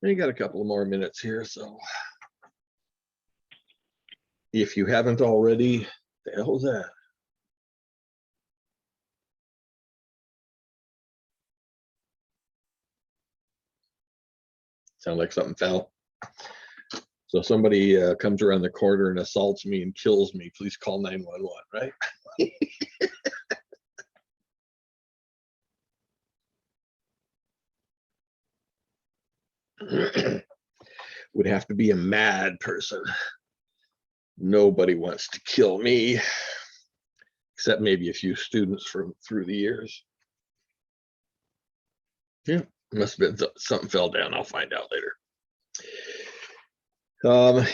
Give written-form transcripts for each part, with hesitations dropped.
You got a couple of more minutes here, so if you haven't already, the hell's that? Sound like something fell. So somebody comes around the corner and assaults me and kills me. Please call 911, right? Would have to be a mad person. Nobody wants to kill me, except maybe a few students from through the years. Yeah, must have been something fell down. I'll find out later.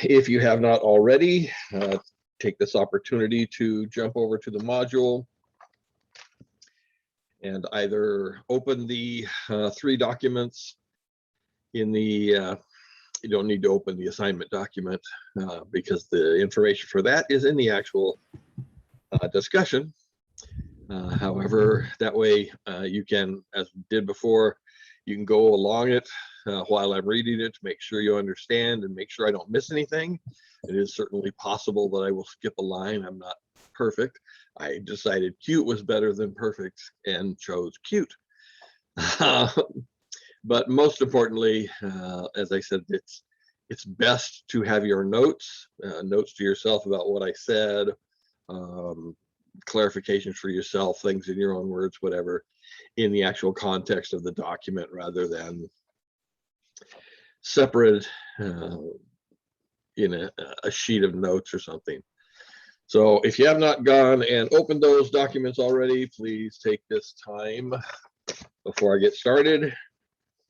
If you have not already, take this opportunity to jump over to the module and either open the 3 documents in the, you don't need to open the assignment document because the information for that is in the actual discussion. However, that way you can, as we did before, you can go along it while I'm reading it to make sure you understand and make sure I don't miss anything. It is certainly possible that I will skip a line. I'm not perfect. I decided cute was better than perfect and chose cute. But most importantly, as I said, it's best to have your notes to yourself about what I said, clarifications for yourself, things in your own words, whatever, in the actual context of the document rather than separate in a sheet of notes or something. So if you have not gone and opened those documents already, please take this time before I get started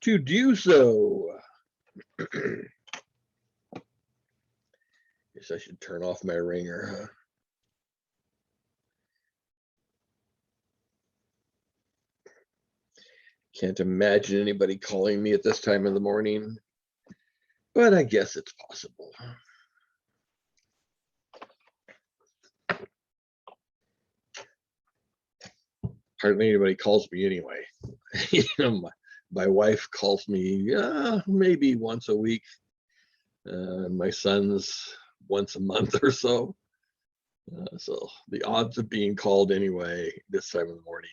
to do so. Guess I should turn off my ringer, huh? Can't imagine anybody calling me at this time of the morning, but I guess it's possible. Hardly anybody calls me anyway. You know, my wife calls me maybe once a week. My son's once a month or so. So the odds of being called anyway this time of the morning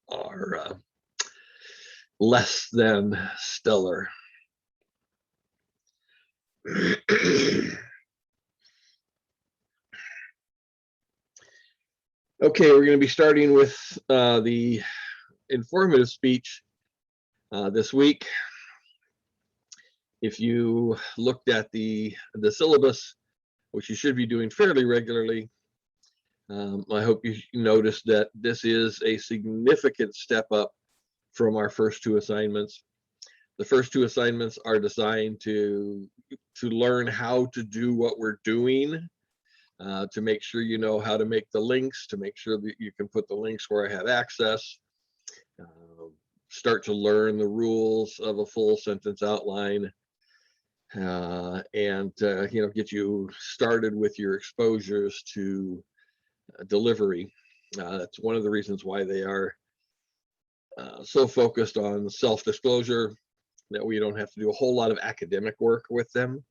are less than stellar. Okay, we're going to be starting with the informative speech this week. If you looked at the syllabus, which you should be doing fairly regularly, I hope you noticed that this is a significant step up from our first 2 assignments. The first 2 assignments are designed to learn how to do what we're doing, to make sure you know how to make the links, to make sure that you can put the links where I have access, start to learn the rules of a full sentence outline, and you know, get you started with your exposures to delivery. That's one of the reasons why they are so focused on self-disclosure, that we don't have to do a whole lot of academic work with them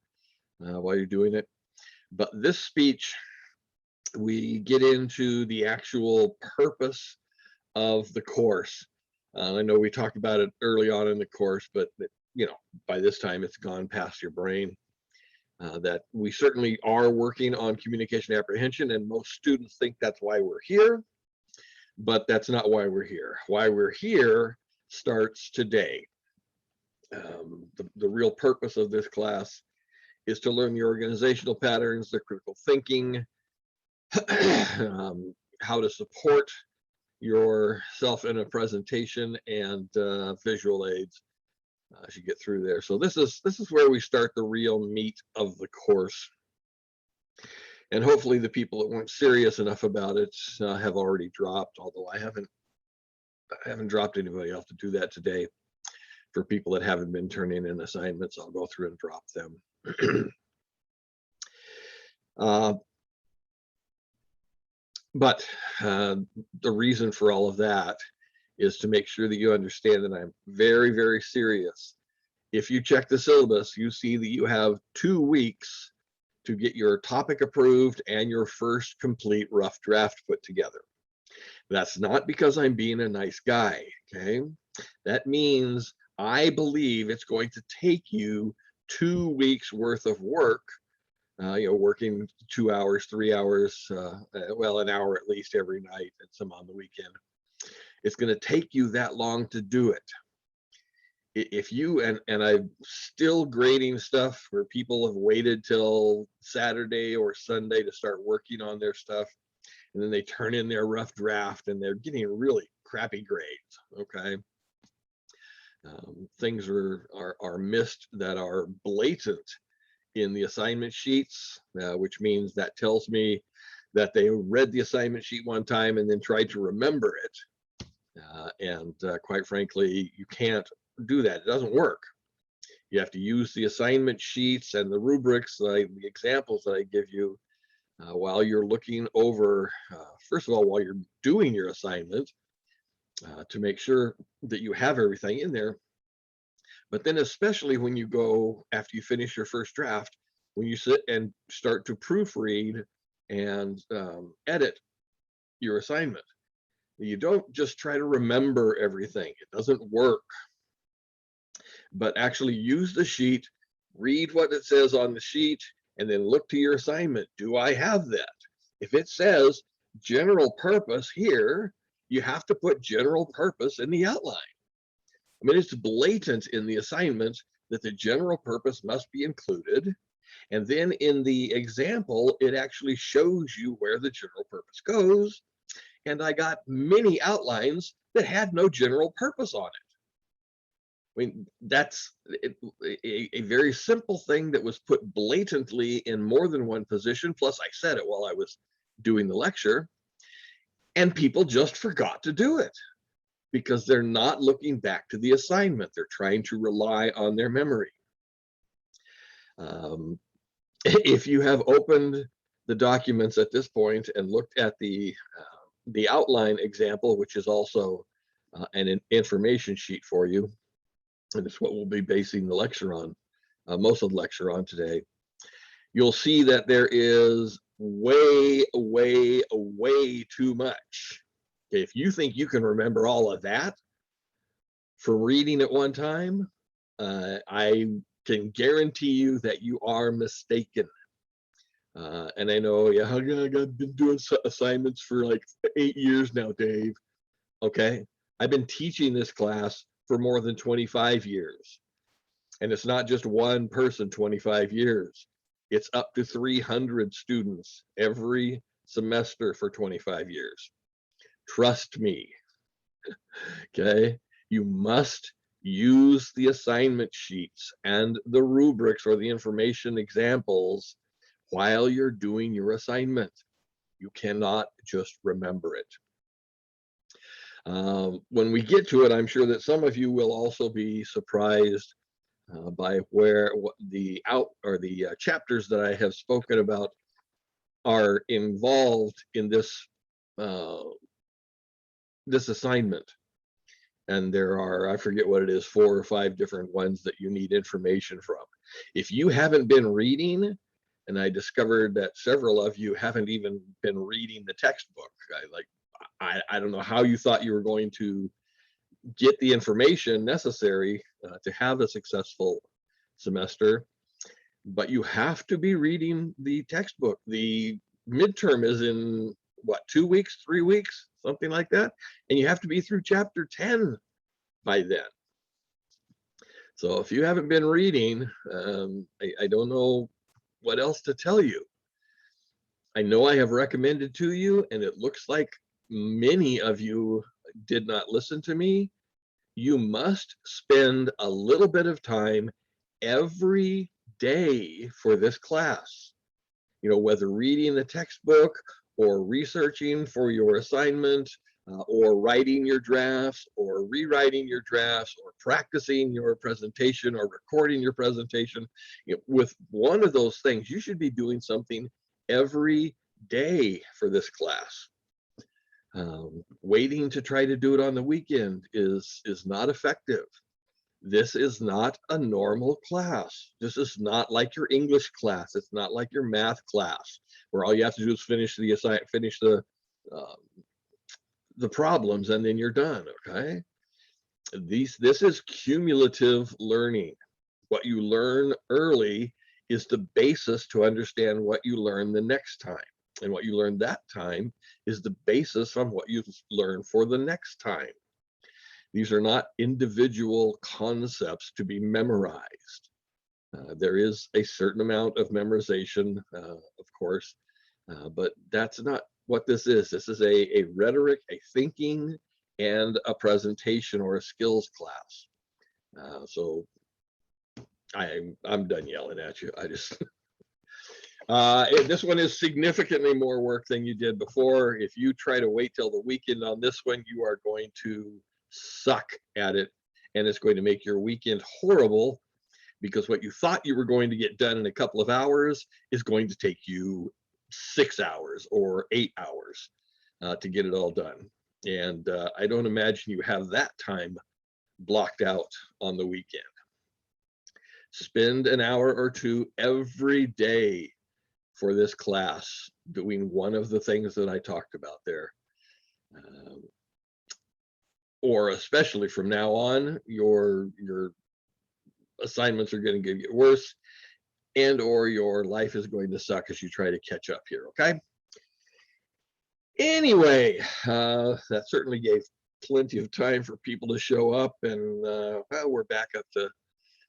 while you're doing it. But this speech, we get into the actual purpose of the course. I know we talked about it early on in the course, but you know, by this time it's gone past your brain. That we certainly are working on communication apprehension, and most students think that's why we're here, but that's not why we're here. Why we're here starts today. The real purpose of this class is to learn the organizational patterns, the critical thinking, how to support yourself in a presentation and visual aids as you get through there. So this is where we start the real meat of the course. And hopefully the people that weren't serious enough about it have already dropped, although I haven't dropped anybody off to do that today. For people that haven't been turning in assignments, I'll go through and drop them. But the reason for all of that is to make sure that you understand that I'm very, very serious. If you check the syllabus, you see that you have 2 weeks to get your topic approved and your first complete rough draft put together. That's not because I'm being a nice guy, okay? That means I believe it's going to take you 2 weeks worth of work, working 2 hours, 3 hours, well, an hour at least every night and some on the weekend. It's going to take you that long to do it. If you, and I'm still grading stuff where people have waited till Saturday or Sunday to start working on their stuff, and then they turn in their rough draft and they're getting really crappy grades, okay? Things are missed that are blatant in the assignment sheets, which means that tells me that they read the assignment sheet one time and then tried to remember it. And quite frankly, you can't do that. It doesn't work. You have to use the assignment sheets and the rubrics, the examples that I give you while you're looking over, first of all, while you're doing your assignment, to make sure that you have everything in there. But then especially when you go, after you finish your first draft, when you sit and start to proofread and edit your assignment, you don't just try to remember everything. It doesn't work. But actually use the sheet, read what it says on the sheet, and then look to your assignment. Do I have that? If it says general purpose here, you have to put general purpose in the outline. I mean, it's blatant in the assignment that the general purpose must be included. And then in the example, it actually shows you where the general purpose goes. And I got many outlines that had no general purpose on it. I mean, that's a very simple thing that was put blatantly in more than one position. Plus, I said it while I was doing the lecture, and people just forgot to do it because they're not looking back to the assignment. They're trying to rely on their memory. If you have opened the documents at this point and looked at the outline example, which is also an information sheet for you, and it's what we'll be basing the lecture on, most of the lecture on today, you'll see that there is way too much. Okay, if you think you can remember all of that from reading at one time, I can guarantee you that you are mistaken. And I know, yeah, I've been doing assignments for like 8 years now, Dave. Okay, I've been teaching this class for more than 25 years. And it's not just one person 25 years. It's up to 300 students every semester for 25 years. Trust me. Okay, you must use the assignment sheets and the rubrics or the information examples while you're doing your assignment. You cannot just remember it. When we get to it, I'm sure that some of you will also be surprised by where the chapters that I have spoken about are involved in this this assignment. And there are, I forget what it is, 4 or 5 different ones that you need information from. If you haven't been reading, and I discovered that several of you haven't even been reading the textbook, I don't know how you thought you were going to get the information necessary to have a successful semester, but you have to be reading the textbook. The midterm is in what, 2 weeks, 3 weeks, something like that, and you have to be through chapter 10 by then. So if you haven't been reading, I don't know what else to tell you. I know I have recommended to you, and it looks like many of you did not listen to me. You must spend a little bit of time every day for this class. You know, whether reading the textbook or researching for your assignment, or writing your drafts or rewriting your drafts or practicing your presentation or recording your presentation. You know, with one of those things, you should be doing something every day for this class. Waiting to try to do it on the weekend is not effective. This is not a normal class. This is not like your English class. It's not like your math class, where all you have to do is finish the problems and then you're done. Okay, this is cumulative learning. What you learn early is the basis to understand what you learn the next time, and what you learn that time is the basis on what you learn for the next time. These are not individual concepts to be memorized. There is a certain amount of memorization, of course, but that's not what this is. This is a rhetoric, a thinking, and a presentation or a skills class. So I'm done yelling at you. I just this one is significantly more work than you did before. If you try to wait till the weekend on this one, you are going to suck at it, and it's going to make your weekend horrible, because what you thought you were going to get done in a couple of hours is going to take you 6 hours or 8 hours to get it all done. And I don't imagine you have that time blocked out on the weekend. Spend an hour or two every day for this class doing one of the things that I talked about there. Or especially from now on, your assignments are going to get worse, and or your life is going to suck as you try to catch up here. Okay. Anyway, that certainly gave plenty of time for people to show up, and well, we're back up to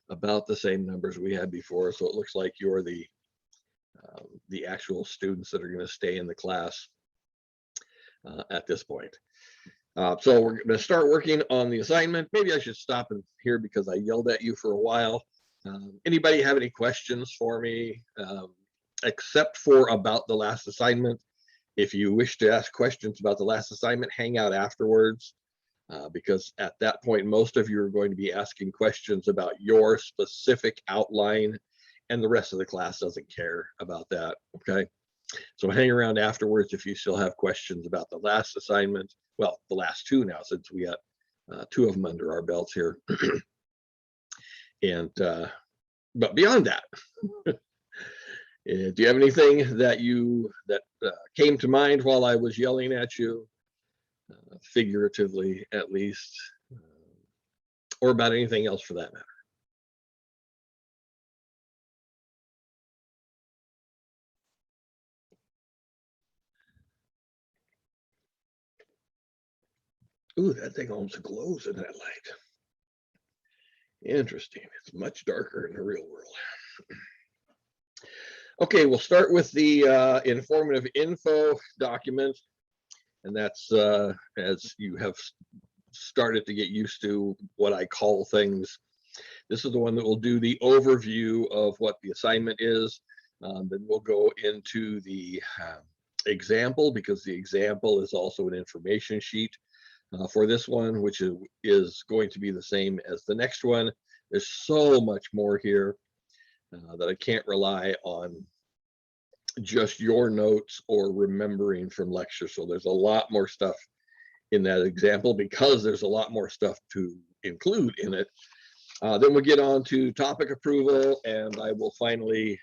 about the same numbers we had before. So it looks like you're the actual students that are going to stay in the class at this point. So we're going to start working on the assignment. Maybe I should stop in here because I yelled at you for a while. Anybody have any questions for me, except for about the last assignment? If you wish to ask questions about the last assignment, hang out afterwards, because at that point, most of you are going to be asking questions about your specific outline, and the rest of the class doesn't care about that. Okay. So hang around afterwards if you still have questions about the last assignment. Well, the last two now, since we got two of them under our belts here. And but beyond that, do you have anything that came to mind while I was yelling at you, figuratively at least, or about anything else for that matter? Ooh, that thing almost glows in that light. Interesting. It's much darker in the real world. Okay, we'll start with the informative info document. And that's as you have started to get used to what I call things. This is the one that will do the overview of what the assignment is. Then we'll go into the example, because the example is also an information sheet for this one, which is going to be the same as the next one. There's so much more here that I can't rely on just your notes or remembering from lectures. So there's a lot more stuff in that example, because there's a lot more stuff to include in it. Then we'll get on to topic approval, and I will finally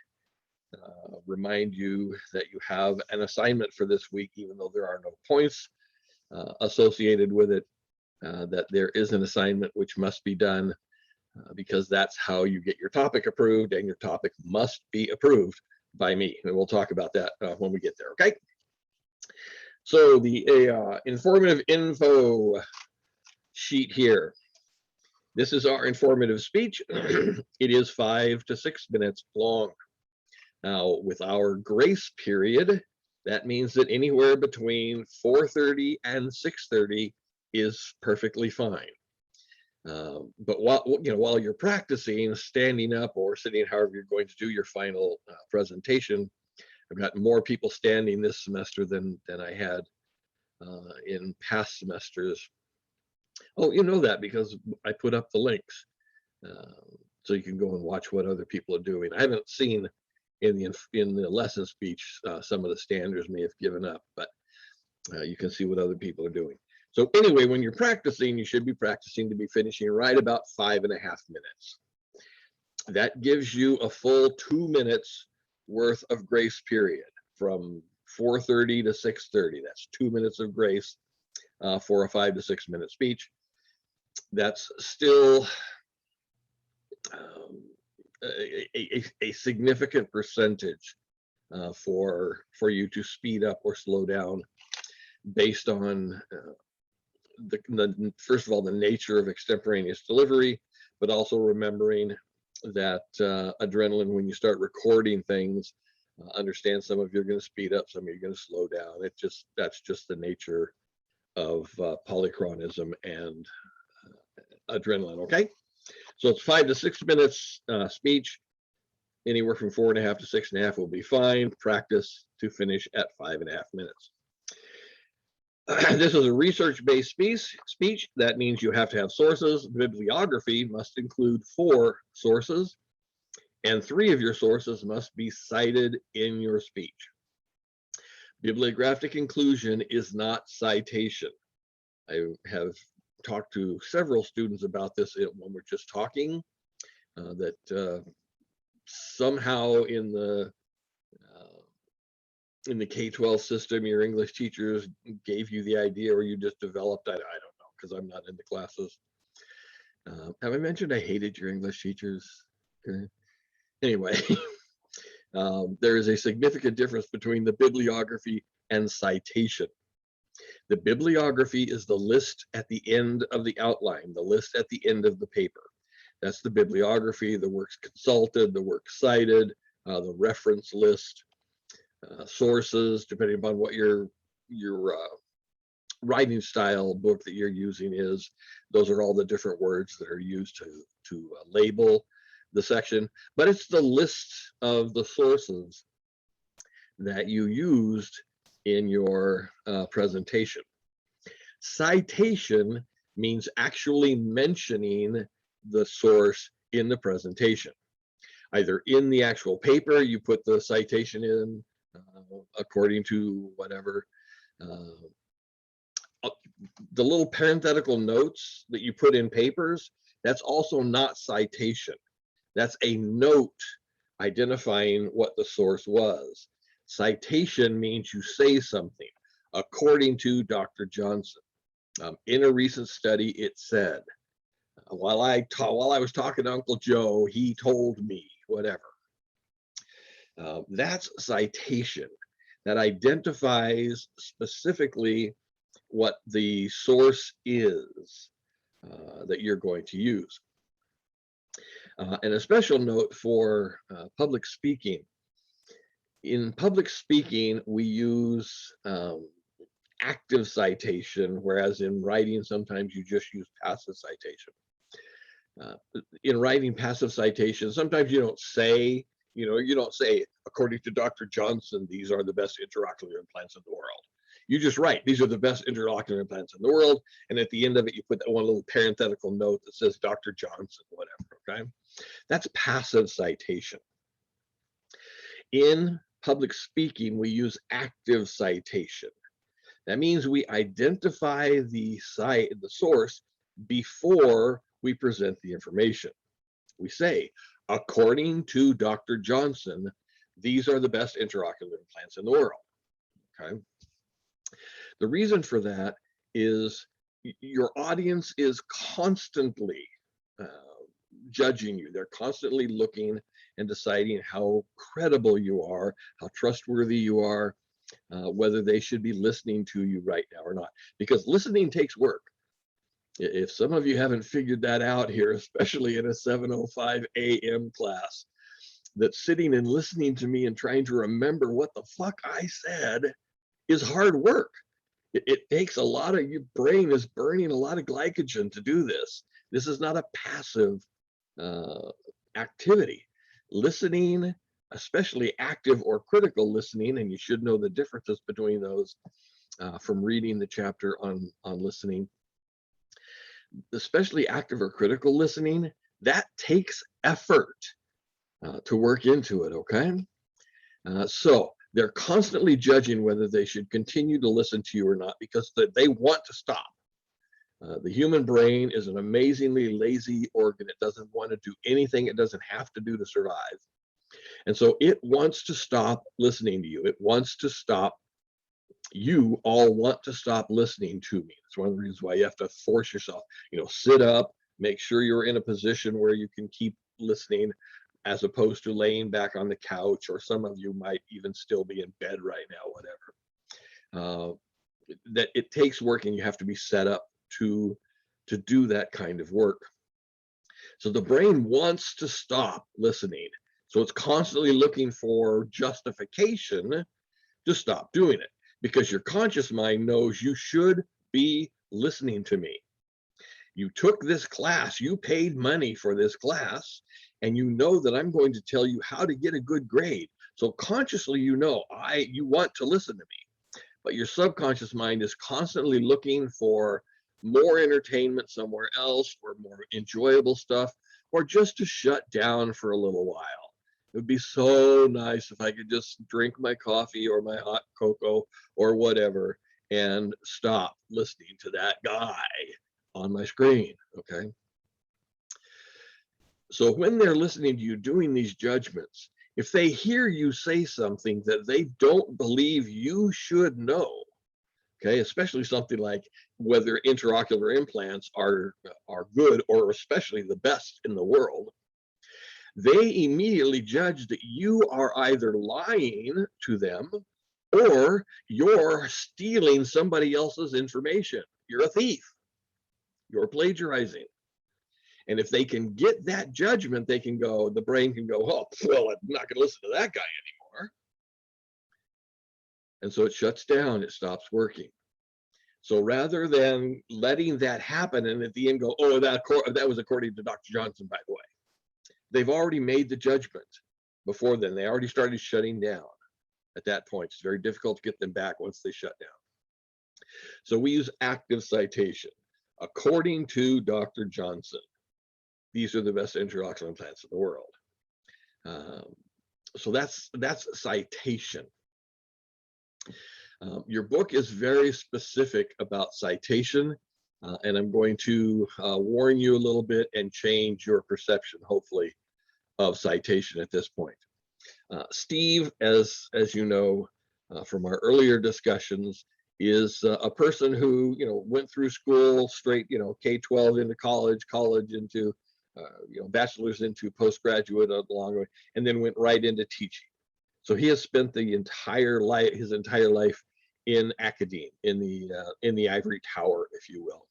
remind you that you have an assignment for this week, even though there are no points associated with it, that there is an assignment which must be done, because that's how you get your topic approved, and your topic must be approved by me. And we'll talk about that when we get there. Okay. So the informative info sheet here. This is our informative speech. It is 5 to 6 minutes long. Now, with our grace period, That means that anywhere between 4:30 and 6:30 is perfectly fine. But while you're practicing standing up or sitting, however you're going to do your final presentation, I've got more people standing this semester than I had in past semesters. Oh, you know that because I put up the links, so you can go and watch what other people are doing. I haven't seen in the lesson speech some of the standers may have given up, but you can see what other people are doing. So anyway, when you're practicing, you should be practicing to be finishing right about 5.5 minutes. That gives you a full 2 minutes worth of grace period from 4:30 to 6:30. That's 2 minutes of grace for a 5 to 6 minute speech. That's still a significant percentage for you to speed up or slow down based on first of all, the nature of extemporaneous delivery, but also remembering that adrenaline, when you start recording things, understand some of you're going to speed up, some of you're going to slow down. That's just the nature of polychronism and adrenaline. Okay, so it's 5 to 6 minutes speech. Anywhere from 4.5 to 6.5 will be fine. Practice to finish at 5.5 minutes. This is a research-based speech. That means you have to have sources. Bibliography must include 4 sources, and 3 of your sources must be cited in your speech. Bibliographic inclusion is not citation. I have talked to several students about this when we're just talking, that somehow in the K-12 system, your English teachers gave you the idea, or you just developed, I don't know, because I'm not in the classes. Have I mentioned I hated your English teachers? Okay. Anyway, there is a significant difference between the bibliography and citation. The bibliography is the list at the end of the outline, the list at the end of the paper. That's the bibliography, the works consulted, the works cited, the reference list. Sources, depending upon what your writing style book that you're using is. Those are all the different words that are used to label the section, but it's the list of the sources that you used in your presentation. Citation means actually mentioning the source in the presentation. Either in the actual paper, you put the citation in, according to whatever. The little parenthetical notes that you put in papers, that's also not citation. That's a note identifying what the source was. Citation means you say something. According to Dr. Johnson, in a recent study, it said, while I was talking to Uncle Joe, he told me, whatever. That's citation. That identifies specifically what the source is that you're going to use. And a special note for public speaking. In public speaking, we use active citation, whereas in writing, sometimes you just use passive citation. In writing passive citation, sometimes you don't say, you don't say, according to Dr. Johnson, these are the best intraocular implants in the world. You just write, these are the best intraocular implants in the world. And at the end of it, you put that one little parenthetical note that says Dr. Johnson, whatever, okay? That's passive citation. In public speaking, we use active citation. That means we identify the source before we present the information. We say, according to Dr. Johnson, these are the best intraocular implants in the world, okay? The reason for that is your audience is constantly judging you. They're constantly looking and deciding how credible you are, how trustworthy you are, whether they should be listening to you right now or not. Because listening takes work. If some of you haven't figured that out here, especially in a 7:05 a.m. class, that sitting and listening to me and trying to remember what the fuck I said is hard work. It takes a lot of, your brain is burning a lot of glycogen to do this. This is not a passive activity. Listening, especially active or critical listening, and you should know the differences between those from reading the chapter on listening. Especially active or critical listening, that takes effort to work into it, okay? So they're constantly judging whether they should continue to listen to you or not because they want to stop. The human brain is an amazingly lazy organ. It doesn't want to do anything it doesn't have to do to survive. And so it wants to stop listening to you. It wants to stop. You all want to stop listening to me. It's one of the reasons why you have to force yourself, sit up, make sure you're in a position where you can keep listening, as opposed to laying back on the couch, or some of you might even still be in bed right now, whatever. That it takes work, and you have to be set up to do that kind of work. So the brain wants to stop listening. So it's constantly looking for justification to stop doing it, because your conscious mind knows you should be listening to me. You took this class, you paid money for this class, and you know that I'm going to tell you how to get a good grade. So consciously, you want to listen to me, but your subconscious mind is constantly looking for more entertainment somewhere else, or more enjoyable stuff, or just to shut down for a little while. It would be so nice if I could just drink my coffee or my hot cocoa or whatever and stop listening to that guy on my screen, okay? So when they're listening to you doing these judgments, if they hear you say something that they don't believe you should know, okay, especially something like whether intraocular implants are good, or especially the best in the world, they immediately judge that you are either lying to them or you're stealing somebody else's information. You're a thief. You're plagiarizing. And if they can get that judgment, the brain can go, oh, well, I'm not going to listen to that guy anymore. And so it shuts down, it stops working. So rather than letting that happen and at the end go, oh, that was according to Dr. Johnson, by the way. They've already made the judgment before then. They already started shutting down at that point. It's very difficult to get them back once they shut down. So we use active citation. According to Dr. Johnson, these are the best intraocular implants in the world. So that's citation. Your book is very specific about citation, and I'm going to warn you a little bit and change your perception, hopefully, of citation at this point. Steve, as you know from our earlier discussions, is a person who went through school straight, K-12 into college into bachelor's into postgraduate along the way, and then went right into teaching. So he has spent his entire life in academia, in the ivory tower, if you will,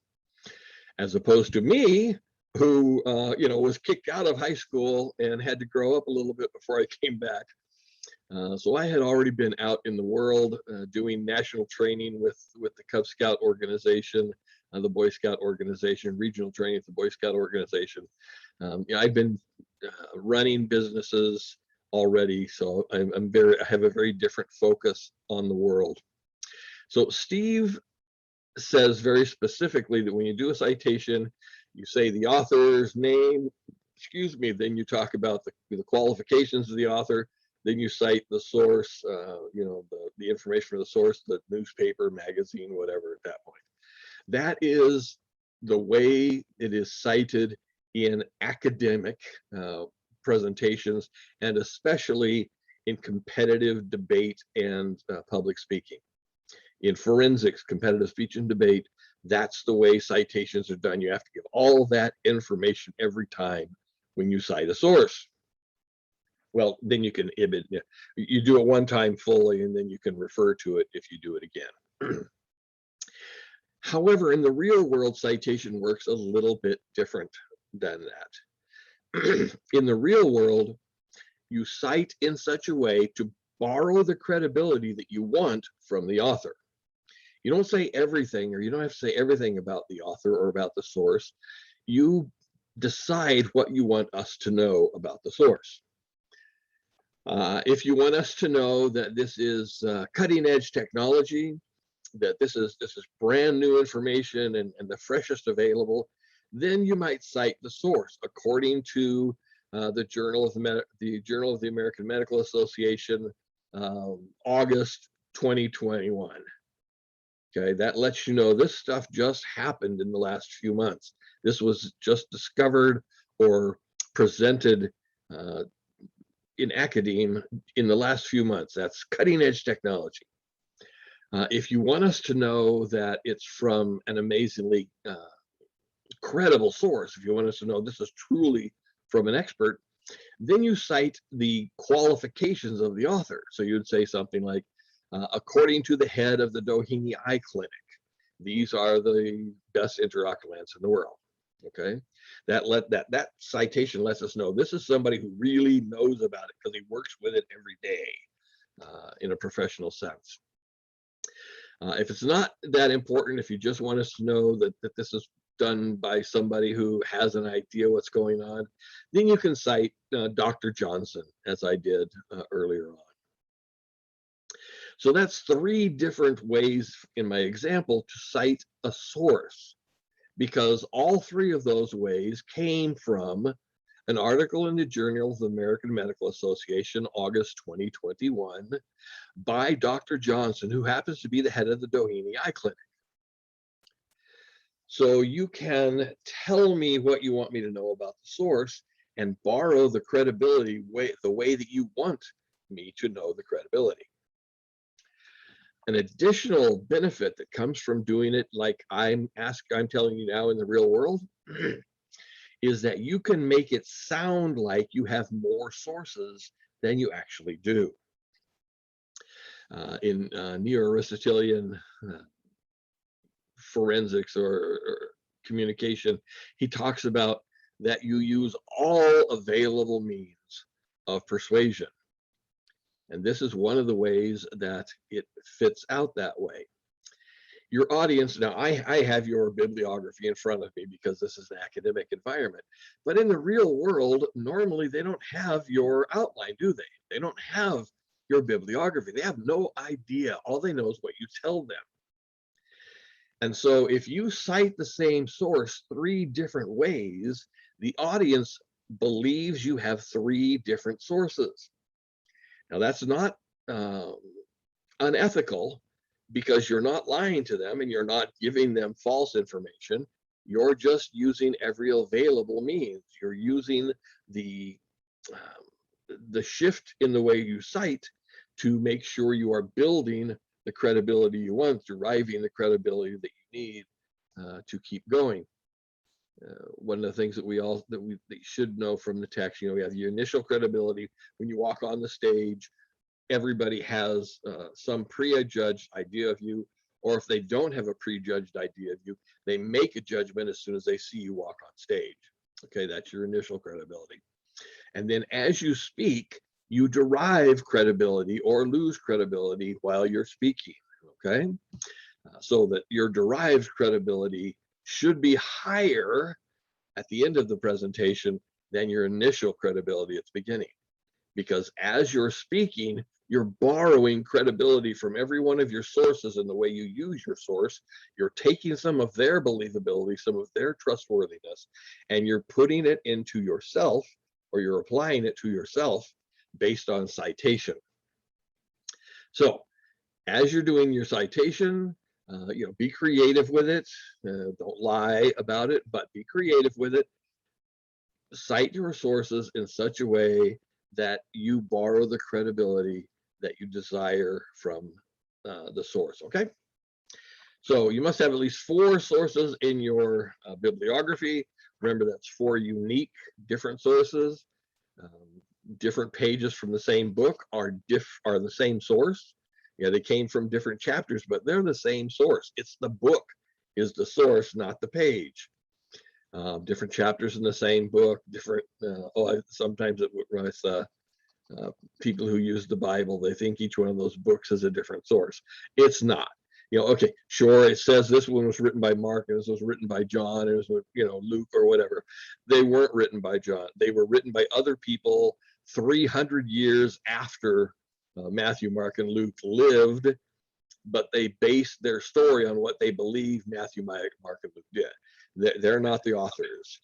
as opposed to me, who was kicked out of high school and had to grow up a little bit before I came back. So I had already been out in the world doing national training with the Cub Scout organization, the Boy Scout organization, regional training with the Boy Scout organization. I've been running businesses already, so I have a very different focus on the world. So Steve says very specifically that when you do a citation, you say the author's name, then you talk about the qualifications of the author, then you cite the source, the information for the source, the newspaper, magazine, whatever at that point. That is the way it is cited in academic presentations, and especially in competitive debate and public speaking. In forensics, competitive speech and debate, that's the way citations are done. You have to give all that information every time when you cite a source. Well, then you can you do it one time fully, and then you can refer to it if you do it again. However, in the real world, citation works a little bit different than that. In the real world, You cite in such a way to borrow the credibility that you want from the author. You don't say everything, or you don't have to say everything about the author or about the source. You decide what you want us to know about the source. If you want us to know that this is cutting edge technology, that this is brand new information and the freshest available, then you might cite the source according to the Journal of the American Medical Association, August 2021. Okay, that lets you know this stuff just happened in the last few months. This was just discovered or presented in academia in the last few months. That's cutting edge technology. If you want us to know that it's from an amazingly credible source, if you want us to know this is truly from an expert, then you cite the qualifications of the author. So you'd say something like, according to the head of the Doheny Eye Clinic, these are the best intraocular lens in the world. Okay, that citation lets us know this is somebody who really knows about it because he works with it every day in a professional sense. If it's not that important, if you just want us to know that this is done by somebody who has an idea what's going on, then you can cite Dr. Johnson, as I did earlier on. So that's 3 different ways in my example to cite a source, because all 3 of those ways came from an article in the Journal of the American Medical Association, August 2021, by Dr. Johnson, who happens to be the head of the Doheny Eye Clinic. So you can tell me what you want me to know about the source and borrow the credibility the way that you want me to know the credibility. An additional benefit that comes from doing it like I'm telling you now in the real world is that you can make it sound like you have more sources than you actually do. In Neo-Aristotelian forensics or communication, he talks about that you use all available means of persuasion. And this is one of the ways that it fits out that way. Your audience, now I have your bibliography in front of me because this is an academic environment, but in the real world, normally they don't have your outline, do they? They don't have your bibliography. They have no idea. All they know is what you tell them. And so if you cite the same source 3 different ways, the audience believes you have 3 different sources. Now that's not unethical, because you're not lying to them and you're not giving them false information. You're just using every available means. You're using the shift in the way you cite to make sure you are building the credibility you want, deriving the credibility that you need to keep going. One of the things that that you should know from the text, we have your initial credibility. When you walk on the stage, everybody has some prejudged idea of you, or if they don't have a prejudged idea of you, they make a judgment as soon as they see you walk on stage. Okay, that's your initial credibility. And then as you speak, you derive credibility or lose credibility while you're speaking. Okay, so that your derived credibility should be higher at the end of the presentation than your initial credibility at the beginning. Because as you're speaking, you're borrowing credibility from every one of your sources in the way you use your source. You're taking some of their believability, some of their trustworthiness, and you're putting it into yourself, or you're applying it to yourself based on citation. So as you're doing your citation, be creative with it. Don't lie about it, but be creative with it. Cite your sources in such a way that you borrow the credibility that you desire from the source. Okay, so you must have at least 4 sources in your bibliography. Remember, that's 4 unique different sources. Different pages from the same book are the same source. They came from different chapters, but they're the same source. It's the book is the source, not the page. Different chapters in the same book, different, sometimes it was Uh, People who use the Bible, they think each one of those books is a different source. It's not. Okay, sure, it says this one was written by Mark, and this was written by John, and it was, Luke or whatever. They weren't written by John. They were written by other people 300 years after Matthew, Mark, and Luke lived, but they based their story on what they believe Matthew, Mark, and Luke did. They're not the authors.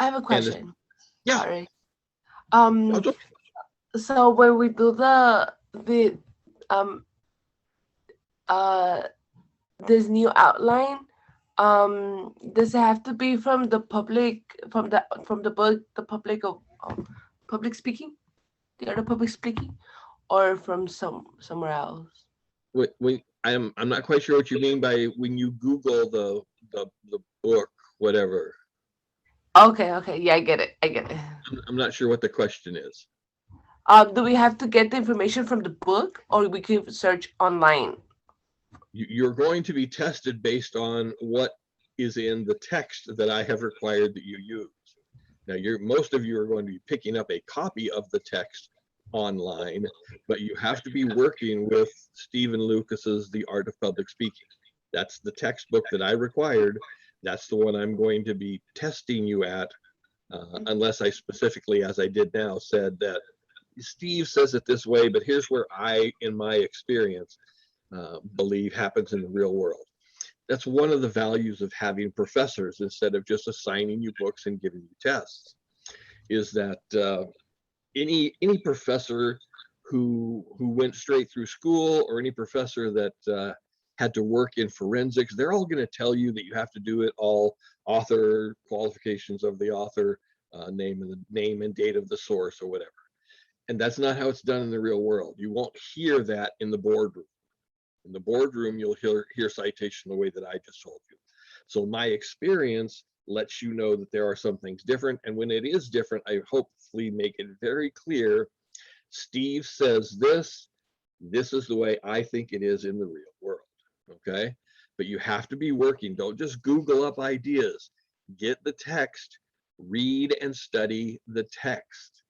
I have a question. Yeah. Sorry. So when we do um this new outline, does it have to be from the public, from the book, the public of public speaking, the art of public speaking, or from somewhere else? I'm not quite sure what you mean by when you Google the book, whatever. Okay, yeah, I get it. I'm not sure what the question is. Do we have to get the information from the book, or we can search online? You're going to be tested based on what is in the text that I have required that you use. Now, most of you are going to be picking up a copy of the text online, but you have to be working with Stephen Lucas's The Art of Public Speaking. That's the textbook that I required. That's the one I'm going to be testing you at, unless I specifically, as I did now, said that Steve says it this way, but here's where I, in my experience, believe happens in the real world. That's one of the values of having professors instead of just assigning you books and giving you tests, is that any professor who went straight through school, or any professor that had to work in forensics, they're all going to tell you that you have to do it all, author, qualifications of the author, name and date of the source, or whatever. And that's not how it's done in the real world. You won't hear that in the boardroom. In the boardroom, you'll hear citation the way that I just told you. So my experience lets you know that there are some things different. And when it is different, I hopefully make it very clear. Steve says this is the way I think it is in the real world. Okay. But you have to be working. Don't just Google up ideas. Get the text, read and study the text.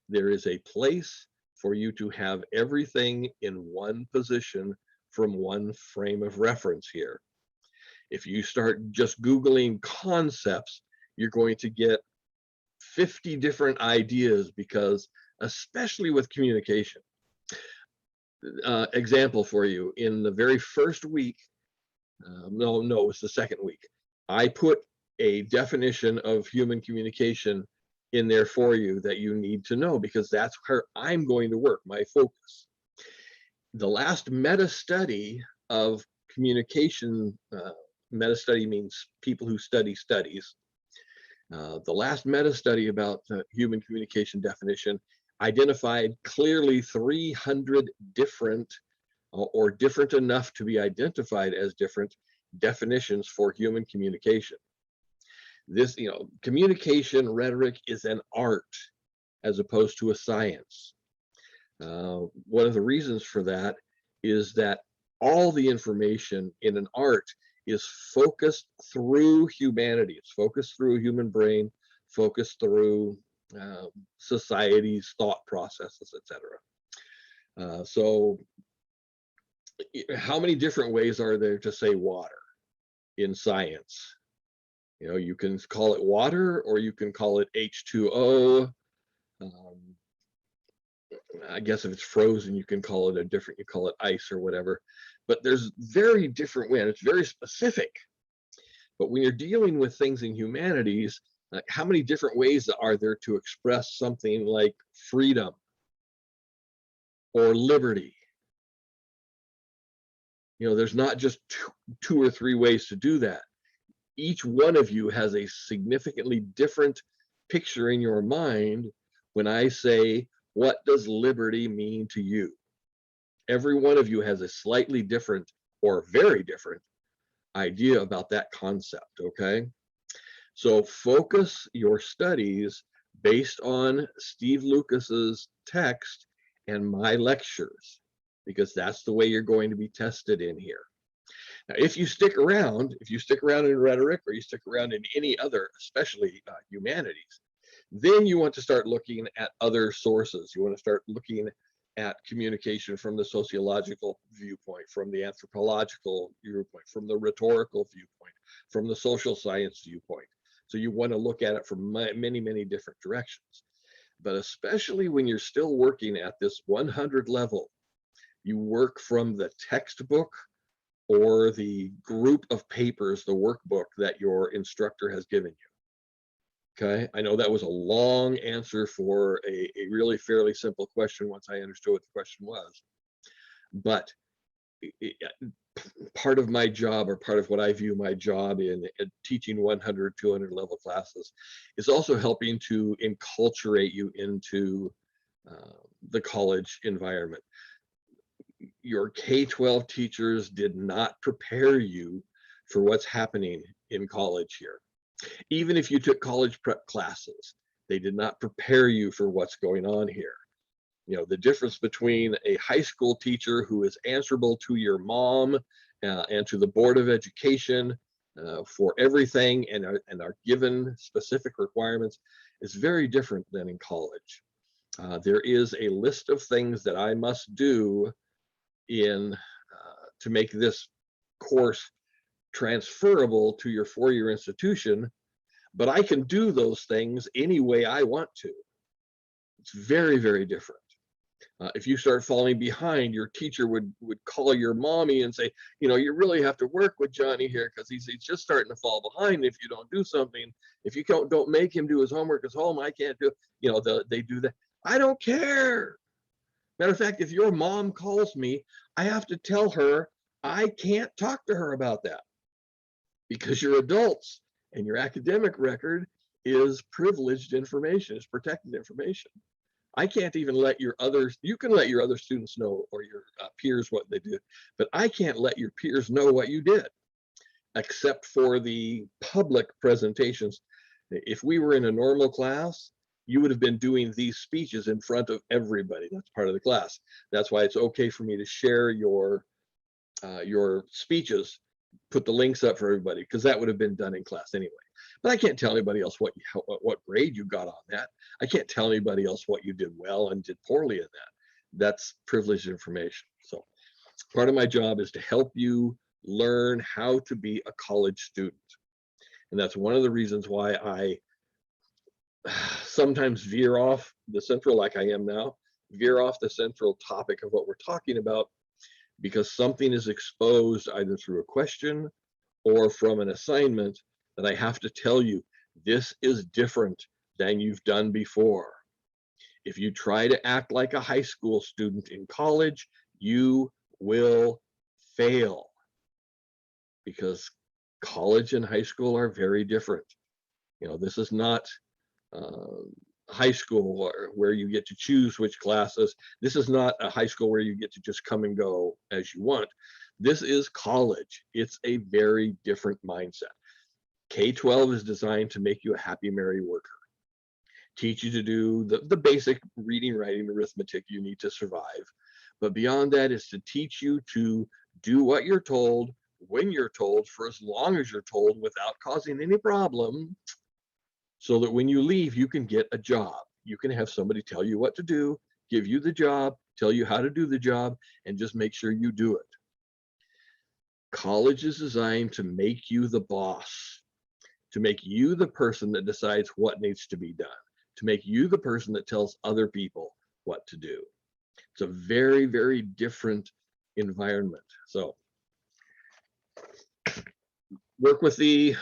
There is a place for you to have everything in one position from one frame of reference here. If you start just Googling concepts, you're going to get 50 different ideas, because especially with communication. Example for you, in the very first week, no, it was the second week, I put a definition of human communication in there for you that you need to know, because that's where I'm going to work, my focus. The last meta study of communication, meta study means people who study studies. The last meta study about human communication definition identified clearly 300 different, or different enough to be identified as different, definitions for human communication. This, communication rhetoric is an art as opposed to a science. One of the reasons for that is that all the information in an art is focused through humanity. It's focused through a human brain, focused through society's thought processes, etc. So how many different ways are there to say water in science? You can call it water, or you can call it H2O. I guess if it's frozen, you can call it you call it ice or whatever. But there's very different ways, and it's very specific. But when you're dealing with things in humanities, how many different ways are there to express something like freedom or liberty? There's not just two or three ways to do that. Each one of you has a significantly different picture in your mind when I say, what does liberty mean to you? Every one of you has a slightly different, or very different, idea about that concept, okay? So focus your studies based on Steve Lucas's text and my lectures, because that's the way you're going to be tested in here. Now, if you stick around in rhetoric, or you stick around in any other, especially humanities, Then you want to start looking at other sources. You want to start looking at communication from the sociological viewpoint, from the anthropological viewpoint, from the rhetorical viewpoint, from the social science viewpoint. So you want to look at it from many, many different directions. But especially when you're still working at this 100 level, you work from the textbook or the group of papers, the workbook that your instructor has given you. Okay, I know that was a long answer for a really fairly simple question once I understood what the question was. But part of my job, or part of what I view my job in teaching 100, 200 level classes, is also helping to enculturate you into the college environment. Your K-12 teachers did not prepare you for what's happening in college here. Even if you took college prep classes, they did not prepare you for what's going on here. You know, the difference between a high school teacher who is answerable to your mom and to the Board of Education for everything and are given specific requirements is very different than in college. There is a list of things that I must do to make this course transferable to your four-year institution, but I can do those things any way I want to. It's very, very different. If you start falling behind, your teacher would call your mommy and say, you know, you really have to work with Johnny here because he's just starting to fall behind. If you don't do something, if you don't make him do his homework at home, I can't do it. You know, they do that. I don't care. Matter of fact, if your mom calls me, I have to tell her I can't talk to her about that because you're adults and your academic record is privileged information, is protected information. I can't even let your others, you can let your other students know, or your peers, what they did, but I can't let your peers know what you did, except for the public presentations. If we were in a normal class, you would have been doing these speeches in front of everybody. That's part of the class. That's why it's okay for me to share your speeches, put the links up for everybody, because that would have been done in class anyway. But I can't tell anybody else what grade you got on that. I can't tell anybody else what you did well and did poorly in that. That's privileged information. So part of my job is to help you learn how to be a college student. And that's one of the reasons why I sometimes veer off the central, like I am now, veer off the central topic of what we're talking about, because something is exposed either through a question or from an assignment that I have to tell you, this is different than you've done before. If you try to act like a high school student in college, you will fail, because college and high school are very different. You know, this is not high school where you get to choose which classes. This is not a high school where you get to just come and go as you want. This is college. It's a very different mindset. K-12 is designed to make you a happy, merry worker. Teach you to do the basic reading, writing, arithmetic you need to survive. But beyond that is to teach you to do what you're told, when you're told, for as long as you're told, without causing any problem, so that when you leave, you can get a job. You can have somebody tell you what to do, give you the job, tell you how to do the job, and just make sure you do it. College is designed to make you the boss, to make you the person that decides what needs to be done, to make you the person that tells other people what to do. It's a very, very different environment. So work with the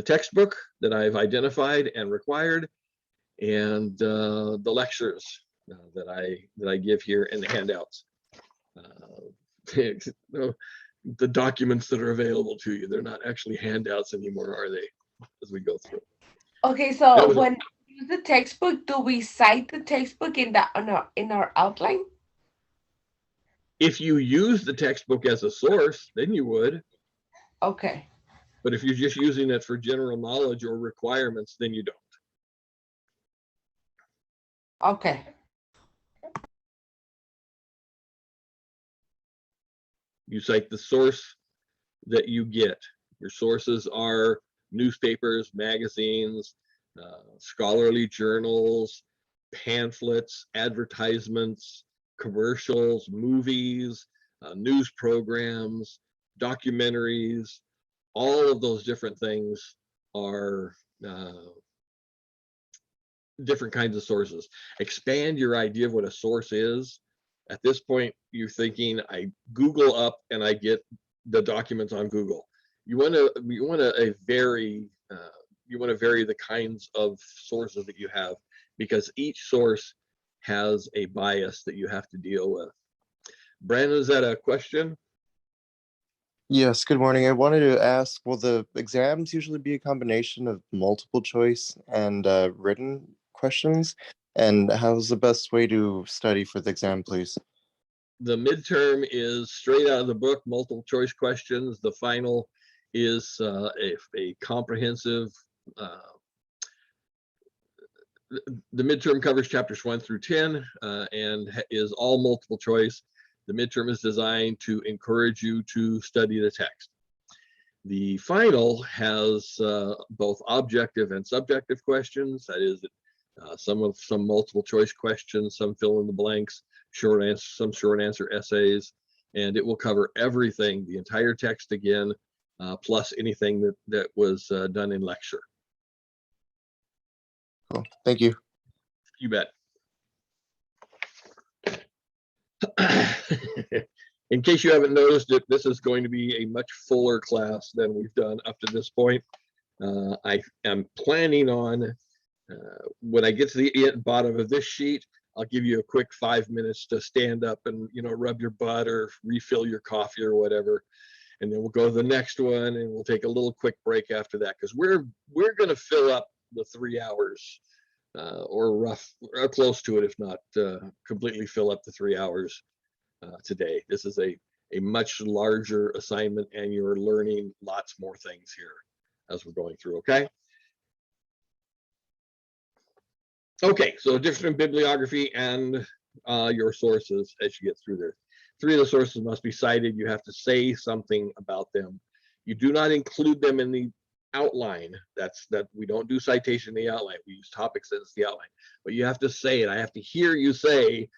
textbook that I've identified and required, and the lectures that I give here, and the handouts. The documents that are available to you, they're not actually handouts anymore, are they? As we go through. Okay, so when we use the textbook, do we cite the textbook in our outline? If you use the textbook as a source, then you would. Okay. But if you're just using it for general knowledge or requirements, then you don't. Okay. You cite the source that you get. Your sources are newspapers, magazines, scholarly journals, pamphlets, advertisements, commercials, movies, news programs, documentaries, all of those different things are different kinds of sources. Expand your idea of what a source is. At this point, you're thinking, I Google up and I get the documents on Google. You want to vary the kinds of sources that you have, because each source has a bias that you have to deal with. Brandon, is that a question? Yes, good morning. I wanted to ask, will the exams usually be a combination of multiple choice and written questions? And how's the best way to study for the exam, please? The midterm is straight out of the book, multiple choice questions. The final is a comprehensive, the midterm covers chapters 1 through 10 and is all multiple choice. The midterm is designed to encourage you to study the text. The final has both objective and subjective questions. That is, some multiple choice questions, some fill in the blanks, some short answer essays, and it will cover everything, the entire text again, plus anything that was done in lecture. Cool. Thank you. You bet. In case you haven't noticed it, this is going to be a much fuller class than we've done up to this point. I am planning on, when I get to the bottom of this sheet, I'll give you a quick 5 minutes to stand up and, rub your butt or refill your coffee or whatever. And then we'll go to the next one and we'll take a little quick break after that, because we're going to fill up the 3 hours or close to it, if not completely fill up the 3 hours today. This is a much larger assignment and you're learning lots more things here as we're going through, okay? Okay, so different bibliography and your sources as you get through there. 3 of the sources must be cited. You have to say something about them. You do not include them in the outline. That we don't do citation in the outline. We use topics as the outline. But you have to say it. I have to hear you say,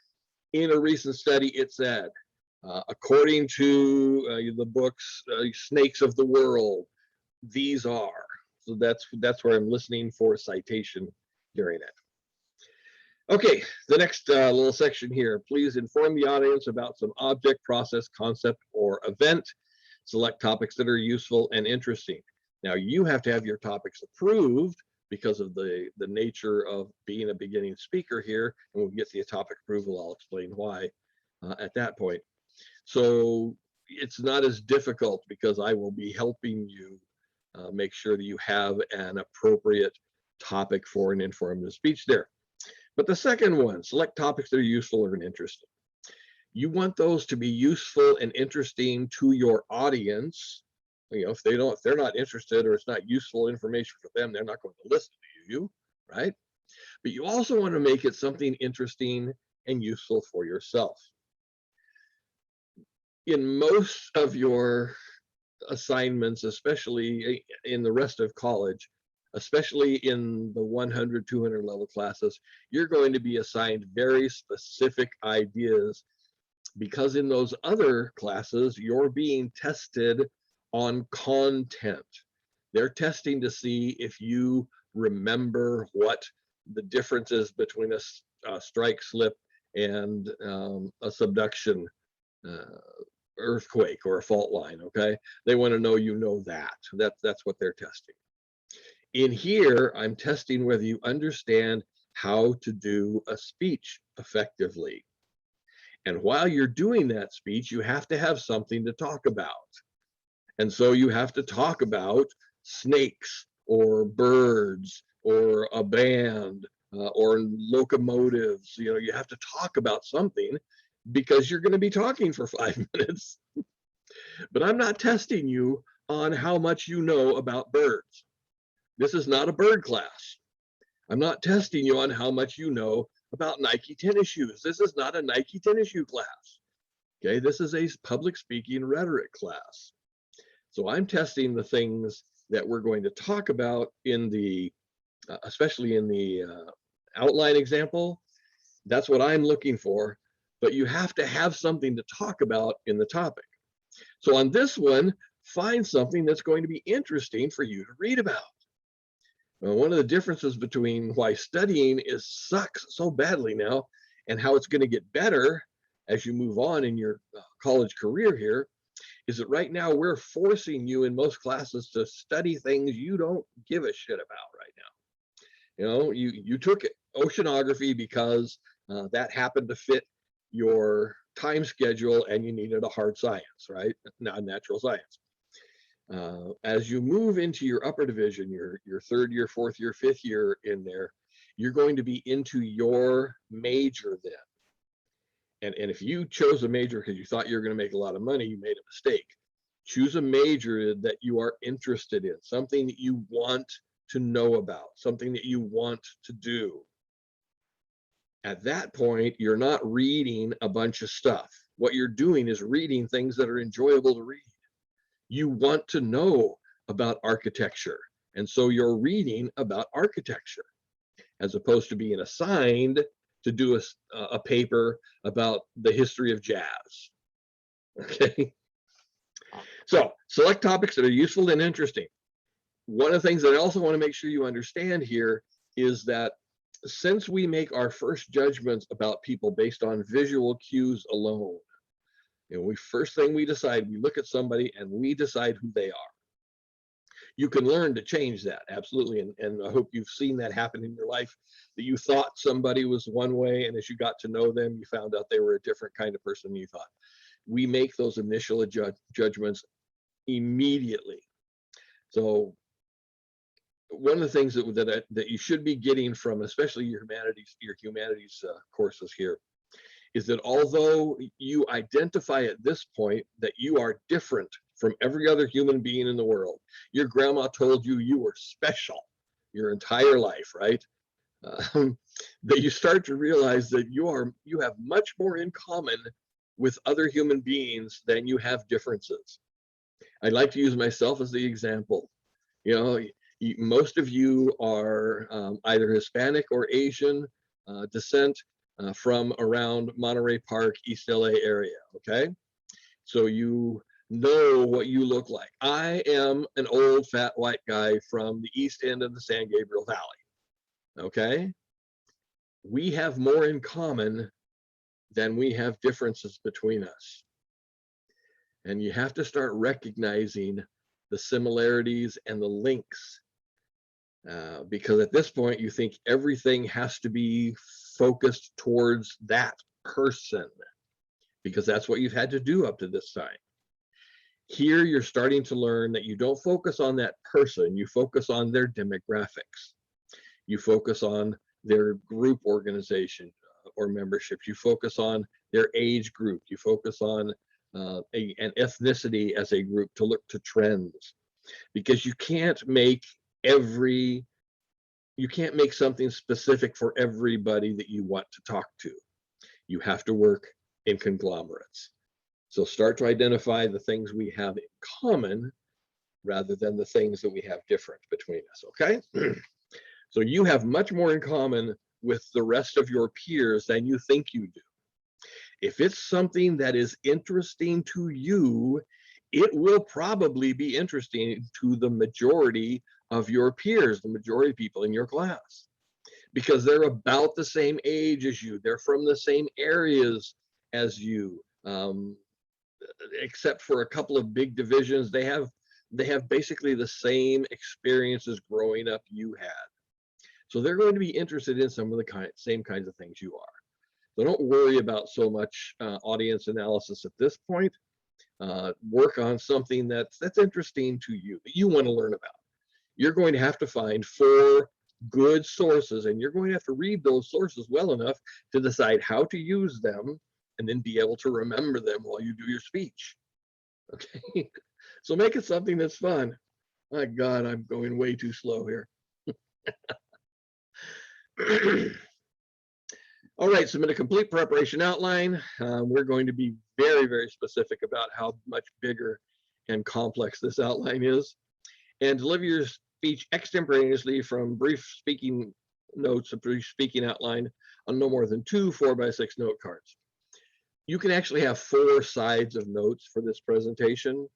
in a recent study, it said, according to the books, Snakes of the World, these are. So that's where I'm listening for a citation during it. Okay, the next little section here. Please inform the audience about some object, process, concept, or event. Select topics that are useful and interesting. Now, you have to have your topics approved because of the nature of being a beginning speaker here. And when we get to the topic approval, I'll explain why at that point. So it's not as difficult because I will be helping you make sure that you have an appropriate topic for an informative speech there. But the second one, select topics that are useful or interesting. You want those to be useful and interesting to your audience. If they're not interested or it's not useful information for them, they're not going to listen to you, right? But you also want to make it something interesting and useful for yourself. In most of your assignments, especially in the rest of college, especially in the 100, 200 level classes, you're going to be assigned very specific ideas, because in those other classes, you're being tested on content. They're testing to see if you remember what the difference is between a strike slip and a subduction earthquake or a fault line, okay? They want to know you know that. That's what they're testing. In here, I'm testing whether you understand how to do a speech effectively. And while you're doing that speech, you have to have something to talk about. And so you have to talk about snakes or birds or a band or locomotives. You have to talk about something because you're going to be talking for 5 minutes. But I'm not testing you on how much you know about birds. This is not a bird class. I'm not testing you on how much you know about Nike tennis shoes. This is not a Nike tennis shoe class. Okay, this is a public speaking rhetoric class. So I'm testing the things that we're going to talk about in the especially in the outline example. That's what I'm looking for, but you have to have something to talk about in the topic. So on this one, find something that's going to be interesting for you to read about. Well, one of the differences between why studying sucks so badly now and how it's going to get better as you move on in your college career here is that right now we're forcing you in most classes to study things you don't give a shit about right now. You know, you took oceanography because that happened to fit your time schedule and you needed a hard science, right? Not natural science. As you move into your upper division, your third year, fourth year, fifth year in there, you're going to be into your major then. And if you chose a major because you thought you were going to make a lot of money, you made a mistake. Choose a major that you are interested in, something that you want to know about, something that you want to do. At that point, you're not reading a bunch of stuff. What you're doing is reading things that are enjoyable to read. You want to know about architecture, and so you're reading about architecture, as opposed to being assigned to do a paper about the history of jazz. Okay, so select topics that are useful and interesting. One of the things that I also want to make sure you understand here is that since we make our first judgments about people based on visual cues alone, you know, first thing we decide, we look at somebody and we decide who they are. You can learn to change that, absolutely, and I hope you've seen that happen in your life, that you thought somebody was one way, and as you got to know them, you found out they were a different kind of person than you thought. We make those initial judgments immediately. So one of the things that you should be getting from, especially your humanities courses here, is that although you identify at this point that you are different from every other human being in the world, your grandma told you you were special your entire life, right? That you start to realize that you have much more in common with other human beings than you have differences. I'd like to use myself as the example. You know, most of you are either Hispanic or Asian descent from around Monterey Park, East LA area, okay? So you know what you look like. I am an old fat white guy from the east end of the San Gabriel Valley, okay? We have more in common than we have differences between us. And you have to start recognizing the similarities and the links, because at this point you think everything has to be focused towards that person, because that's what you've had to do up to this time. Here you're starting to learn that you don't focus on that person, you focus on their demographics. You focus on their group organization or membership. You focus on their age group. You focus on an ethnicity as a group to look to trends, because you can't make something specific for everybody that you want to talk to. You have to work in conglomerates. So start to identify the things we have in common rather than the things that we have different between us, okay? So you have much more in common with the rest of your peers than you think you do. If it's something that is interesting to you, it will probably be interesting to the majority of your peers, the majority of people in your class, because they're about the same age as you. They're from the same areas as you, except for a couple of big divisions. They have basically the same experiences growing up you had. So they're going to be interested in some of the same kinds of things you are. So don't worry about so much audience analysis at this point. Work on something that's interesting to you, that you want to learn about. You're going to have to find 4 good sources, and you're going to have to read those sources well enough to decide how to use them and then be able to remember them while you do your speech. Okay, so make it something that's fun. My God, I'm going way too slow here. All right, submit a complete preparation outline. We're going to be very, very specific about how much bigger and complex this outline is. And deliver speech extemporaneously from brief speaking notes, a brief speaking outline on no more than 2 4x6 note cards. You can actually have 4 sides of notes for this presentation.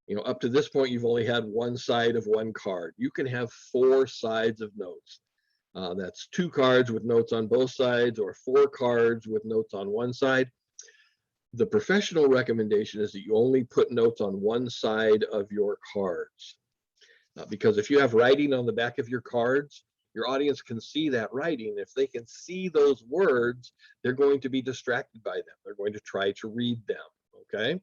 You know, up to this point, you've only had 1 side of 1 card. You can have 4 sides of notes. That's 2 cards with notes on both sides, or 4 cards with notes on 1 side. The professional recommendation is that you only put notes on 1 side of your cards. Because if you have writing on the back of your cards, your audience can see that writing. If they can see those words, they're going to be distracted by them. They're going to try to read them, okay?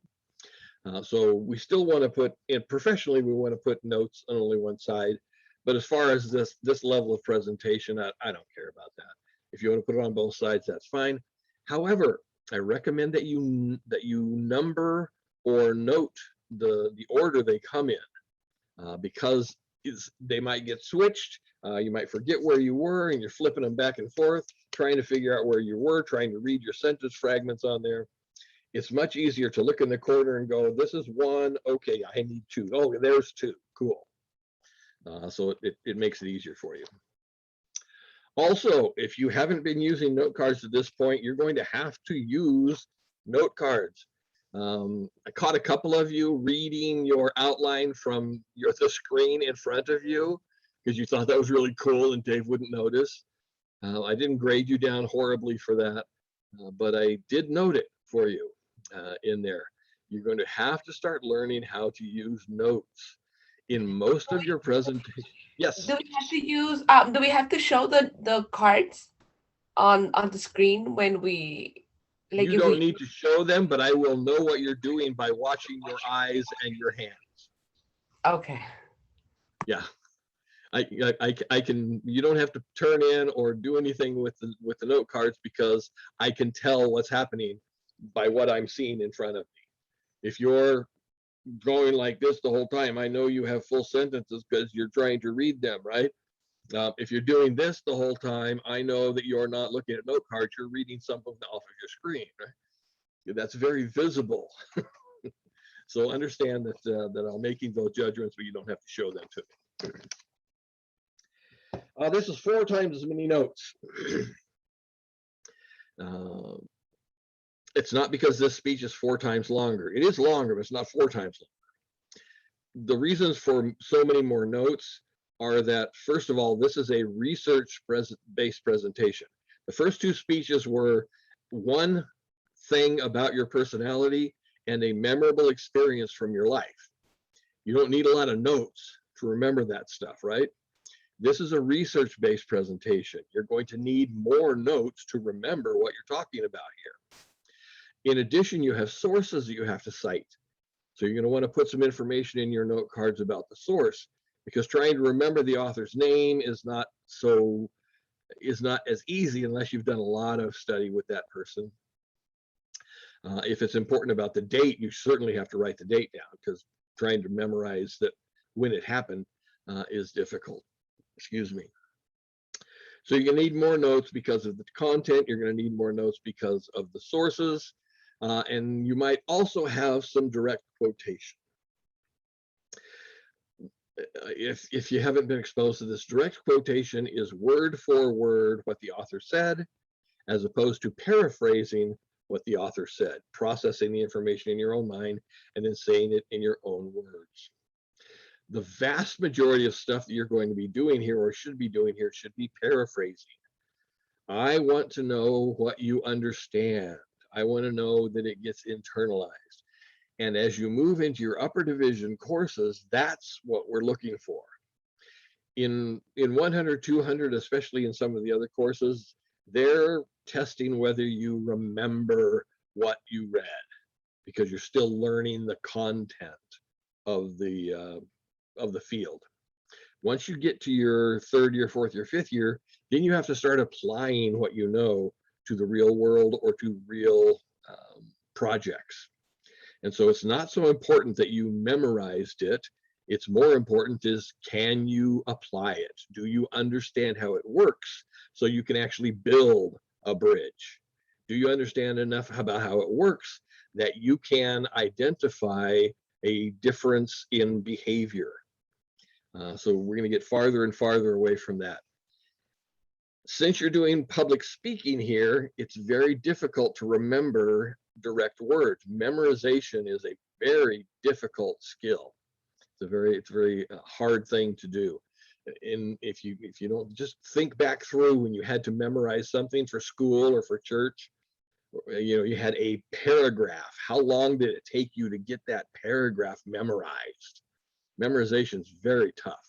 So we still want to put, in professionally, we want to put notes on only 1 side. But as far as this level of presentation, I don't care about that. If you want to put it on both sides, that's fine. However, I recommend that you number or note the order they come in, because they might get switched. You might forget where you were, and you're flipping them back and forth, trying to figure out where you were, trying to read your sentence fragments on there. It's much easier to look in the corner and go, this is 1, okay, I need 2. Oh, there's 2, cool. So it makes it easier for you. Also, if you haven't been using note cards to this point, you're going to have to use note cards. I caught a couple of you reading your outline from the screen in front of you because you thought that was really cool and Dave wouldn't notice. I didn't grade you down horribly for that, but I did note it for you in there. You're going to have to start learning how to use notes in most of your presentation. Yes. Do we have to use? Do we have to show the cards on the screen when we? Like You don't need to show them, but I will know what you're doing by watching your eyes and your hands. Okay. Yeah, I can. You don't have to turn in or do anything with the note cards because I can tell what's happening by what I'm seeing in front of me. If you're going like this the whole time, I know you have full sentences because you're trying to read them, right? If you're doing this the whole time, I know that you're not looking at note cards, you're reading something off of your screen, right? That's very visible. So understand that I'm making those judgments, but you don't have to show them to me. This is 4 times as many notes. It's not because this speech is 4 times longer. It is longer, but it's not 4 times longer. The reasons for so many more notes are that, first of all, this is a research-based presentation. The first 2 speeches were one thing about your personality and a memorable experience from your life. You don't need a lot of notes to remember that stuff, right? This is a research-based presentation. You're going to need more notes to remember what you're talking about here. In addition, you have sources that you have to cite. So you're going to want to put some information in your note cards about the source, because trying to remember the author's name is not as easy unless you've done a lot of study with that person. If it's important about the date, you certainly have to write the date down, because trying to memorize that when it happened is difficult. Excuse me. So you're going to need more notes because of the content. You're going to need more notes because of the sources. And you might also have some direct quotation. If you haven't been exposed to this, direct quotation is word for word what the author said, as opposed to paraphrasing what the author said, processing the information in your own mind and then saying it in your own words. The vast majority of stuff that you're going to be doing here or should be doing here should be paraphrasing. I want to know what you understand. I want to know that it gets internalized. And as you move into your upper division courses, that's what we're looking for. In 100, 200, especially in some of the other courses, they're testing whether you remember what you read, because you're still learning the content of the field. Once you get to your 3rd year, 4th year, 5th year, then you have to start applying what you know to the real world or to real projects. And so it's not so important that you memorized it. It's more important is, can you apply it? Do you understand how it works so you can actually build a bridge? Do you understand enough about how it works that you can identify a difference in behavior? So we're going to get farther and farther away from that. Since you're doing public speaking here, it's very difficult to remember direct words. Memorization is a very difficult skill. It's a very hard thing to do. And if you don't just think back through when you had to memorize something for school or for church, you had a paragraph. How long did it take you to get that paragraph memorized? Memorization is very tough.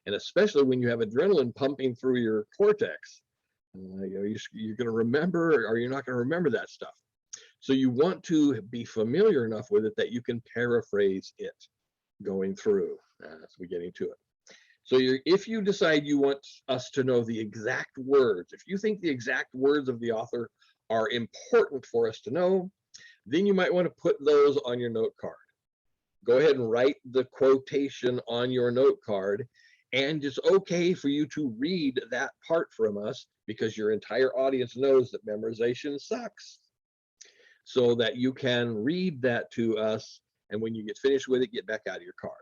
And especially when you have adrenaline pumping through your cortex, you're going to remember, or you're not going to remember that stuff. So you want to be familiar enough with it that you can paraphrase it going through as we get into it. So if you decide you want us to know the exact words, if you think the exact words of the author are important for us to know, then you might want to put those on your note card. Go ahead and write the quotation on your note card, and it's okay for you to read that part from us because your entire audience knows that memorization sucks. So that you can read that to us, and when you get finished with it, get back out of your card.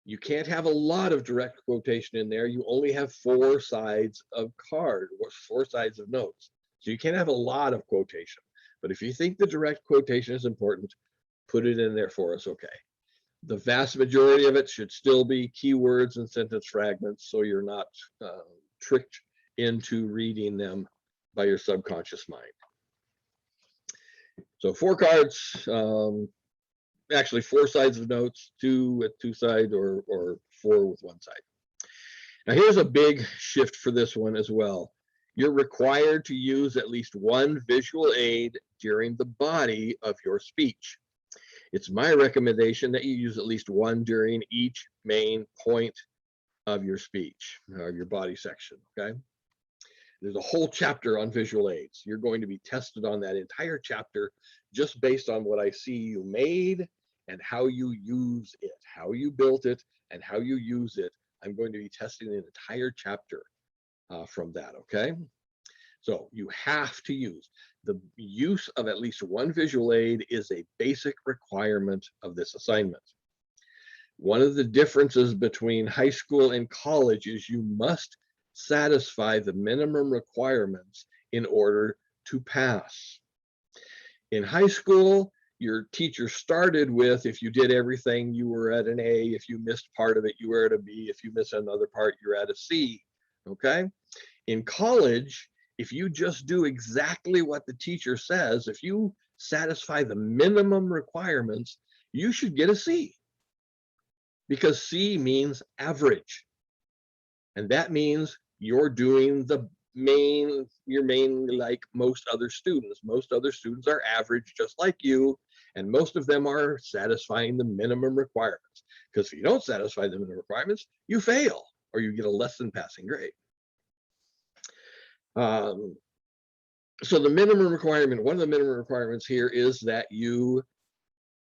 You can't have a lot of direct quotation in there. You only have 4 sides of card, or 4 sides of notes. So you can't have a lot of quotation. But if you think the direct quotation is important, put it in there for us, okay. The vast majority of it should still be keywords and sentence fragments, so you're not tricked into reading them by your subconscious mind. So 4 cards, actually 4 sides of notes, 2 with 2 sides, or 4 with 1 side. Now here's a big shift for this one as well. You're required to use at least 1 visual aid during the body of your speech. It's my recommendation that you use at least 1 during each main point of your speech, or your body section, okay? There's a whole chapter on visual aids. You're going to be tested on that entire chapter just based on what I see you made and how you use it, how you built it, and how you use it. I'm going to be testing an entire chapter from that, okay? So you have to use. The use of at least 1 visual aid is a basic requirement of this assignment. One of the differences between high school and college is you must satisfy the minimum requirements in order to pass. In high school, your teacher started with, if you did everything, you were at an A. If you missed part of it, you were at a B. If you miss another part, you're at a C, okay? In college, if you just do exactly what the teacher says, if you satisfy the minimum requirements, you should get a C, because C means average. And that means you're doing you're mainly like most other students. Most other students are average, just like you, and most of them are satisfying the minimum requirements. Because if you don't satisfy the minimum requirements, you fail, or you get a less than passing grade. So the minimum requirement, one of the minimum requirements here is that you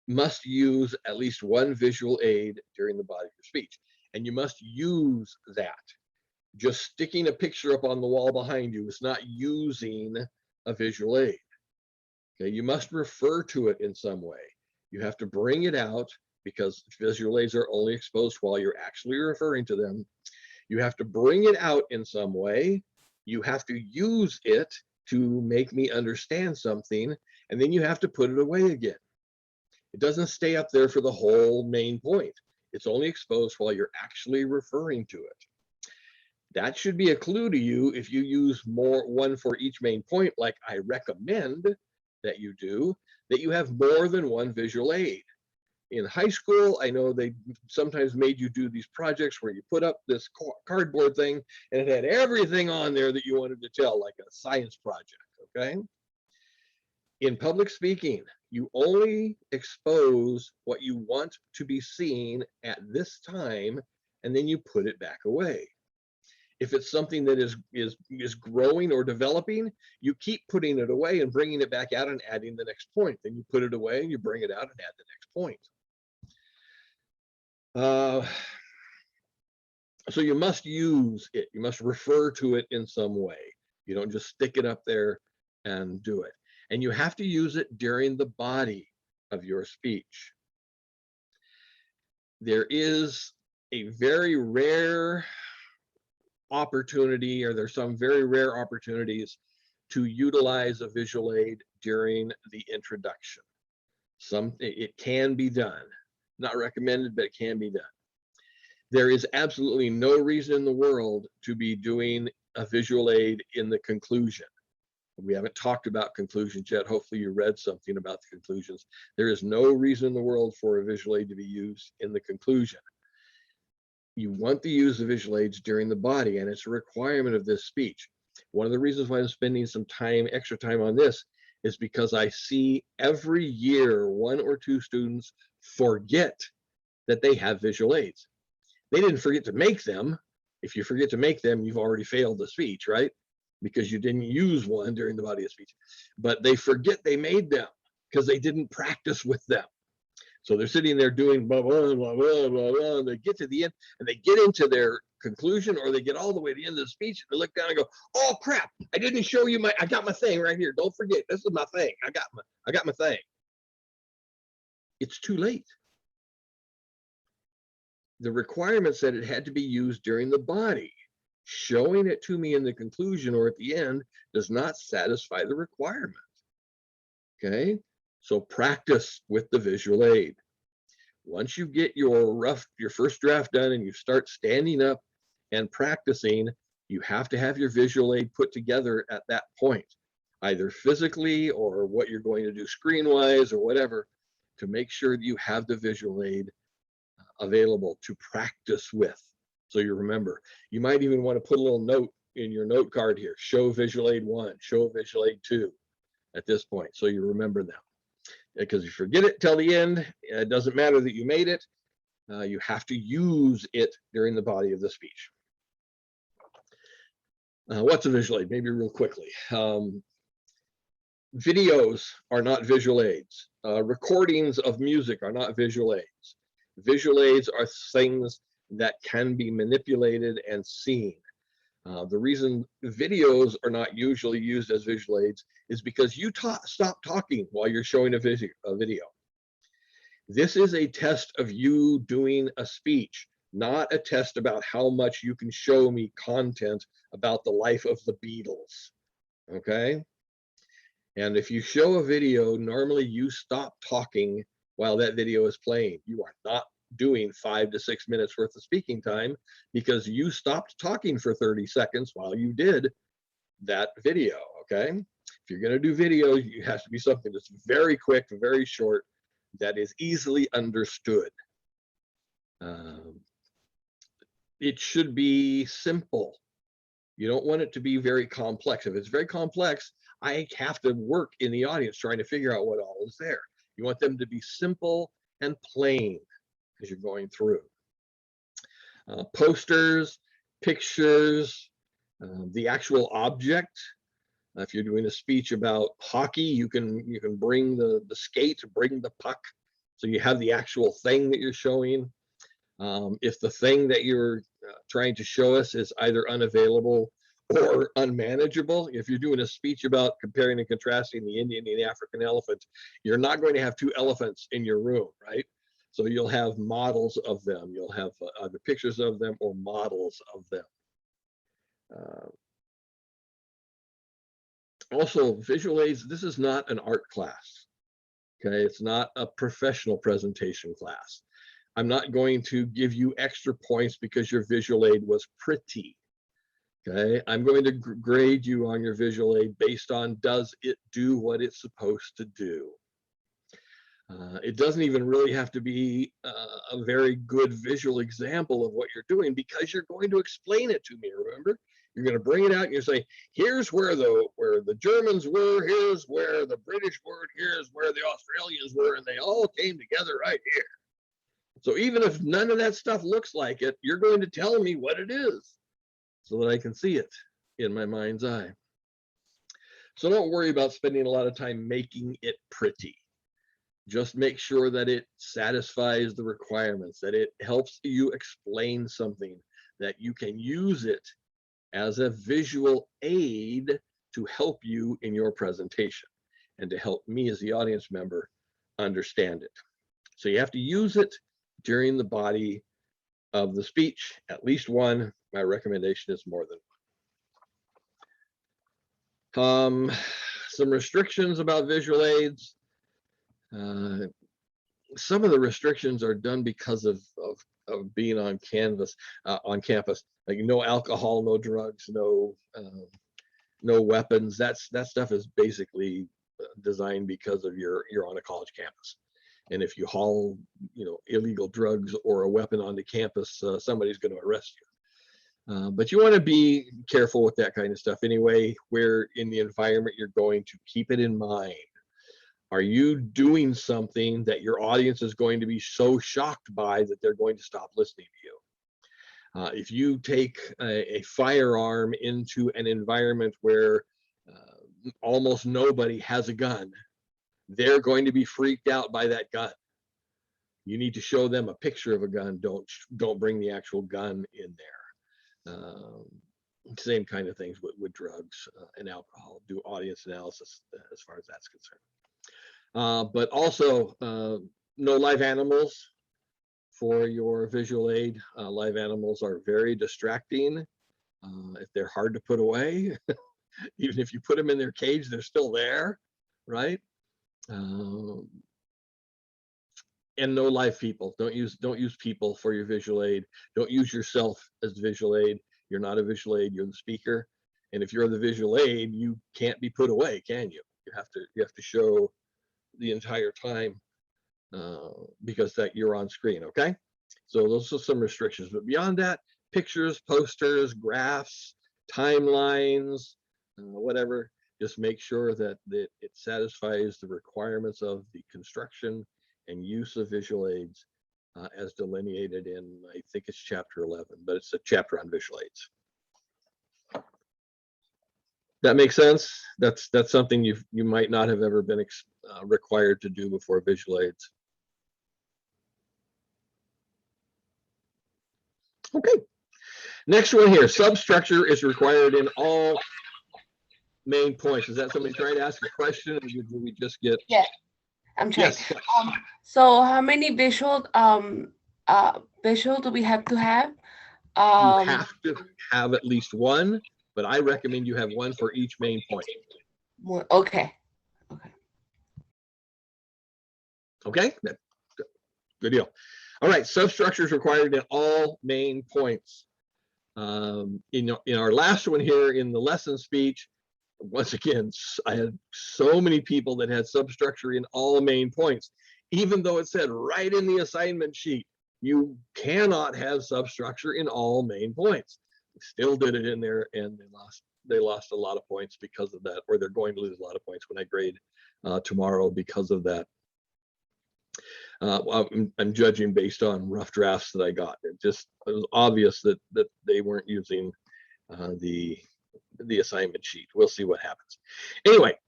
must use at least 1 visual aid during the body of your speech. And you must use that. Just sticking a picture up on the wall behind you is not using a visual aid. Okay, you must refer to it in some way. You have to bring it out, because visual aids are only exposed while you're actually referring to them. You have to bring it out in some way. You have to use it to make me understand something, and then you have to put it away again. It doesn't stay up there for the whole main point. It's only exposed while you're actually referring to it. That should be a clue to you if you use one for each main point, like I recommend that you do, that you have more than 1 visual aid. In high school, I know they sometimes made you do these projects where you put up this cardboard thing and it had everything on there that you wanted to tell, like a science project, okay? In public speaking, you only expose what you want to be seen at this time, and then you put it back away. If it's something that is growing or developing, you keep putting it away and bringing it back out and adding the next point. Then you put it away and you bring it out and add the next point. So you must use it. You must refer to it in some way. You don't just stick it up there and do it. And you have to use it during the body of your speech. There is a very rare opportunity, or there's some very rare opportunities to utilize a visual aid during the introduction. It can be done, not recommended, but it can be done. There is absolutely no reason in the world to be doing a visual aid in the conclusion. We haven't talked about conclusions yet. Hopefully you read something about the conclusions. There is no reason in the world for a visual aid to be used in the conclusion. You want to use the visual aids during the body, and it's a requirement of this speech. One of the reasons why I'm spending some time, extra time on this, is because I see every year 1 or 2 students forget that they have visual aids. They didn't forget to make them. If you forget to make them, you've already failed the speech, right? Because you didn't use one during the body of speech. But they forget they made them because they didn't practice with them. So they're sitting there doing blah, blah, blah, blah, blah, blah, and they get to the end and they get into their conclusion, or they get all the way to the end of the speech and they look down and go, oh crap, I didn't show you I got my thing right here. Don't forget, this is my thing. I got my thing. It's too late. The requirement said it had to be used during the body. Showing it to me in the conclusion or at the end does not satisfy the requirement. Okay, so practice with the visual aid. Once you get your first draft done and you start standing up and practicing, you have to have your visual aid put together at that point, either physically or what you're going to do screen-wise or whatever, to make sure that you have the visual aid available to practice with. So you remember, you might even want to put a little note in your note card here, show visual aid 1, show visual aid 2 at this point, so you remember them. Because if you forget it till the end, it doesn't matter that you made it. You have to use it during the body of the speech. What's a visual aid? Maybe real quickly. Videos are not visual aids. Recordings of music are not visual aids. Visual aids are things that can be manipulated and seen. The reason videos are not usually used as visual aids is because you stop talking while you're showing a video. This is a test of you doing a speech, not a test about how much you can show me content about the life of the Beatles, okay? And if you show a video, normally you stop talking while that video is playing. You are not doing 5 to 6 minutes worth of speaking time because you stopped talking for 30 seconds while you did that video, okay? If you're gonna do video, it has to be something that's very quick, very short, that is easily understood. It should be simple. You don't want it to be very complex. If it's very complex, I have to work in the audience trying to figure out what all is there. You want them to be simple and plain as you're going through. Posters, pictures, the actual object. If you're doing a speech about hockey, you can bring the skate, bring the puck, so you have the actual thing that you're showing. If the thing that you're trying to show us is either unavailable or unmanageable, if you're doing a speech about comparing and contrasting the Indian and the African elephant, you're not going to have 2 elephants in your room, right? So you'll have models of them. You'll have either pictures of them or models of them. Also, visual aids, this is not an art class, okay? It's not a professional presentation class. I'm not going to give you extra points because your visual aid was pretty, okay? I'm going to grade you on your visual aid based on, does it do what it's supposed to do? It doesn't even really have to be a very good visual example of what you're doing because you're going to explain it to me, remember? You're going to bring it out and you say, here's where the Germans were, here's where the British were, here's where the Australians were, and they all came together right here. So even if none of that stuff looks like it, you're going to tell me what it is so that I can see it in my mind's eye. So don't worry about spending a lot of time making it pretty. Just make sure that it satisfies the requirements, that it helps you explain something, that you can use it as a visual aid to help you in your presentation and to help me as the audience member understand it. So you have to use it during the body of the speech, at least one. My recommendation is more than one. Some restrictions about visual aids. Some of the restrictions are done because of being on campus, like no alcohol, no drugs, no weapons. That stuff is basically designed because of you're on a college campus. And if you haul, illegal drugs or a weapon onto campus, somebody's going to arrest you. But you want to be careful with that kind of stuff anyway, where in the environment you're going to keep it in mind. Are you doing something that your audience is going to be so shocked by that they're going to stop listening to you? If you take a firearm into an environment where almost nobody has a gun, they're going to be freaked out by that gun. You need to show them a picture of a gun. Don't bring the actual gun in there. Same kind of things with drugs and alcohol. Do audience analysis as far as that's concerned. But also no live animals for your visual aid. Live animals are very distracting. If they're hard to put away, even if you put them in their cage, they're still there, right? And no live people. Don't use people for your visual aid. Don't use yourself as the visual aid. You're not a visual aid. You're the speaker. And if you're the visual aid, you can't be put away, can you? You have to show the entire time because that you're on screen. Okay, so those are some restrictions. But beyond that, pictures, posters, graphs, timelines, whatever. Just make sure that it satisfies the requirements of the construction and use of visual aids as delineated in, I think it's chapter 11, but it's a chapter on visual aids. That makes sense. That's something you might not have ever been required to do before visual aids. Okay. Next one here. Substructure is required in all main points. Is that somebody trying to ask a question, or did we just get? Yeah, I'm trying. Yes. So how many visual do we have to have? You have to have at least one, but I recommend you have one for each main point. Okay. Okay, good deal. All right, substructure is required in all main points. In our last one here in the lesson speech, once again, I had so many people that had substructure in all main points, even though it said right in the assignment sheet, you cannot have substructure in all main points. Still did it in there, and they lost a lot of points because of that, or they're going to lose a lot of points when I grade tomorrow because of that. I'm judging based on rough drafts that I got. It was obvious that they weren't using the assignment sheet. We'll see what happens. Anyway,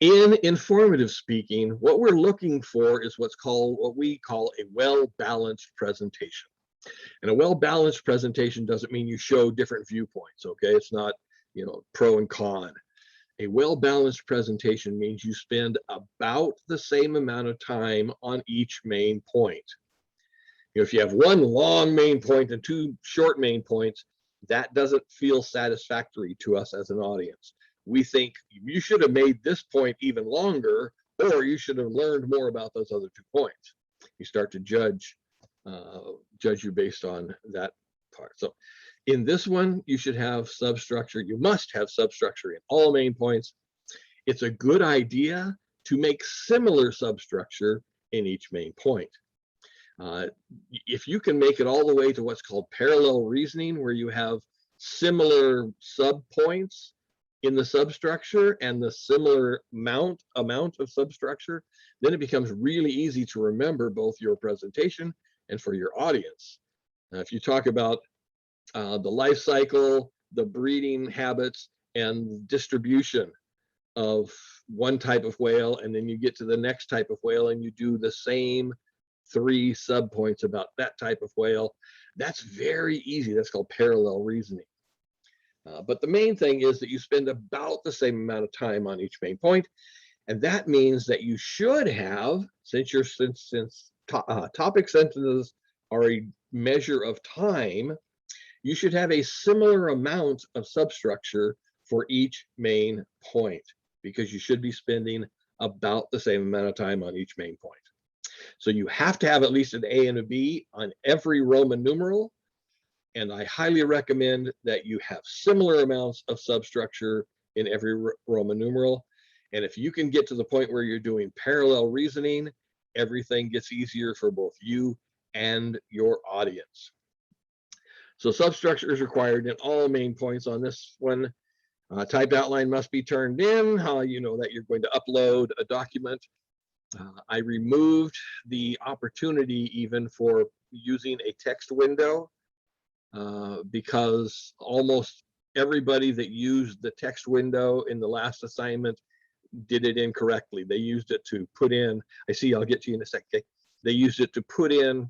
in informative speaking, what we're looking for is what we call a well-balanced presentation. And a well-balanced presentation doesn't mean you show different viewpoints, okay? It's not, pro and con. A well-balanced presentation means you spend about the same amount of time on each main point. If you have one long main point and two short main points, that doesn't feel satisfactory to us as an audience. We think you should have made this point even longer, or you should have learned more about those other 2 points. You start to judge you based on that part. So in this one, you should have substructure. You must have substructure in all main points. It's a good idea to make similar substructure in each main point. If you can make it all the way to what's called parallel reasoning, where you have similar subpoints in the substructure and the similar amount of substructure, then it becomes really easy to remember both your presentation and for your audience. If you talk about the life cycle, the breeding habits, and distribution of one type of whale, and then you get to the next type of whale and you do the same 3 subpoints about that type of whale, that's very easy. That's called parallel reasoning. But the main thing is that you spend about the same amount of time on each main point, and that means that you should have, since topic sentences are a measure of time, you should have a similar amount of substructure for each main point, because you should be spending about the same amount of time on each main point. So you have to have at least an A and a B on every Roman numeral. And I highly recommend that you have similar amounts of substructure in every Roman numeral. And if you can get to the point where you're doing parallel reasoning, everything gets easier for both you and your audience. So substructure is required in all main points on this one. Typed outline must be turned in. You know that you're going to upload a document. I removed the opportunity even for using a text window because almost everybody that used the text window in the last assignment did it incorrectly. They used it to put in, I see, I'll get to you in a second. Okay? They used it to put in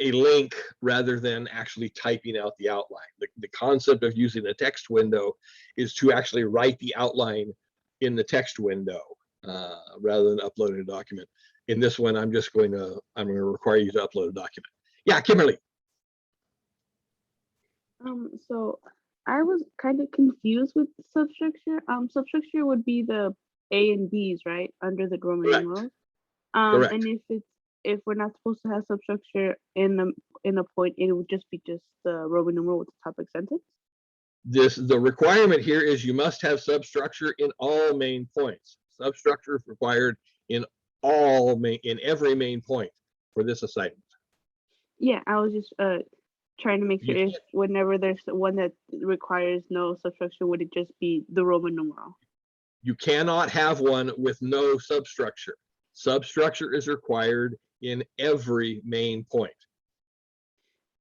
a link rather than actually typing out the outline. The concept of using a text window is to actually write the outline in the text window rather than uploading a document. In this one, I'm going to require you to upload a document. Yeah, Kimberly. So I was kind of confused with substructure. Substructure would be the A and B's, right, under the Roman Correct. numerals. Correct. And if we're not supposed to have substructure in a point, it would just be the Roman numeral with the topic sentence. The requirement here is you must have substructure in all main points. Substructure is required in every main point for this assignment. Yeah, I was just trying to make sure if whenever there's one that requires no substructure, would it just be the Roman numeral? You cannot have one with no substructure. Substructure is required in every main point.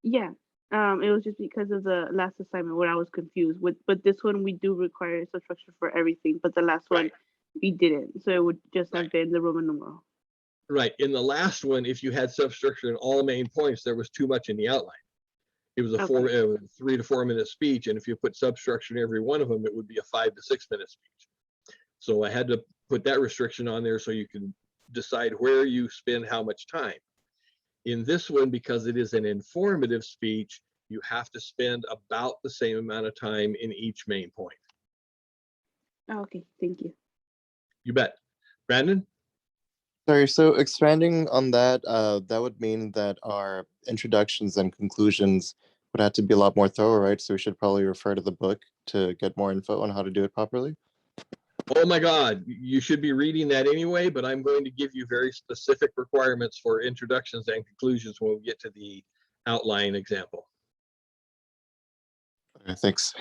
Yeah. It was just because of the last assignment where I was confused with, but this one we do require substructure for everything, but the last one we didn't. So it would just have been the Roman numeral. Right. In the last one, if you had substructure in all main points, there was too much in the outline. It was a 3 to 4 minute speech, and if you put substructure in every one of them, it would be a 5 to 6 minute speech. So I had to put that restriction on there so you can decide where you spend how much time. In this one, because it is an informative speech, you have to spend about the same amount of time in each main point. Okay, thank you. You bet. Brandon? Sorry, so expanding on that, that would mean that our introductions and conclusions would have to be a lot more thorough, right? So we should probably refer to the book to get more info on how to do it properly. Oh my God, you should be reading that anyway, but I'm going to give you very specific requirements for introductions and conclusions when we get to the outline example. Okay, thanks.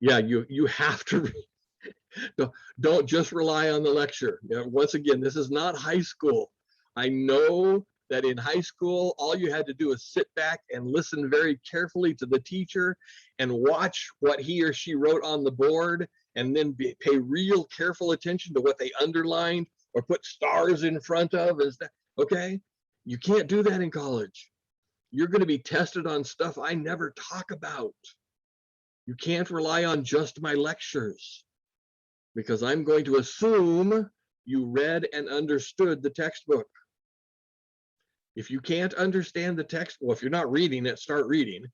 Yeah, you have to read. Don't just rely on the lecture. You know, once again, this is not high school. I know that in high school, all you had to do is sit back and listen very carefully to the teacher and watch what he or she wrote on the board, and then pay real careful attention to what they underlined or put stars in front of. Okay? You can't do that in college. You're going to be tested on stuff I never talk about. You can't rely on just my lectures, because I'm going to assume you read and understood the textbook. If you can't understand the text, well, if you're not reading it, start reading.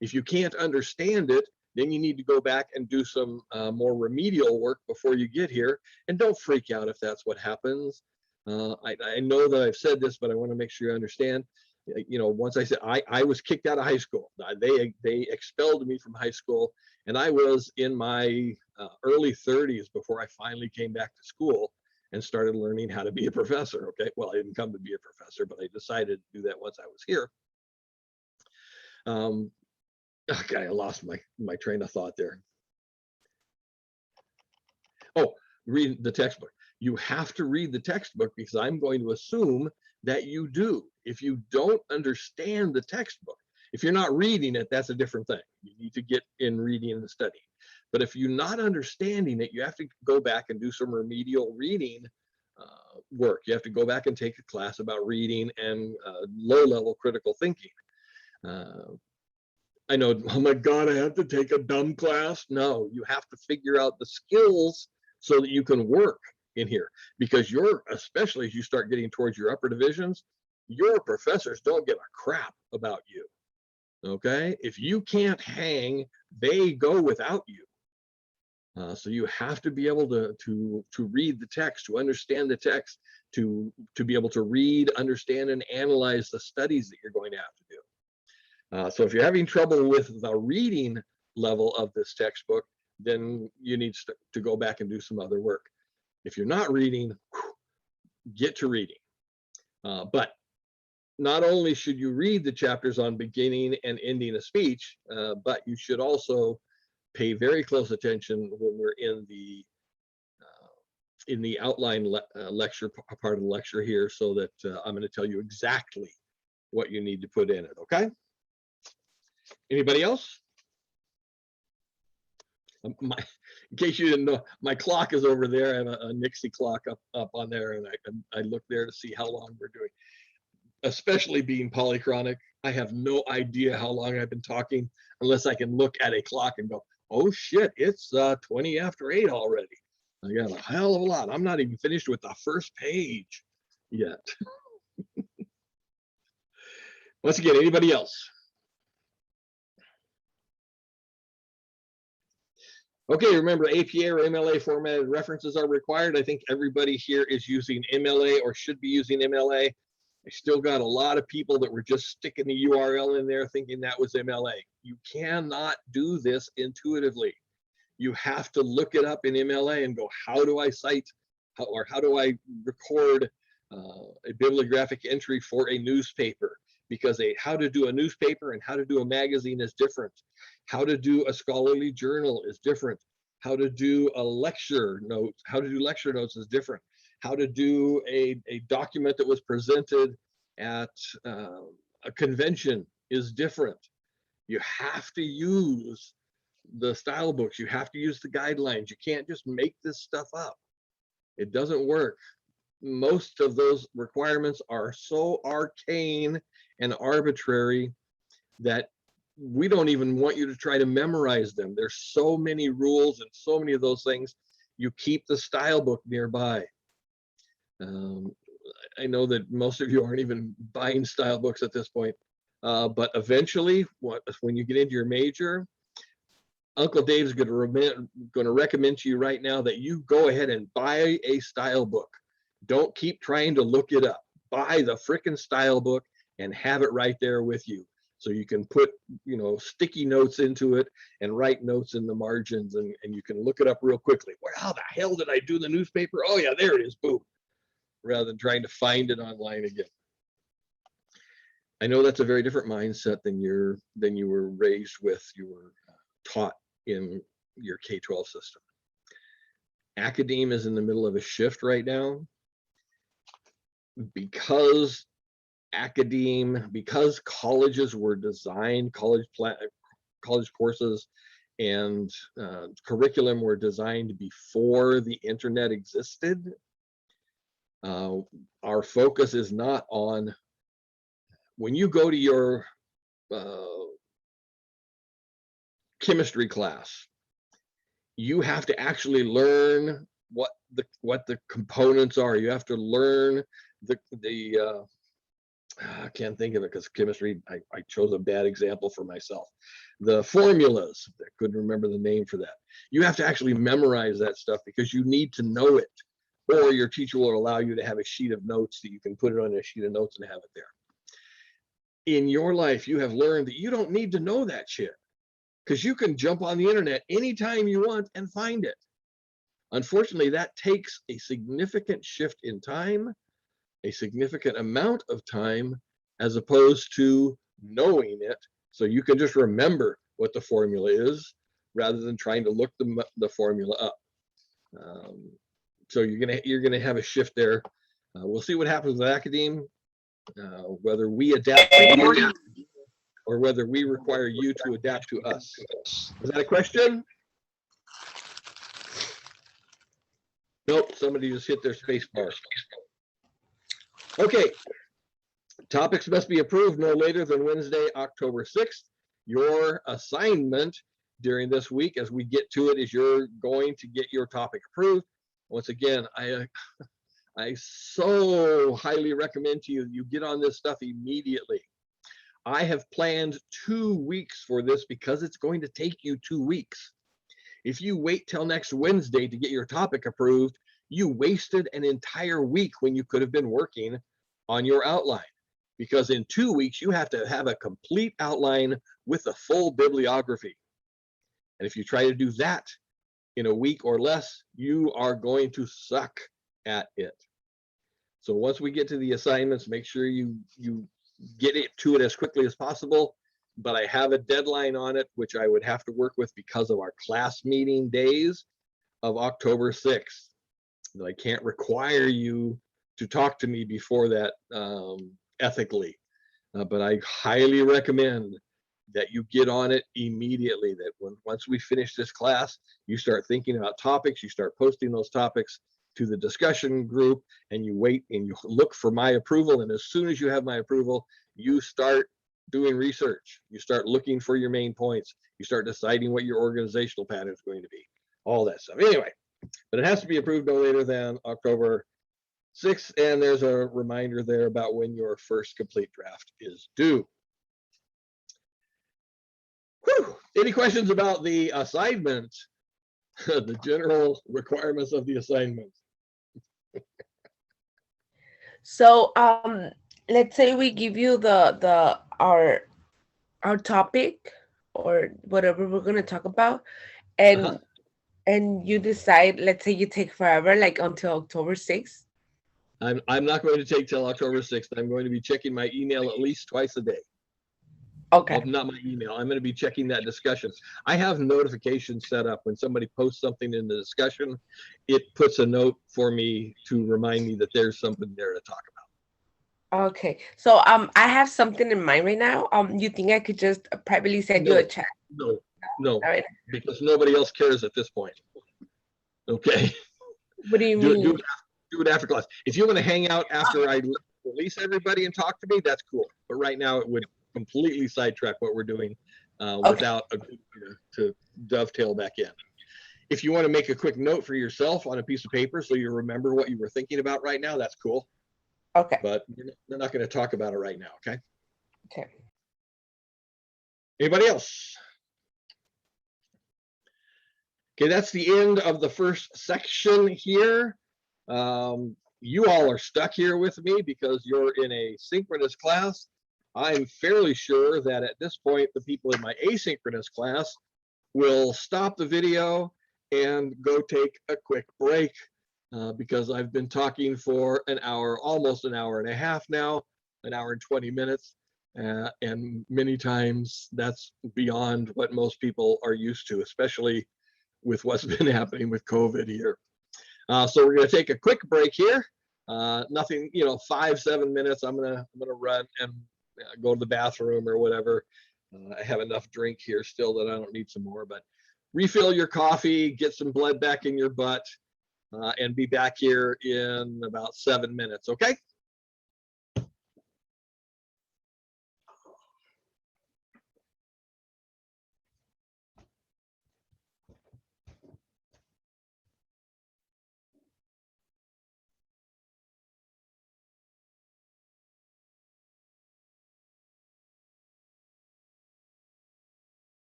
If you can't understand it, then you need to go back and do some more remedial work before you get here. And don't freak out if that's what happens. I know that I've said this, but I want to make sure you understand. You know, once I said I was kicked out of high school. They expelled me from high school, and I was in my early 30s before I finally came back to school and started learning how to be a professor. Okay, well, I didn't come to be a professor, but I decided to do that once I was here. Okay, I lost my train of thought there. Oh, read the textbook. You have to read the textbook because I'm going to assume that you do. If you don't understand the textbook, if you're not reading it, that's a different thing. You need to get in reading and studying. But if you're not understanding it, you have to go back and do some remedial reading work. You have to go back and take a class about reading and low-level critical thinking. I know, oh my God, I have to take a dumb class. No, you have to figure out the skills so that you can work in here, because especially as you start getting towards your upper divisions, your professors don't give a crap about you. Okay, if you can't hang, they go without you. So you have to be able to read the text, to understand the text, to be able to read, understand, and analyze the studies that you're going to have to do. So if you're having trouble with the reading level of this textbook, then you need to go back and do some other work. If you're not reading, get to reading. But not only should you read the chapters on beginning and ending a speech, but you should also pay very close attention when we're in the outline lecture part of the lecture here, so that I'm going to tell you exactly what you need to put in it. Okay. Anybody else? In case you didn't know, my clock is over there. I have a Nixie clock up on there, and I look there to see how long we're doing. Especially being polychronic, I have no idea how long I've been talking unless I can look at a clock and go, oh shit, it's 20 after 8 already. I got a hell of a lot. I'm not even finished with the first page yet. Once again, anybody else? Okay, remember APA or MLA formatted references are required. I think everybody here is using MLA or should be using MLA. I still got a lot of people that were just sticking the URL in there thinking that was MLA. You cannot do this intuitively. You have to look it up in MLA and go, how do I cite, or how do I record a bibliographic entry for a newspaper? Because how to do a newspaper and how to do a magazine is different. How to do a scholarly journal is different. How to do a lecture note, how to do lecture notes is different. How to do a document that was presented at a convention is different. You have to use the style books. You have to use the guidelines. You can't just make this stuff up. It doesn't work. Most of those requirements are so arcane and arbitrary that we don't even want you to try to memorize them. There's so many rules and so many of those things. You keep the style book nearby. I know that most of you aren't even buying style books at this point, but eventually, when you get into your major, Uncle Dave's going to recommend to you right now that you go ahead and buy a style book. Don't keep trying to look it up. Buy the frickin' style book and have it right there with you, so you can put, sticky notes into it and write notes in the margins, and you can look it up real quickly. Well, how the hell did I do the newspaper? Oh yeah, there it is, boom. Rather than trying to find it online again. I know that's a very different mindset than you were raised with, you were taught in your K-12 system. Academe is in the middle of a shift right now because colleges were designed, college courses and curriculum were designed before the internet existed. Our focus is not on, when you go to your chemistry class, you have to actually learn what the components are. You have to learn I can't think of it because chemistry, I chose a bad example for myself. The formulas, I couldn't remember the name for that. You have to actually memorize that stuff because you need to know it, or your teacher will allow you to have a sheet of notes that you can put it on a sheet of notes and have it there. In your life, you have learned that you don't need to know that shit because you can jump on the internet anytime you want and find it. Unfortunately, that takes a significant shift in time, a significant amount of time, as opposed to knowing it so you can just remember what the formula is rather than trying to look the formula up. So you're gonna have a shift there. We'll see what happens with Academe, whether we adapt to you or whether we require you to adapt to us. Is that a question? Nope, somebody just hit their space bar. Okay, topics must be approved no later than Wednesday, October 6th. Your assignment during this week, as we get to it, is you're going to get your topic approved. Once again, I I so highly recommend to you, you get on this stuff immediately. I have planned 2 weeks for this because it's going to take you 2 weeks. If you wait till next Wednesday to get your topic approved, you wasted an entire week when you could have been working on your outline. Because in 2 weeks, you have to have a complete outline with a full bibliography. And if you try to do that in a week or less, you are going to suck at it. So once we get to the assignments, make sure you get it to it as quickly as possible. But I have a deadline on it, which I would have to work with because of our class meeting days of October 6th. I can't require you to talk to me before that ethically, but I highly recommend that you get on it immediately. That once we finish this class, you start thinking about topics, you start posting those topics to the discussion group, and you wait and you look for my approval. And as soon as you have my approval, you start doing research. You start looking for your main points. You start deciding what your organizational pattern is going to be, all that stuff. Anyway, but it has to be approved no later than October 6th. And there's a reminder there about when your first complete draft is due. Whew. Any questions about the assignment? The general requirements of the assignment. So let's say we give you our topic or whatever we're going to talk about, and and you decide, let's say you take forever, like until October 6th. I'm not going to take till October 6th. I'm going to be checking my email at least twice a day. Okay. Not my email. I'm going to be checking that discussion. I have notifications set up when somebody posts something in the discussion. It puts a note for me to remind me that there's something there to talk about. Okay. So I have something in mind right now. You think I could just privately send you a chat? No, All right. because nobody else cares at this point. Okay. What do you mean? Do it after class. If you want to hang out after I release everybody and talk to me, that's cool. But right now it would completely sidetrack what we're doing without a group to dovetail back in. If you want to make a quick note for yourself on a piece of paper so you remember what you were thinking about right now, that's cool. Okay. But we're not going to talk about it right now, okay? Okay. Anybody else? Okay, that's the end of the first section here. You all are stuck here with me because you're in a synchronous class. I'm fairly sure that at this point, the people in my asynchronous class will stop the video and go take a quick break because I've been talking for an hour, almost an hour and a half now, an hour and 20 minutes. And many times that's beyond what most people are used to, especially with what's been happening with COVID here. So we're going to take a quick break here. Nothing, 5-7 minutes. I'm gonna run and go to the bathroom or whatever. I have enough drink here still that I don't need some more. But refill your coffee, get some blood back in your butt, and be back here in about 7 minutes. Okay.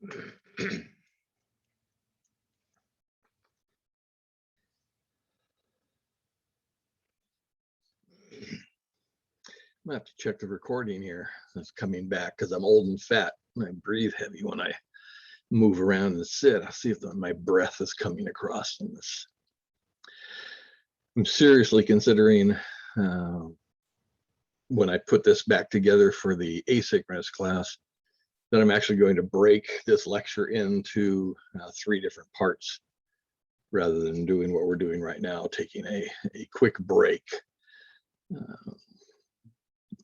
I'm gonna have to check the recording here. It's coming back because I'm old and fat. And I breathe heavy when I move around and sit. I'll see if my breath is coming across in this. I'm seriously considering when I put this back together for the asynchronous class that I'm actually going to break this lecture into 3 different parts rather than doing what we're doing right now, taking a quick break.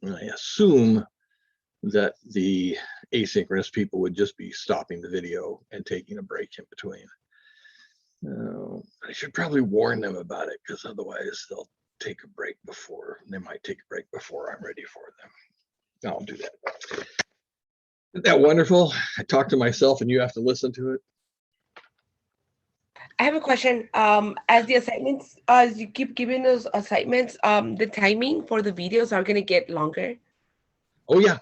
I assume that the asynchronous people would just be stopping the video and taking a break in between. I should probably warn them about it because otherwise they'll take a break before, they might take a break before I'm ready for them. I'll do that. Isn't that wonderful? I talk to myself and you have to listen to it. I have a question. As the assignments, as you keep giving those assignments, the timing for the videos are gonna get longer. Oh yeah,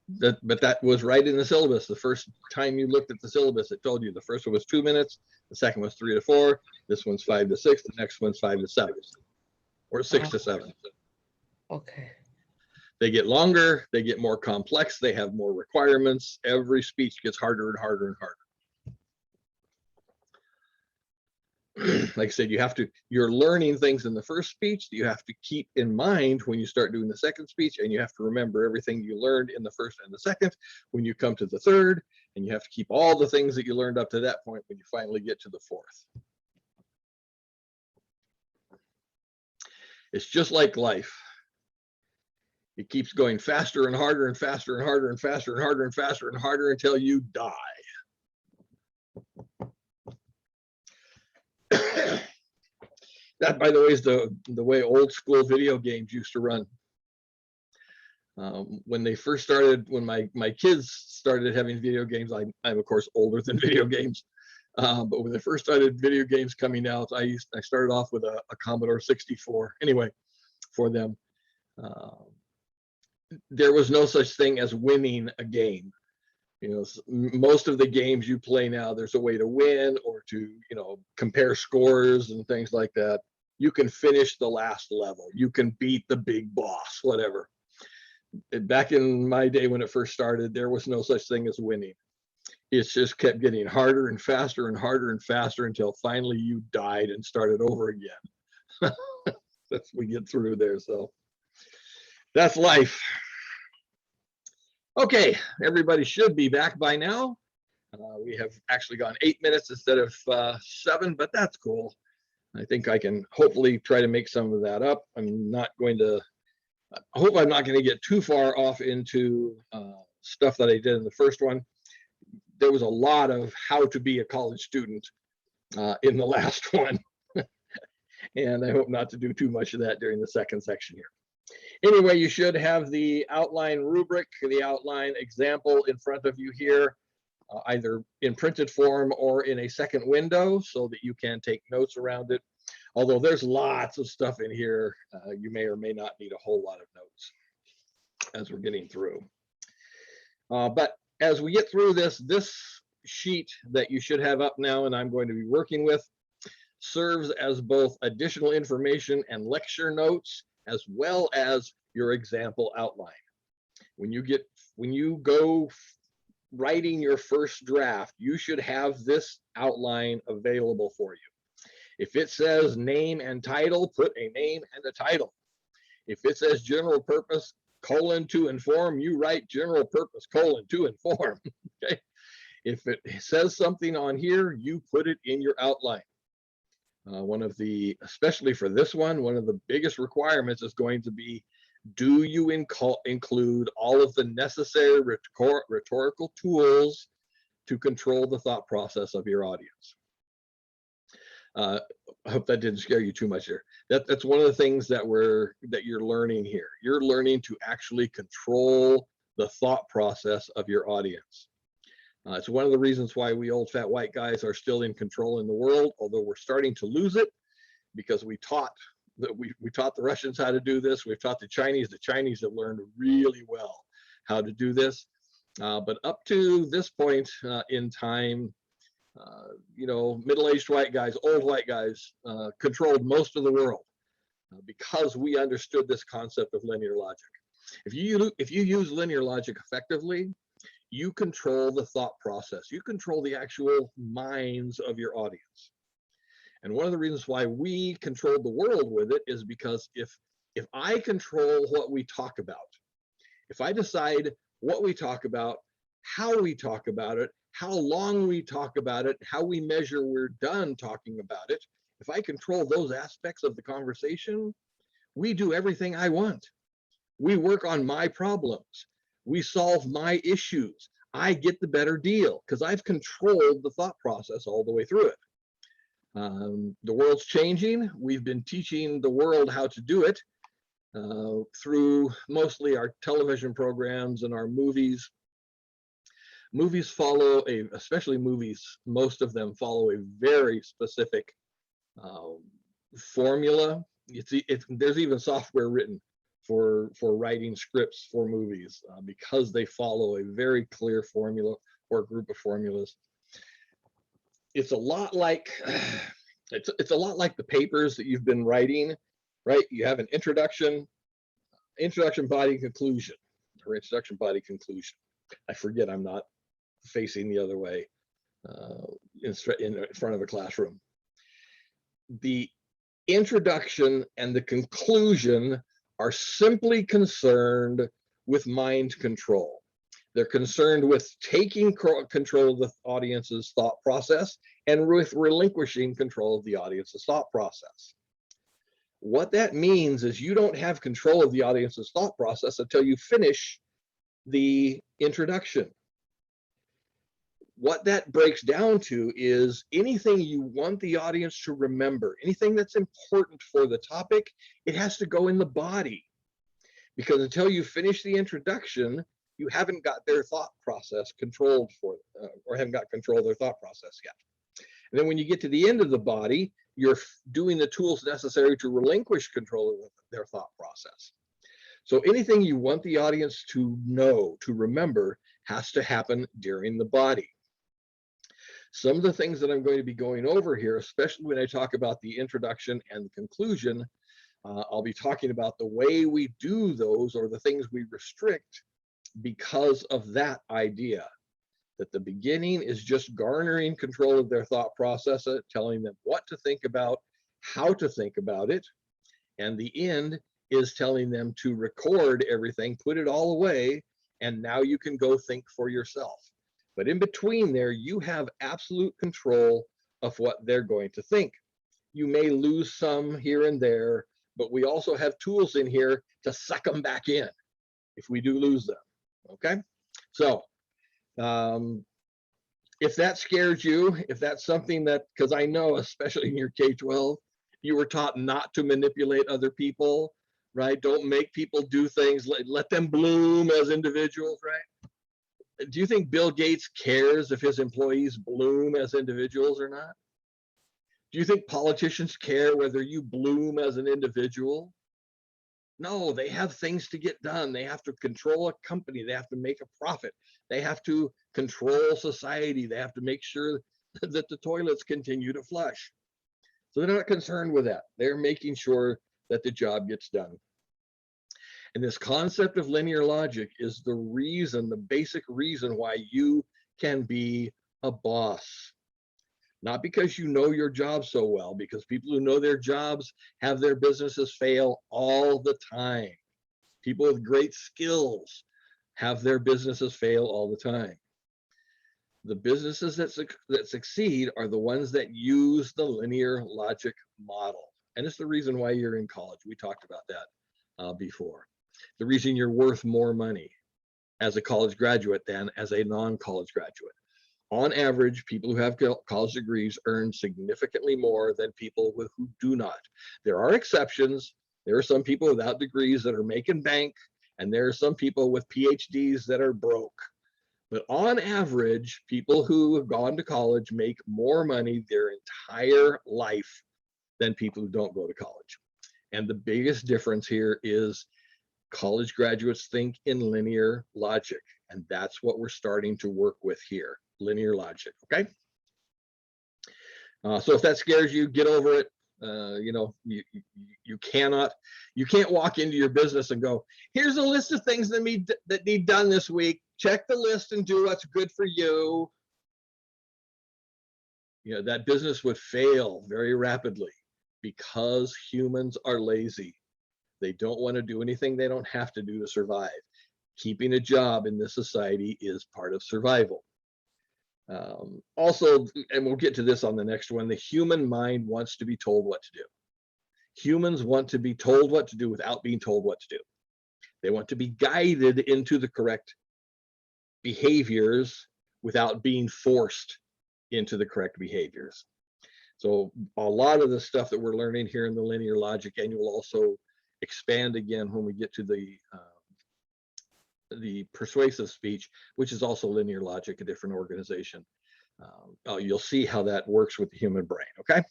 but that was right in the syllabus. The first time you looked at the syllabus, it told you the first one was 2 minutes, the second was 3 to 4, this one's 5 to 6, the next one's 5 to 7, or 6 to 7. Okay. They get longer, they get more complex, they have more requirements. Every speech gets harder and harder and harder. Like I said, you're learning things in the first speech that you have to keep in mind when you start doing the second speech, and you have to remember everything you learned in the first and the second when you come to the third, and you have to keep all the things that you learned up to that point when you finally get to the fourth. It's just like life. It keeps going faster and harder and faster and harder and faster and harder and faster and harder until you die. That, by the way, is the way old school video games used to run. When they first started, when my kids started having video games, I'm of course older than video games, but when they first started video games coming out, I started off with a Commodore 64. Anyway, for them, there was no such thing as winning a game. You know, most of the games you play now, there's a way to win or to, you know, compare scores and things like that. You can finish the last level. You can beat the big boss, whatever. Back in my day when it first started, there was no such thing as winning. It just kept getting harder and faster and harder and faster until finally you died and started over again. That's we get through there. So that's life. Okay, everybody should be back by now. We have actually gone 8 minutes instead of 7, but that's cool. I think I can hopefully try to make some of that up. I'm not going to, I hope I'm not going to get too far off into stuff that I did in the first one. There was a lot of how to be a college student in the last one. And I hope not to do too much of that during the second section here. Anyway, you should have the outline rubric, the outline example in front of you here, either in printed form or in a second window so that you can take notes around it. Although there's lots of stuff in here, you may or may not need a whole lot of notes as we're getting through. But as we get through this sheet that you should have up now and I'm going to be working with serves as both additional information and lecture notes, as well as your example outline. When you go writing your first draft, you should have this outline available for you. If it says name and title, put a name and a title. If it says general purpose, to inform, you write general purpose, to inform. Okay. If it says something on here, you put it in your outline. Especially for this one, one of the biggest requirements is going to be, do you include all of the necessary rhetorical tools to control the thought process of your audience? I hope that didn't scare you too much there. That's one of the things that you're learning here. You're learning to actually control the thought process of your audience. It's one of the reasons why we old fat white guys are still in control in the world, although we're starting to lose it because we taught the Russians how to do this. We've taught the Chinese. The Chinese have learned really well how to do this. But up to this point in time, you know, middle-aged white guys, old white guys controlled most of the world because we understood this concept of linear logic. If you use linear logic effectively, you control the thought process. You control the actual minds of your audience. And one of the reasons why we controlled the world with it is because if I control what we talk about, if I decide what we talk about, how we talk about it, how long we talk about it, how we measure we're done talking about it, if I control those aspects of the conversation, we do everything I want. We work on my problems. We solve my issues. I get the better deal because I've controlled the thought process all the way through it. The world's changing. We've been teaching the world how to do it through mostly our television programs and our movies. Movies follow especially movies, most of them follow a very specific formula. There's even software written for writing scripts for movies because they follow a very clear formula or group of formulas. It's a lot like the papers that you've been writing, right? You have an introduction, body, conclusion, or introduction, body, conclusion. I forget I'm not facing the other way in front of a classroom. The introduction and the conclusion are simply concerned with mind control. They're concerned with taking control of the audience's thought process and with relinquishing control of the audience's thought process. What that means is you don't have control of the audience's thought process until you finish the introduction. What that breaks down to is anything you want the audience to remember, anything that's important for the topic, it has to go in the body. Because until you finish the introduction, you haven't got their thought process controlled or haven't got control of their thought process yet. And then when you get to the end of the body, you're doing the tools necessary to relinquish control of their thought process. So anything you want the audience to know, to remember, has to happen during the body. Some of the things that I'm going to be going over here, especially when I talk about the introduction and the conclusion, I'll be talking about the way we do those or the things we restrict because of that idea, that the beginning is just garnering control of their thought process, telling them what to think about, how to think about it, and the end is telling them to record everything, put it all away, and now you can go think for yourself. But in between there, you have absolute control of what they're going to think. You may lose some here and there, but we also have tools in here to suck them back in if we do lose them, okay? So if that scares you, if that's something that, because I know, especially in your K-12, you were taught not to manipulate other people, right? Don't make people do things, let them bloom as individuals, right? Do you think Bill Gates cares if his employees bloom as individuals or not? Do you think politicians care whether you bloom as an individual? No, they have things to get done. They have to control a company. They have to make a profit. They have to control society. They have to make sure that the toilets continue to flush. So they're not concerned with that. They're making sure that the job gets done. And this concept of linear logic is the reason, the basic reason why you can be a boss. Not because you know your job so well, because people who know their jobs have their businesses fail all the time. People with great skills have their businesses fail all the time. The businesses that succeed are the ones that use the linear logic model. And it's the reason why you're in college. We talked about that before. The reason you're worth more money as a college graduate than as a non-college graduate. On average, people who have college degrees earn significantly more than people who do not. There are exceptions. There are some people without degrees that are making bank, and there are some people with PhDs that are broke. But on average, people who have gone to college make more money their entire life than people who don't go to college. And the biggest difference here is College graduates think in linear logic, and that's what we're starting to work with here, linear logic, okay? So if that scares you, get over it. You know, you can't walk into your business and go, here's a list of things that need done this week. Check the list and do what's good for you. You know, that business would fail very rapidly because humans are lazy. They don't want to do anything they don't have to do to survive. Keeping a job in this society is part of survival. Also, and we'll get to this on the next one, the human mind wants to be told what to do. Humans want to be told what to do without being told what to do. They want to be guided into the correct behaviors without being forced into the correct behaviors. So a lot of the stuff that we're learning here in the linear logic, and you'll also expand again when we get to the persuasive speech, which is also linear logic, a different organization. You'll see how that works with the human brain, okay?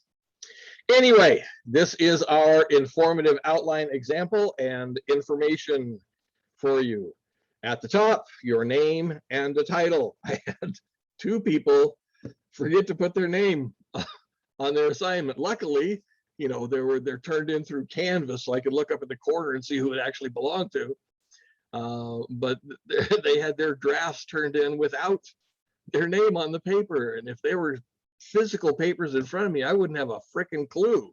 Anyway, this is our informative outline example and information for you. At the top, your name and the title. I had 2 people forget to put their name on their assignment. Luckily, you know, they're turned in through Canvas, so I could look up in the corner and see who it actually belonged to. But they had their drafts turned in without their name on the paper. And if they were physical papers in front of me, I wouldn't have a freaking clue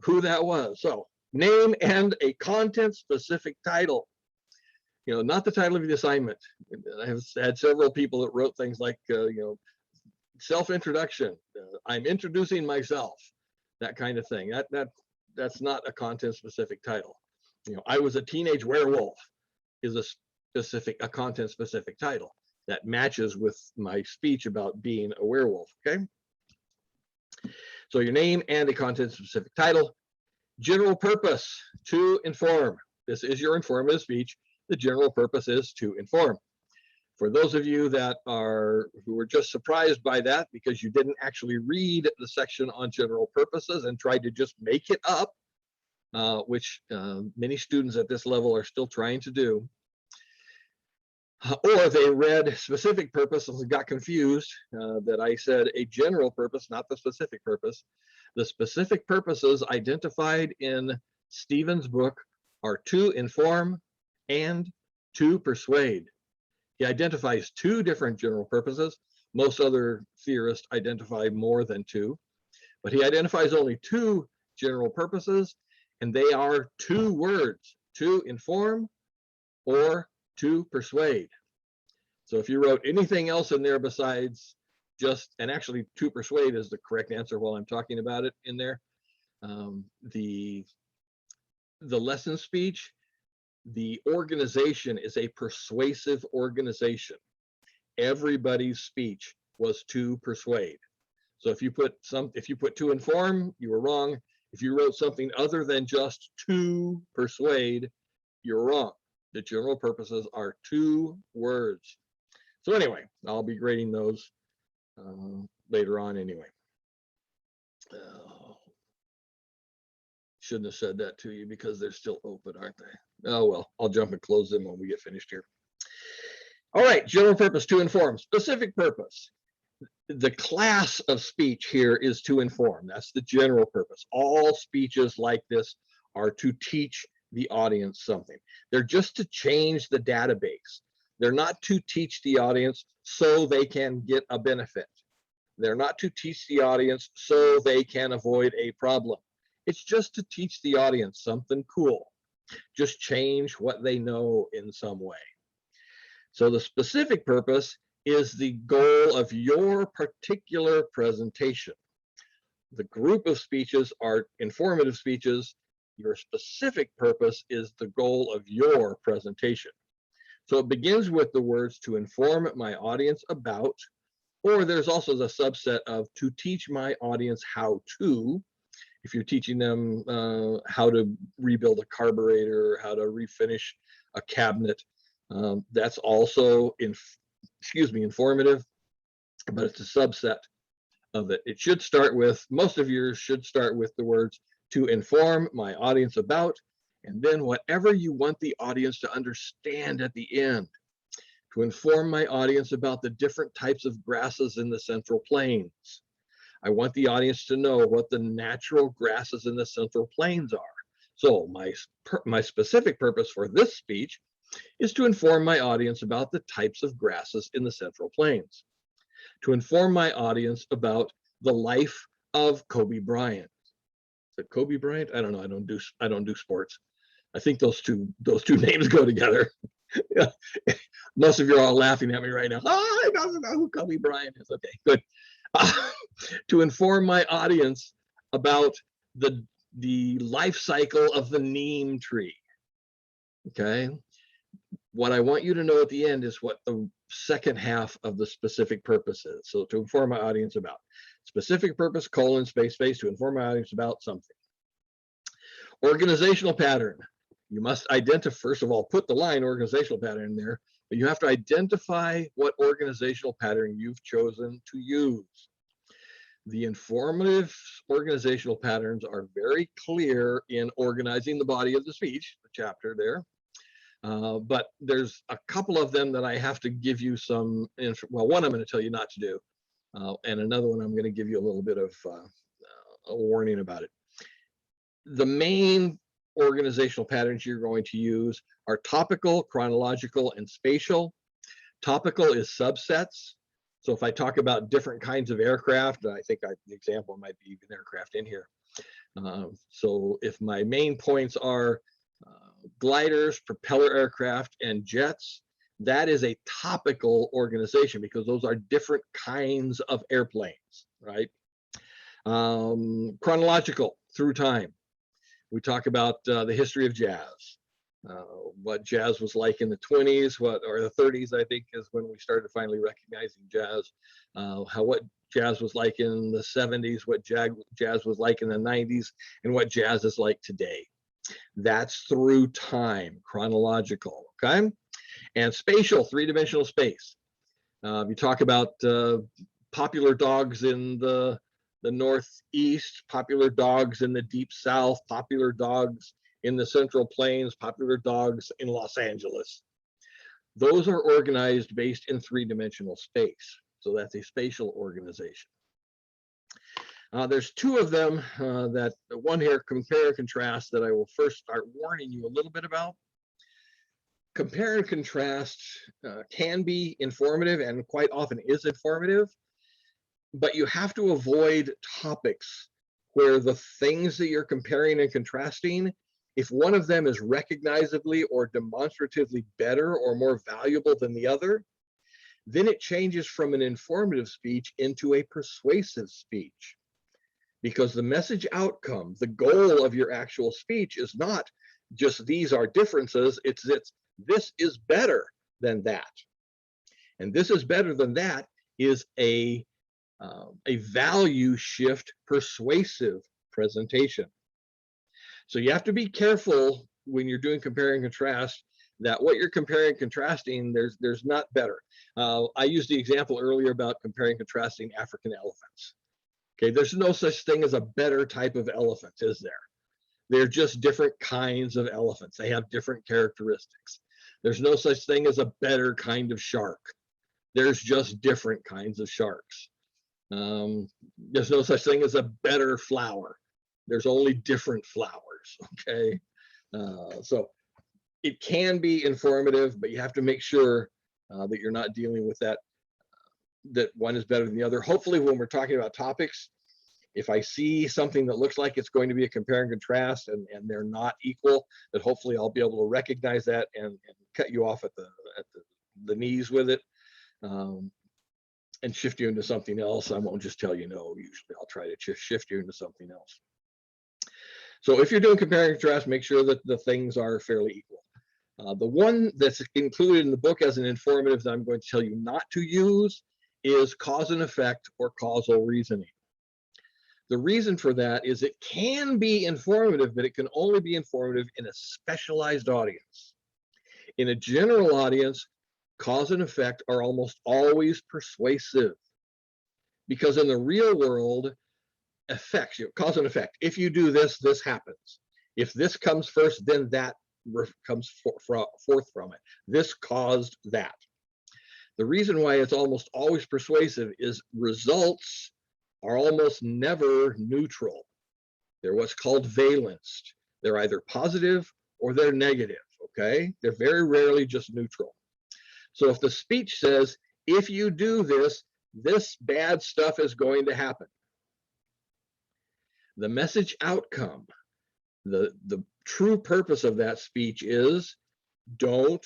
who that was. So name and a content specific title, you know, not the title of the assignment. I have had several people that wrote things like, you know, self-introduction, I'm introducing myself, that kind of thing. That's not a content specific title. You know, I was a teenage werewolf is a content specific title that matches with my speech about being a werewolf, okay? So your name and a content specific title. General purpose, to inform. This is your informative speech. The general purpose is to inform. For those of you who were just surprised by that because you didn't actually read the section on general purposes and tried to just make it up, which many students at this level are still trying to do, or they read specific purposes and got confused that I said a general purpose, not the specific purpose. The specific purposes identified in Stephen's book are to inform and to persuade. He identifies 2 different general purposes. Most other theorists identify more than 2, but he identifies only 2 general purposes, and they are 2 words, to inform or to persuade. So if you wrote anything else in there besides just, and actually to persuade is the correct answer while I'm talking about it in there, the lesson speech, the organization is a persuasive organization. Everybody's speech was to persuade. So if you put to inform, you were wrong. If you wrote something other than just to persuade, you're wrong. The general purposes are 2 words. So anyway, I'll be grading those later on anyway. Shouldn't have said that to you because they're still open, aren't they? Oh, well, I'll jump and close them when we get finished here. All right, general purpose, to inform. Specific purpose. The class of speech here is to inform. That's the general purpose. All speeches like this are to teach the audience something. They're just to change the database. They're not to teach the audience so they can get a benefit. They're not to teach the audience so they can avoid a problem. It's just to teach the audience something cool. Just change what they know in some way. So the specific purpose is the goal of your particular presentation. The group of speeches are informative speeches. Your specific purpose is the goal of your presentation. So it begins with the words to inform my audience about, or there's also the subset of to teach my audience how to. If you're teaching them how to rebuild a carburetor, how to refinish a cabinet, that's also informative, but it's a subset of it. It should start with, most of yours should start with the words to inform my audience about, and then whatever you want the audience to understand at the end. To inform my audience about the different types of grasses in the Central Plains. I want the audience to know what the natural grasses in the Central Plains are. So my specific purpose for this speech is to inform my audience about the types of grasses in the Central Plains. To inform my audience about the life of Kobe Bryant. Is it Kobe Bryant? I don't know. I don't do sports. I think those two names go together. Most of you are all laughing at me right now. Oh, I don't know who Kobe Bryant is. Okay, good. To inform my audience about the life cycle of the neem tree. Okay. What I want you to know at the end is what the second half of the specific purpose is. So to inform my audience about specific purpose, space, to inform my audience about something. Organizational pattern. You must identify, first of all, put the line organizational pattern in there, but you have to identify what organizational pattern you've chosen to use. The informative organizational patterns are very clear in organizing the body of the speech, the chapter there. But there's a couple of them that I have to give you some, well, one I'm going to tell you not to do, and another one I'm going to give you a little bit of a warning about it. The main organizational patterns you're going to use are topical, chronological, and spatial. Topical is subsets. So if I talk about different kinds of aircraft, I think the example might be even aircraft in here. So if my main points are gliders, propeller aircraft, and jets, that is a topical organization because those are different kinds of airplanes, right? Chronological, through time. We talk about the history of jazz, what jazz was like in the 20s, or the 30s, I think, is when we started finally recognizing jazz. What jazz was like in the 70s, what jazz was like in the 90s, and what jazz is like today. That's through time, chronological, okay? And spatial, three-dimensional space. You talk about popular dogs in the Northeast, popular dogs in the Deep South, popular dogs in the Central Plains, popular dogs in Los Angeles. Those are organized based in three-dimensional space. So that's a spatial organization. There's two of them that one here, compare and contrast, that I will first start warning you a little bit about. Compare and contrast can be informative and quite often is informative, but you have to avoid topics where the things that you're comparing and contrasting, if one of them is recognizably or demonstratively better or more valuable than the other, then it changes from an informative speech into a persuasive speech. Because the message outcome, the goal of your actual speech is not just these are differences, it's this is better than that. And this is better than that is a value shift persuasive presentation. So you have to be careful when you're doing compare and contrast that what you're comparing and contrasting, there's not better. I used the example earlier about comparing and contrasting African elephants. Okay, there's no such thing as a better type of elephant, is there? They're just different kinds of elephants. They have different characteristics. There's no such thing as a better kind of shark. There's just different kinds of sharks. There's no such thing as a better flower. There's only different flowers, okay? So it can be informative, but you have to make sure that you're not dealing with that one is better than the other. Hopefully when we're talking about topics, if I see something that looks like it's going to be a compare and contrast and they're not equal, that hopefully I'll be able to recognize that and cut you off at the knees with it and shift you into something else. I won't just tell you no. Usually I'll try to just shift you into something else. So if you're doing compare and contrast, make sure that the things are fairly equal. The one that's included in the book as an informative that I'm going to tell you not to use is cause and effect or causal reasoning. The reason for that is it can be informative, but it can only be informative in a specialized audience. In a general audience, cause and effect are almost always persuasive because in the real world, effects, cause and effect. If you do this, this happens. If this comes first, then that comes forth from it. This caused that. The reason why it's almost always persuasive is results are almost never neutral. They're what's called valenced. They're either positive or they're negative, okay? They're very rarely just neutral. So if the speech says, if you do this, this bad stuff is going to happen. The message outcome, the true purpose of that speech is, don't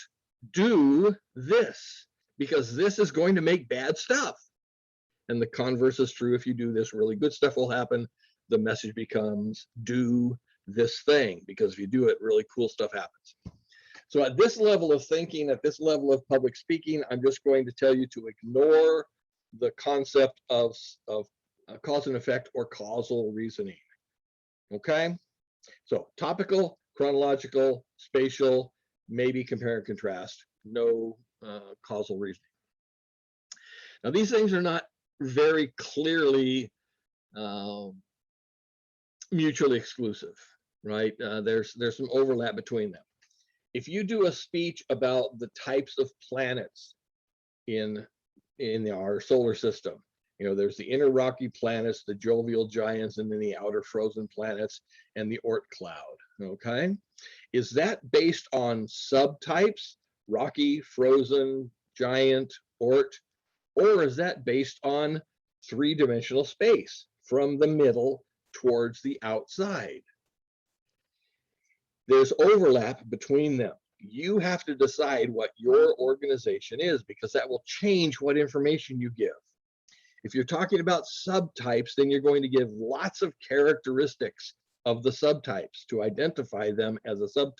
do this, because this is going to make bad stuff. And the converse is true. If you do this, really good stuff will happen. The message becomes, do this thing, because if you do it, really cool stuff happens. So at this level of thinking, at this level of public speaking, I'm just going to tell you to ignore the concept of cause and effect or causal reasoning. Okay? So topical, chronological, spatial, maybe compare and contrast, no causal reasoning. Now these things are not very clearly mutually exclusive, right? There's some overlap between them. If you do a speech about the types of planets in our solar system, you know, there's the inner rocky planets, the jovial giants, and then the outer frozen planets and the Oort cloud, okay? Is that based on subtypes, rocky, frozen, giant, Oort, or is that based on three-dimensional space from the middle towards the outside? There's overlap between them. You have to decide what your organization is, because that will change what information you give. If you're talking about subtypes, then you're going to give lots of characteristics of the subtypes to identify them as a subtype.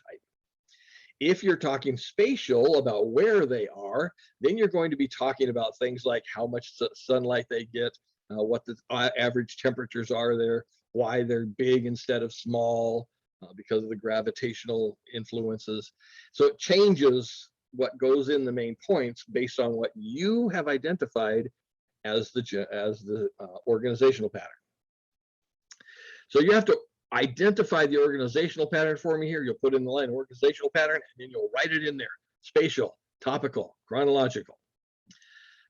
If you're talking spatial, about where they are, then you're going to be talking about things like how much sunlight they get, what the average temperatures are there, why they're big instead of small, because of the gravitational influences. So it changes what goes in the main points based on what you have identified as the organizational pattern. So you have to identify the organizational pattern for me here. You'll put in the line organizational pattern, and then you'll write it in there: spatial, topical, chronological.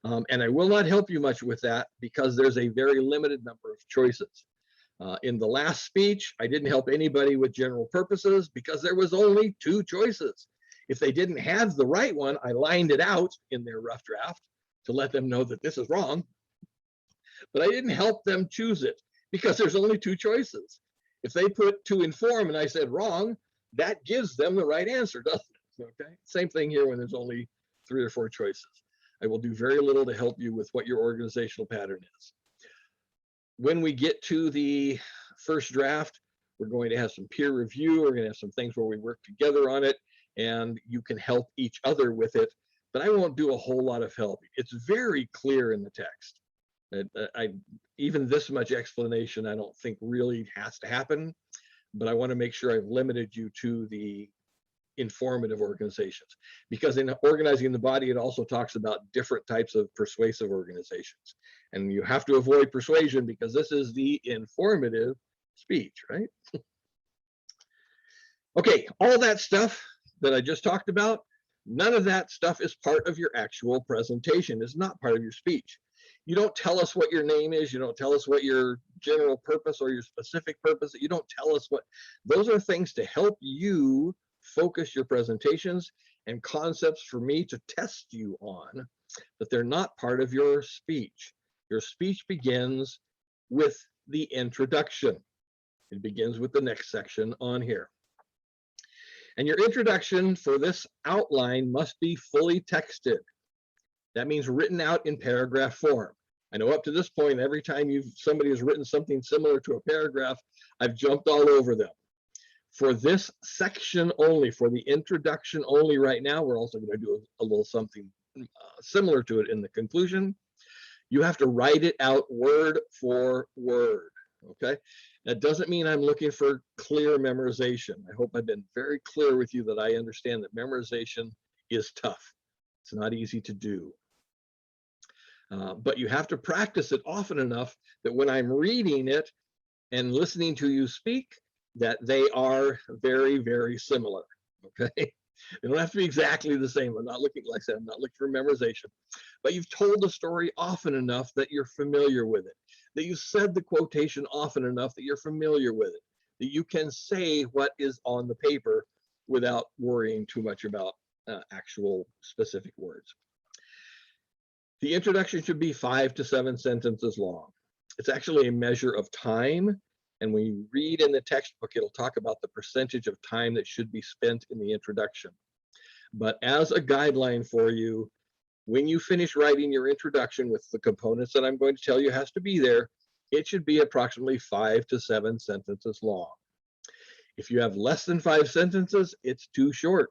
And I will not help you much with that because there's a very limited number of choices. In the last speech, I didn't help anybody with general purposes because there was only 2 choices. If they didn't have the right one, I lined it out in their rough draft to let them know that this is wrong. But I didn't help them choose it because there's only 2 choices. If they put to inform and I said wrong, that gives them the right answer, doesn't it? Okay. Same thing here when there's only 3 or 4 choices. I will do very little to help you with what your organizational pattern is. When we get to the first draft, we're going to have some peer review. We're going to have some things where we work together on it, and you can help each other with it. But I won't do a whole lot of helping. It's very clear in the text. Even this much explanation, I don't think really has to happen. But I want to make sure I've limited you to the informative organizations, because in organizing the body, it also talks about different types of persuasive organizations, and you have to avoid persuasion because this is the informative speech, right? Okay, all that stuff that I just talked about, none of that stuff is part of your actual presentation. It's not part of your speech. You don't tell us what your name is. You don't tell us what your general purpose or your specific purpose. You don't tell us what. Those are things to help you focus your presentations and concepts for me to test you on, but they're not part of your speech. Your speech begins with the introduction. It begins with the next section on here. And your introduction for this outline must be fully texted. That means written out in paragraph form. I know up to this point, every time somebody has written something similar to a paragraph, I've jumped all over them. For this section only, for the introduction only right now, we're also going to do a little something similar to it in the conclusion. You have to write it out word for word, okay? That doesn't mean I'm looking for clear memorization. I hope I've been very clear with you that I understand that memorization is tough. It's not easy to do. But you have to practice it often enough that when I'm reading it and listening to you speak, that they are very, very similar, okay? They don't have to be exactly the same. I'm not looking, like I said, I'm not looking for memorization, but you've told the story often enough that you're familiar with it, that you've said the quotation often enough that you're familiar with it, that you can say what is on the paper without worrying too much about actual specific words. The introduction should be 5 to 7 sentences long. It's actually a measure of time. And when you read in the textbook, it'll talk about the percentage of time that should be spent in the introduction. But as a guideline for you, when you finish writing your introduction with the components that I'm going to tell you has to be there, it should be approximately 5 to 7 sentences long. If you have less than 5 sentences, it's too short.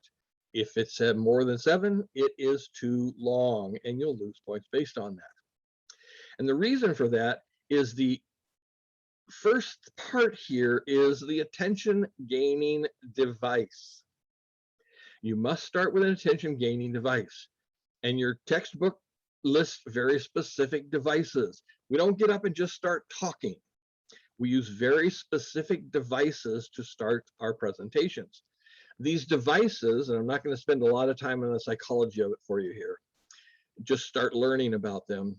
If it's more than 7, it is too long, and you'll lose points based on that. And the reason for that is the first part here is the attention gaining device. You must start with an attention gaining device, and your textbook lists very specific devices. We don't get up and just start talking. We use very specific devices to start our presentations. These devices, and I'm not going to spend a lot of time on the psychology of it for you here, just start learning about them.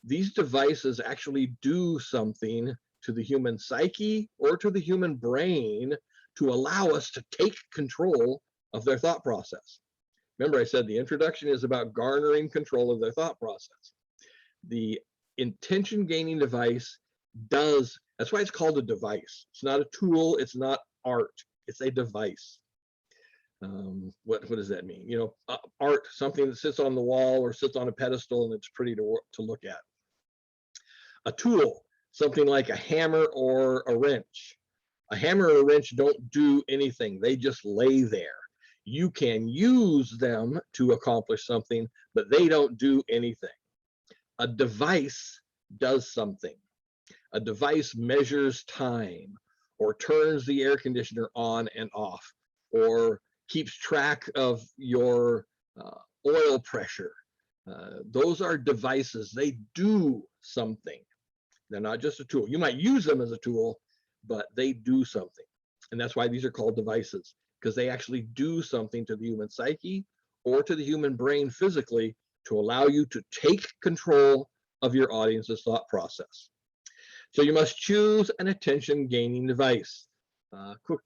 These devices actually do something to the human psyche or to the human brain to allow us to take control of their thought process. Remember, I said the introduction is about garnering control of their thought process. The intention gaining device does, that's why it's called a device. It's not a tool, it's not art, it's a device. What does that mean? You know, art, something that sits on the wall or sits on a pedestal and it's pretty to look at. A tool, something like a hammer or a wrench. A hammer or a wrench don't do anything, they just lay there. You can use them to accomplish something, but they don't do anything. A device does something. A device measures time, or turns the air conditioner on and off, or keeps track of your oil pressure. Those are devices. They do something. They're not just a tool. You might use them as a tool, but they do something. And that's why these are called devices, because they actually do something to the human psyche or to the human brain physically to allow you to take control of your audience's thought process. So you must choose an attention gaining device.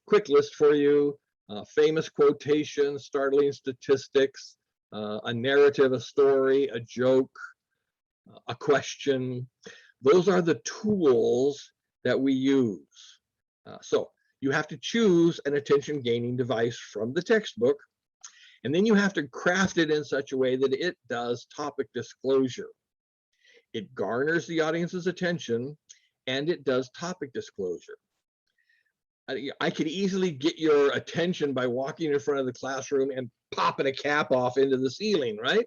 Quick list for you. Famous quotations, startling statistics, a narrative, a story, a joke, a question. Those are the tools that we use. So you have to choose an attention gaining device from the textbook, and then you have to craft it in such a way that it does topic disclosure. It garners the audience's attention and it does topic disclosure. I could easily get your attention by walking in front of the classroom and popping a cap off into the ceiling, right?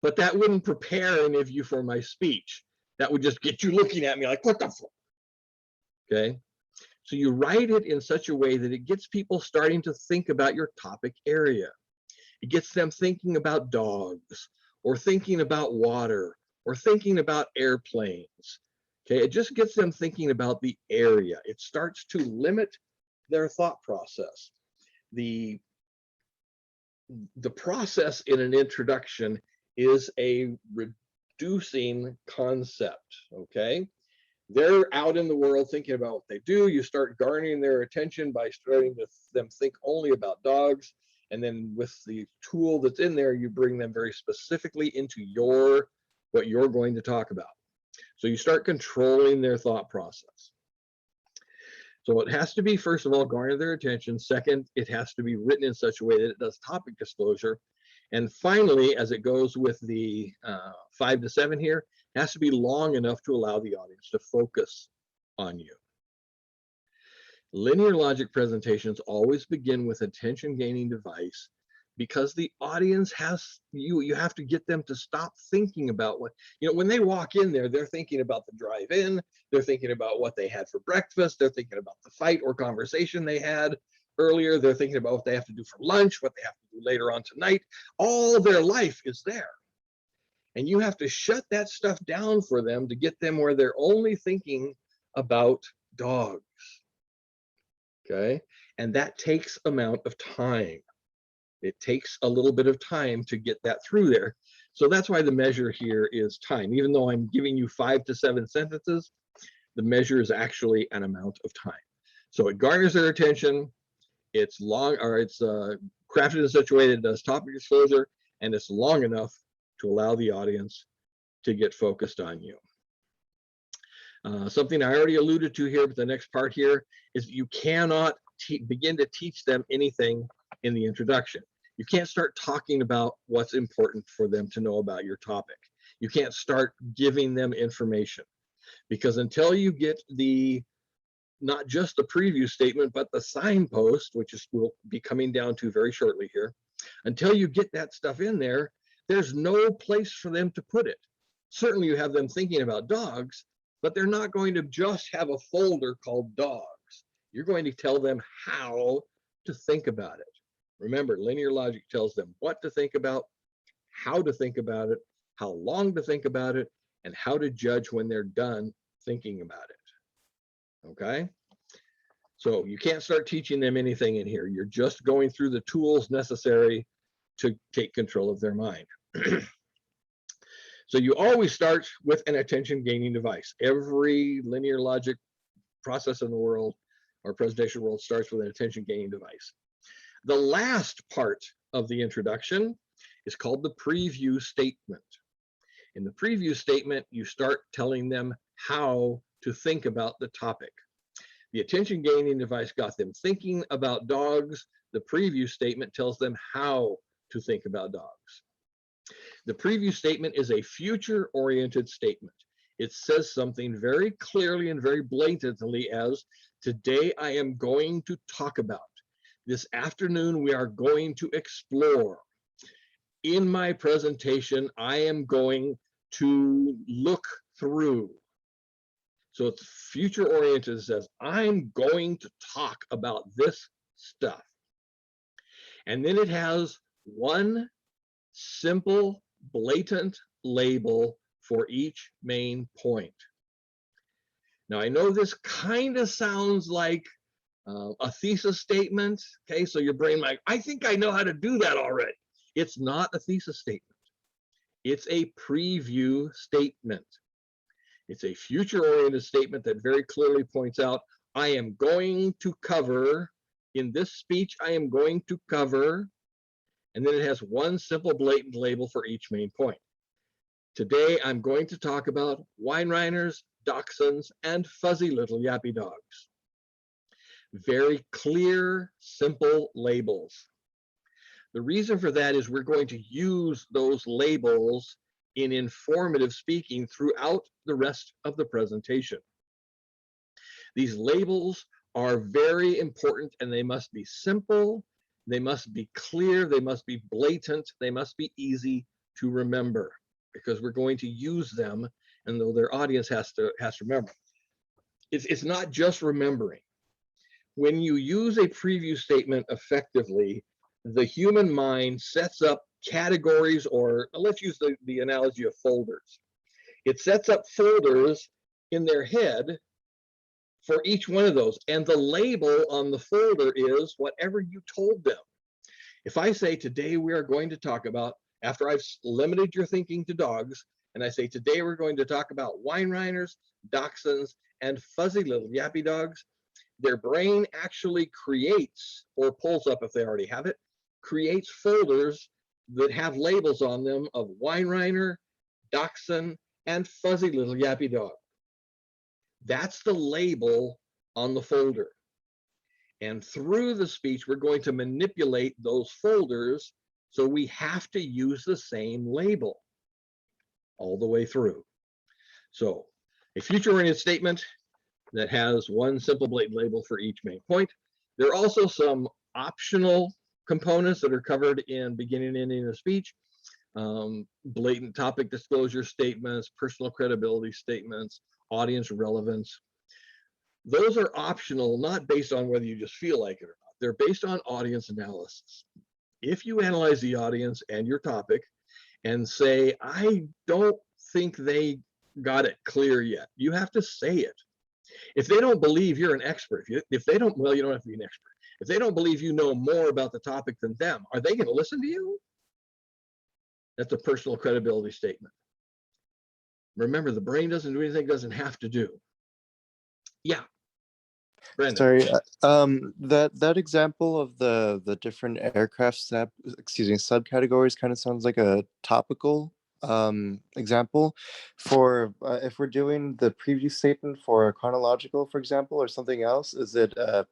But that wouldn't prepare any of you for my speech. That would just get you looking at me like, what the fuck? Okay, so you write it in such a way that it gets people starting to think about your topic area. It gets them thinking about dogs, or thinking about water, or thinking about airplanes. Okay, it just gets them thinking about the area. It starts to limit their thought process. The process in an introduction is a reducing concept, okay? They're out in the world thinking about what they do. You start garnering their attention by starting to them think only about dogs. And then with the tool that's in there, you bring them very specifically into what you're going to talk about. So you start controlling their thought process. So it has to be, first of all, garner their attention. Second, it has to be written in such a way that it does topic disclosure. And finally, as it goes with the 5 to 7 here, it has to be long enough to allow the audience to focus on you. Linear logic presentations always begin with attention gaining device, because the audience has, you have to get them to stop thinking about what, when they walk in there, they're thinking about the drive-in, they're thinking about what they had for breakfast, they're thinking about the fight or conversation they had earlier, they're thinking about what they have to do for lunch, what they have to do later on tonight. All their life is there. And you have to shut that stuff down for them to get them where they're only thinking about dogs. Okay, and that takes amount of time. It takes a little bit of time to get that through there. So that's why the measure here is time. Even though I'm giving you 5 to 7 sentences, the measure is actually an amount of time. So it garners their attention. It's long, or it's crafted in such a way that it does topic disclosure, and it's long enough to allow the audience to get focused on you. Something I already alluded to here, but the next part here is you cannot begin to teach them anything in the introduction. You can't start talking about what's important for them to know about your topic. You can't start giving them information, because until you get not just the preview statement, but the signpost, which we'll be coming down to very shortly here, until you get that stuff in there, there's no place for them to put it. Certainly you have them thinking about dogs, but they're not going to just have a folder called dogs. You're going to tell them how to think about it. Remember, linear logic tells them what to think about, how to think about it, how long to think about it, and how to judge when they're done thinking about it. Okay? So you can't start teaching them anything in here. You're just going through the tools necessary to take control of their mind. So you always start with an attention gaining device. Every linear logic process in the world or presentation world starts with an attention gaining device. The last part of the introduction is called the preview statement. In the preview statement, you start telling them how to think about the topic. The attention gaining device got them thinking about dogs. The preview statement tells them how to think about dogs. The preview statement is a future-oriented statement. It says something very clearly and very blatantly as, today I am going to talk about. This afternoon we are going to explore. In my presentation, I am going to look through. So it's future-oriented. It says, I'm going to talk about this stuff. And then it has one simple, blatant label for each main point. Now, I know this kind of sounds like a thesis statement. Okay, so your brain might, I think I know how to do that already. It's not a thesis statement. It's a preview statement. It's a future-oriented statement that very clearly points out, I am going to cover, in this speech, I am going to cover, and then it has one simple blatant label for each main point. Today, I'm going to talk about Weimaraners, Dachshunds, and fuzzy little yappy dogs. Very clear, simple labels. The reason for that is we're going to use those labels in informative speaking throughout the rest of the presentation. These labels are very important, and they must be simple, they must be clear, they must be blatant, they must be easy to remember, because we're going to use them, and though their audience has to remember. It's not just remembering. When you use a preview statement effectively, the human mind sets up categories, or let's use the analogy of folders. It sets up folders in their head for each one of those, and the label on the folder is whatever you told them. If I say, today we are going to talk about, after I've limited your thinking to dogs, and I say, today we're going to talk about Weimaraners, Dachshunds, and fuzzy little yappy dogs, their brain actually creates, or pulls up if they already have it, creates folders that have labels on them of Weimaraner, Dachshund, and fuzzy little yappy dog. That's the label on the folder. And through the speech, we're going to manipulate those folders, so we have to use the same label all the way through. So a future-oriented statement that has one simple blatant label for each main point. There are also some optional components that are covered in beginning and ending of speech. Blatant topic disclosure statements, personal credibility statements, audience relevance. Those are optional, not based on whether you just feel like it or not. They're based on audience analysis. If you analyze the audience and your topic and say, I don't think they got it clear yet, you have to say it. If they don't believe you're an expert, if they don't, well, you don't have to be an expert. If they don't believe you know more about the topic than them, are they going to listen to you? That's a personal credibility statement. Remember, the brain doesn't do anything it doesn't have to do. Yeah. Brandon. Sorry, that example of the different aircraft subcategories kind of sounds like a topical example for if we're doing the preview statement for chronological, for example, or something else. Is it a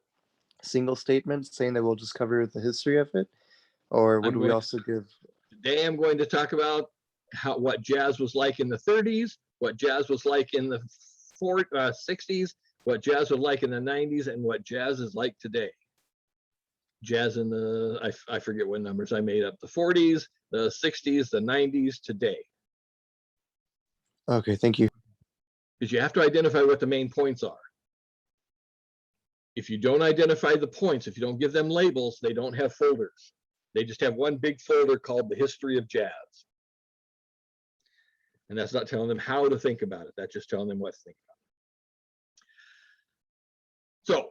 single statement saying that we'll just cover the history of it, or would we also give? Today I'm going to talk about what jazz was like in the 30s, what jazz was like in the 60s, what jazz was like in the 90s, and what jazz is like today. Jazz in the, I forget what numbers I made up, the 40s, the 60s, the 90s, today. Okay, thank you. Because you have to identify what the main points are. If you don't identify the points, if you don't give them labels, they don't have folders. They just have one big folder called the history of jazz. And that's not telling them how to think about it. That's just telling them what to think about. So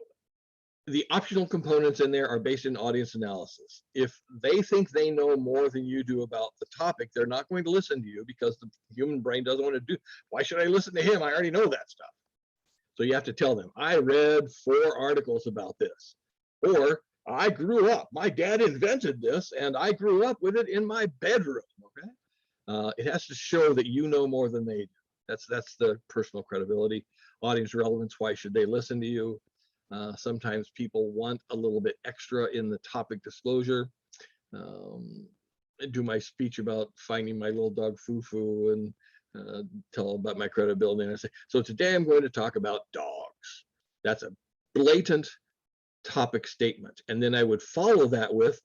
the optional components in there are based in audience analysis. If they think they know more than you do about the topic, they're not going to listen to you because the human brain doesn't want to do. Why should I listen to him? I already know that stuff. So you have to tell them, I read 4 articles about this. Or I grew up, my dad invented this and I grew up with it in my bedroom, okay? It has to show that you know more than they do. That's the personal credibility. Audience relevance, why should they listen to you? Sometimes people want a little bit extra in the topic disclosure. I do my speech about finding my little dog Fufu and tell about my credibility. And I say, so today I'm going to talk about dogs. That's a blatant topic statement. And then I would follow that with,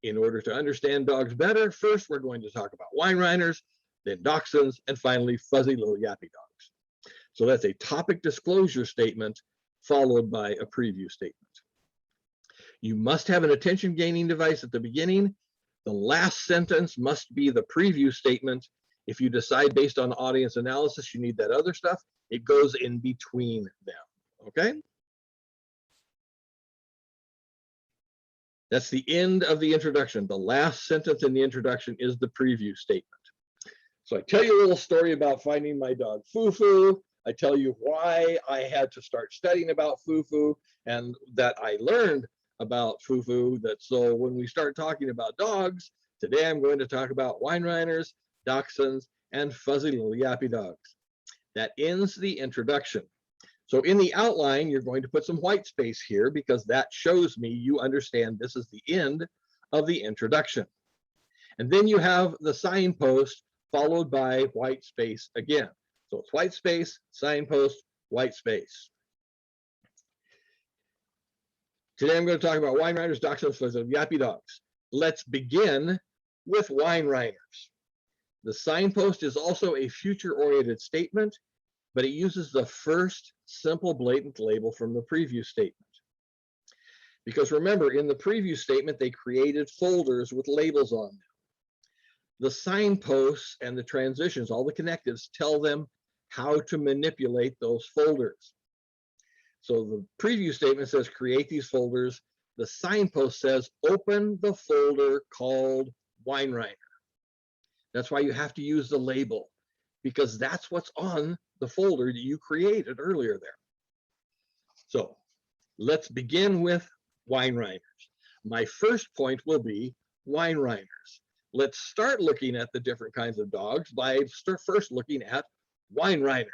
in order to understand dogs better, first we're going to talk about Weinreiners, then Dachshunds, and finally fuzzy little yappy dogs. So that's a topic disclosure statement followed by a preview statement. You must have an attention gaining device at the beginning. The last sentence must be the preview statement. If you decide based on audience analysis you need that other stuff, it goes in between them, okay? That's the end of the introduction. The last sentence in the introduction is the preview statement. So I tell you a little story about finding my dog Fufu. I tell you why I had to start studying about Fufu and that I learned about Fufu. That so when we start talking about dogs, today I'm going to talk about Weinreiners, Dachshunds, and fuzzy little yappy dogs. That ends the introduction. So in the outline, you're going to put some white space here because that shows me you understand this is the end of the introduction. And then you have the signpost followed by white space again. So it's white space, signpost, white space. Today I'm going to talk about Weinreiners, Dachshunds, fuzzy yappy dogs. Let's begin with Weinreiners. The signpost is also a future-oriented statement, but it uses the first simple blatant label from the preview statement. Because remember, in the preview statement, they created folders with labels on them. The signposts and the transitions, all the connectives, tell them how to manipulate those folders. So the preview statement says create these folders. The signpost says open the folder called Weinreiner. That's why you have to use the label, because that's what's on the folder that you created earlier there. So let's begin with Weinreiners. My first point will be Weinreiners. Let's start looking at the different kinds of dogs by first looking at Weinreiners.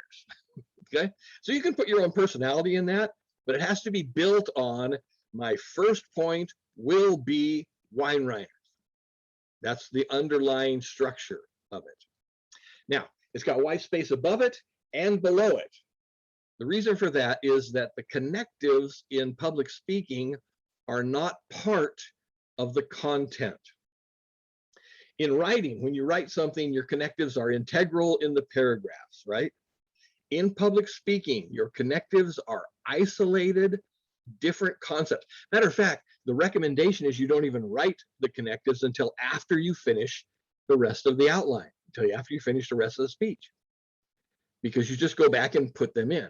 Okay, so you can put your own personality in that, but it has to be built on my first point will be Weinreiners. That's the underlying structure of it. Now, it's got white space above it and below it. The reason for that is that the connectives in public speaking are not part of the content. In writing, when you write something, your connectives are integral in the paragraphs, right? In public speaking, your connectives are isolated, different concepts. Matter of fact, the recommendation is you don't even write the connectives until after you finish the rest of the outline, until after you finish the rest of the speech, because you just go back and put them in.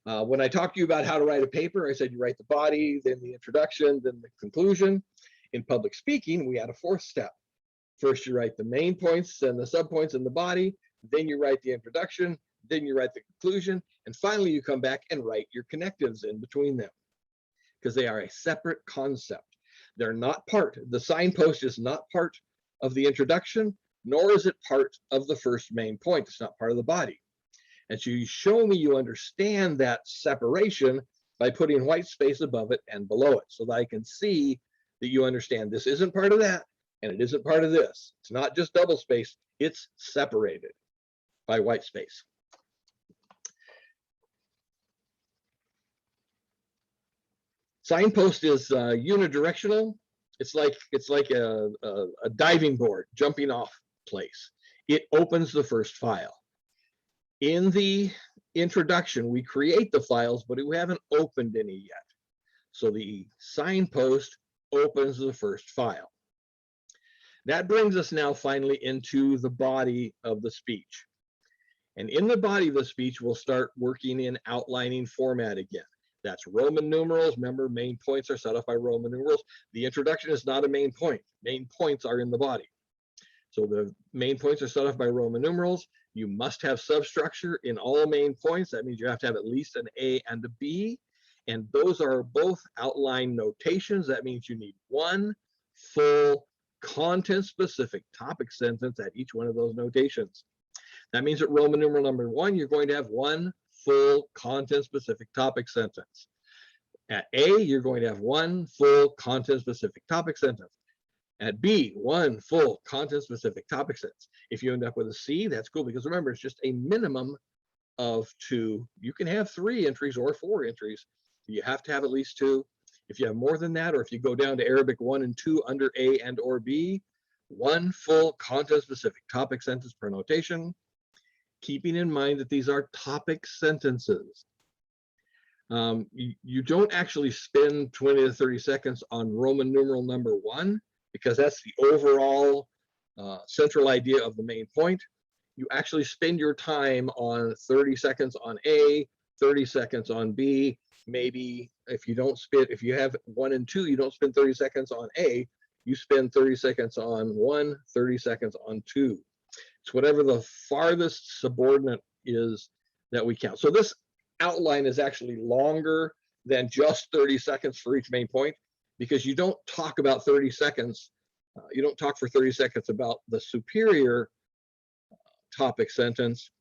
When I talked to you about how to write a paper, I said you write the body, then the introduction, then the conclusion. In public speaking, we had a fourth step. First, you write the main points and the subpoints in the body, then you write the introduction, then you write the conclusion, and finally you come back and write your connectives in between them, because they are a separate concept. They're not part, the signpost is not part of the introduction, nor is it part of the first main point. It's not part of the body. And so you show me you understand that separation by putting white space above it and below it, so that I can see that you understand this isn't part of that, and it isn't part of this. It's not just double space, it's separated by white space. Signpost is unidirectional. It's like a diving board jumping off place. It opens the first file. In the introduction, we create the files, but we haven't opened any yet. So the signpost opens the first file. That brings us now finally into the body of the speech. And in the body of the speech, we'll start working in outlining format again. That's Roman numerals. Remember, main points are set off by Roman numerals. The introduction is not a main point. Main points are in the body. So the main points are set off by Roman numerals. You must have substructure in all main points. That means you have to have at least an A and a B. And those are both outline notations. That means you need one full content-specific topic sentence at each one of those notations. That means at Roman numeral number 1, you're going to have one full content-specific topic sentence. At A, you're going to have one full content-specific topic sentence. At B, one full content-specific topic sentence. If you end up with a C, that's cool, because remember, it's just a minimum of 2. You can have 3 entries or 4 entries. You have to have at least 2. If you have more than that, or if you go down to Arabic 1 and 2 under A and or B, one full content-specific topic sentence per notation, keeping in mind that these are topic sentences. You don't actually spend 20 to 30 seconds on Roman numeral number 1, because that's the overall central idea of the main point. You actually spend your time on 30 seconds on A, 30 seconds on B. Maybe if you have 1 and 2, you don't spend 30 seconds on A, you spend 30 seconds on 1, 30 seconds on 2. It's whatever the farthest subordinate is that we count. So this outline is actually longer than just 30 seconds for each main point, because you don't talk about 30 seconds. You don't talk for 30 seconds about the superior topic sentence.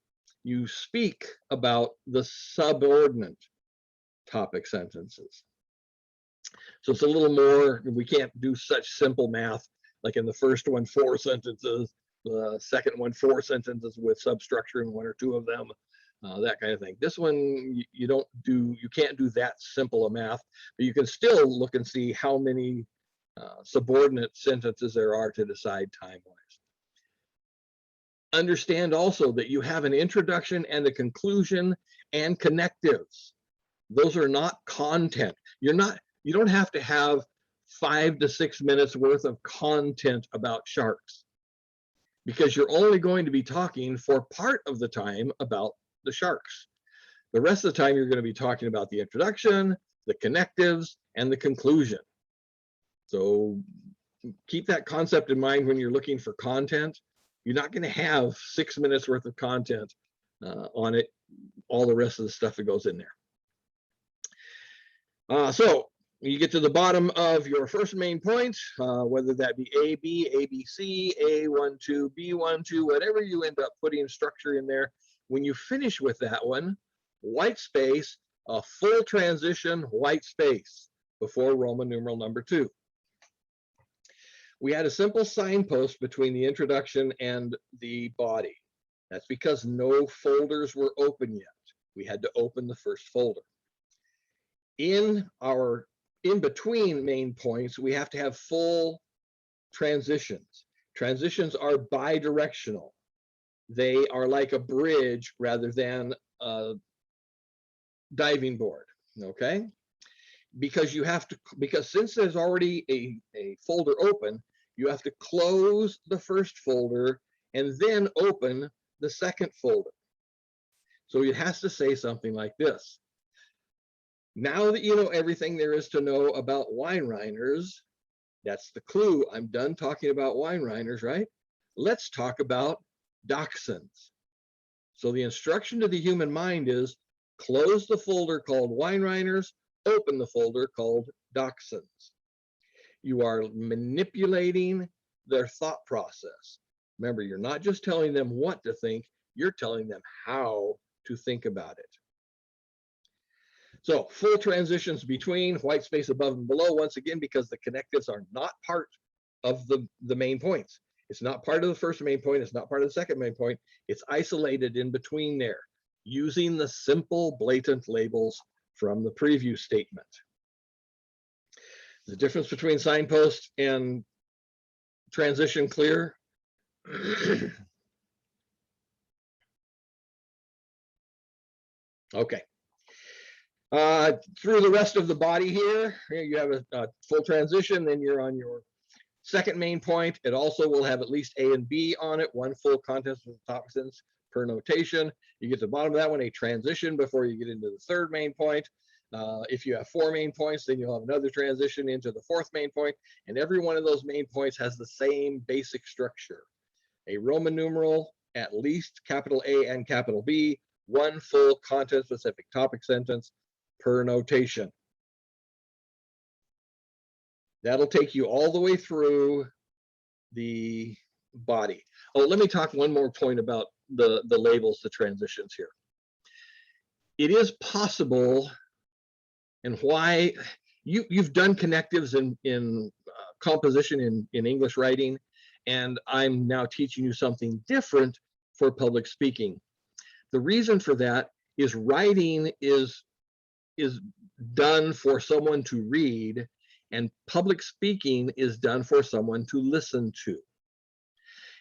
You speak about the subordinate topic sentences. So it's a little more, we can't do such simple math, like in the first one, 4 sentences, the second one, 4 sentences with substructure in 1 or 2 of them, that kind of thing. This one, you can't do that simple a math, but you can still look and see how many subordinate sentences there are to decide time-wise. Understand also that you have an introduction and a conclusion and connectives. Those are not content. You don't have to have 5 to 6 minutes worth of content about sharks, because you're only going to be talking for part of the time about the sharks. The rest of the time, you're going to be talking about the introduction, the connectives, and the conclusion. So keep that concept in mind when you're looking for content. You're not going to have 6 minutes worth of content on it, all the rest of the stuff that goes in there. So you get to the bottom of your first main point, whether that be A, B, A, B, C, A1, 2, B1, 2, whatever you end up putting structure in there. When you finish with that one, white space, a full transition white space before Roman numeral number 2. We had a simple signpost between the introduction and the body. That's because no folders were open yet. We had to open the first folder. In between main points, we have to have full transitions. Transitions are bidirectional. They are like a bridge rather than a diving board, okay? Because since there's already a folder open, you have to close the first folder and then open the second folder. So it has to say something like this. Now that you know everything there is to know about Weinreiners, that's the clue. I'm done talking about Weinreiners, right? Let's talk about dachshunds. So the instruction to the human mind is close the folder called Weinreiners, open the folder called dachshunds. You are manipulating their thought process. Remember, you're not just telling them what to think, you're telling them how to think about it. So full transitions between, white space above and below, once again, because the connectives are not part of the main points. It's not part of the first main point, it's not part of the second main point, it's isolated in between there, using the simple blatant labels from the preview statement. The difference between signpost and transition clear? Okay. Through the rest of the body here you have a full transition, then you're on your second main point. It also will have at least A and B on it, one full contents of the topic sentence per notation. You get to the bottom of that one, a transition before you get into the third main point. If you have 4 main points, then you'll have another transition into the 4th main point, and every one of those main points has the same basic structure. A Roman numeral, at least capital A and capital B, one full content-specific topic sentence per notation. That'll take you all the way through the body. Oh, let me talk one more point about the labels, the transitions here. It is possible, and why you've done connectives in composition in English writing, and I'm now teaching you something different for public speaking. The reason for that is writing is done for someone to read, and public speaking is done for someone to listen to.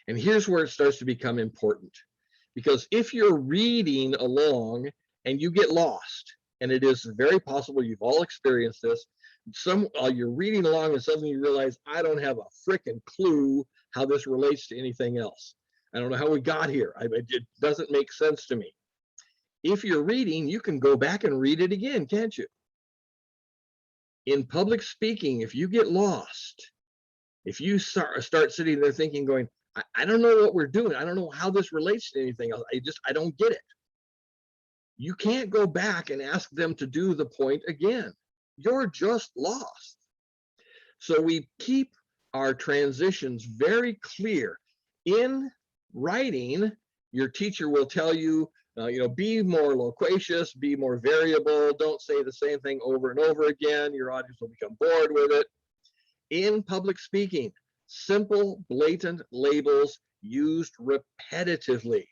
And here's where it starts to become important, because if you're reading along and you get lost, and it is very possible, you've all experienced this, you're reading along and suddenly you realize, I don't have a frickin' clue how this relates to anything else. I don't know how we got here. It doesn't make sense to me. If you're reading, you can go back and read it again, can't you? In public speaking, if you get lost, if you start sitting there thinking, going, I don't know what we're doing, I don't know how this relates to anything else, I don't get it. You can't go back and ask them to do the point again. You're just lost. So we keep our transitions very clear. In writing, your teacher will tell you, be more loquacious, be more variable, don't say the same thing over and over again, your audience will become bored with it. In public speaking, simple, blatant labels used repetitively,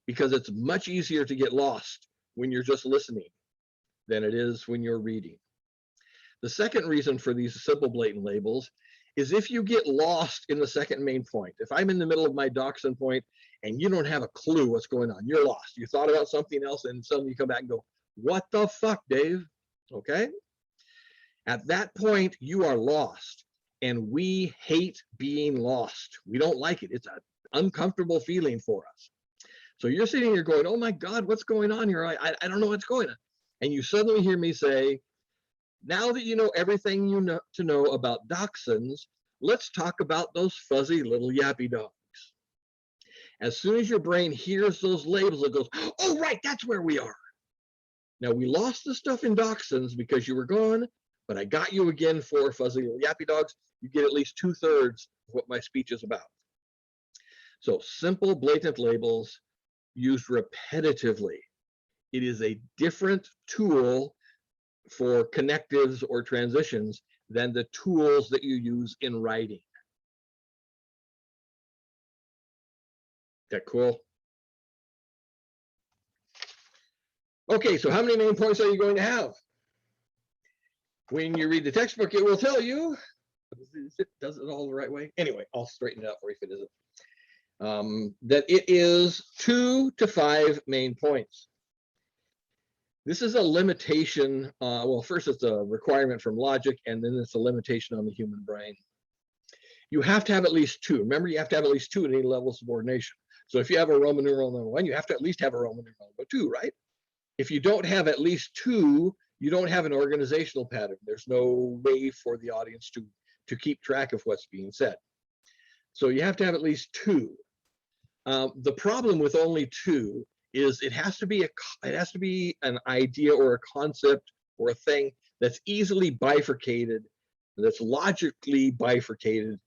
because it's much easier to get lost when you're just listening than it is when you're reading. The second reason for these simple, blatant labels is if you get lost in the second main point. If I'm in the middle of my dachshund point and you don't have a clue what's going on, you're lost. You thought about something else and suddenly you come back and go, what the fuck, Dave? Okay? At that point, you are lost. And we hate being lost. We don't like it. It's an uncomfortable feeling for us. So you're sitting here going, oh my God, what's going on here? I don't know what's going on. And you suddenly hear me say, now that you know everything you know to know about dachshunds, let's talk about those fuzzy little yappy dogs. As soon as your brain hears those labels, it goes, oh, right, that's where we are. Now, we lost the stuff in dachshunds because you were gone, but I got you again for fuzzy little yappy dogs. You get at least 2/3 of what my speech is about. So simple, blatant labels used repetitively. It is a different tool for connectives or transitions than the tools that you use in writing. That cool? Okay, so how many main points are you going to have? When you read the textbook, it will tell you. Does it all the right way? Anyway, I'll straighten it out for you if it isn't. That it is 2 to 5 main points. This is a limitation. Well, first it's a requirement from logic, and then it's a limitation on the human brain. You have to have at least 2. Remember, you have to have at least 2 at any level of subordination. So if you have a Roman numeral number 1, you have to at least have a Roman numeral number 2, right? If you don't have at least 2, you don't have an organizational pattern. There's no way for the audience to keep track of what's being said. So you have to have at least two. The problem with only two is it has to be an idea or a concept or a thing that's easily bifurcated, that's logically bifurcated,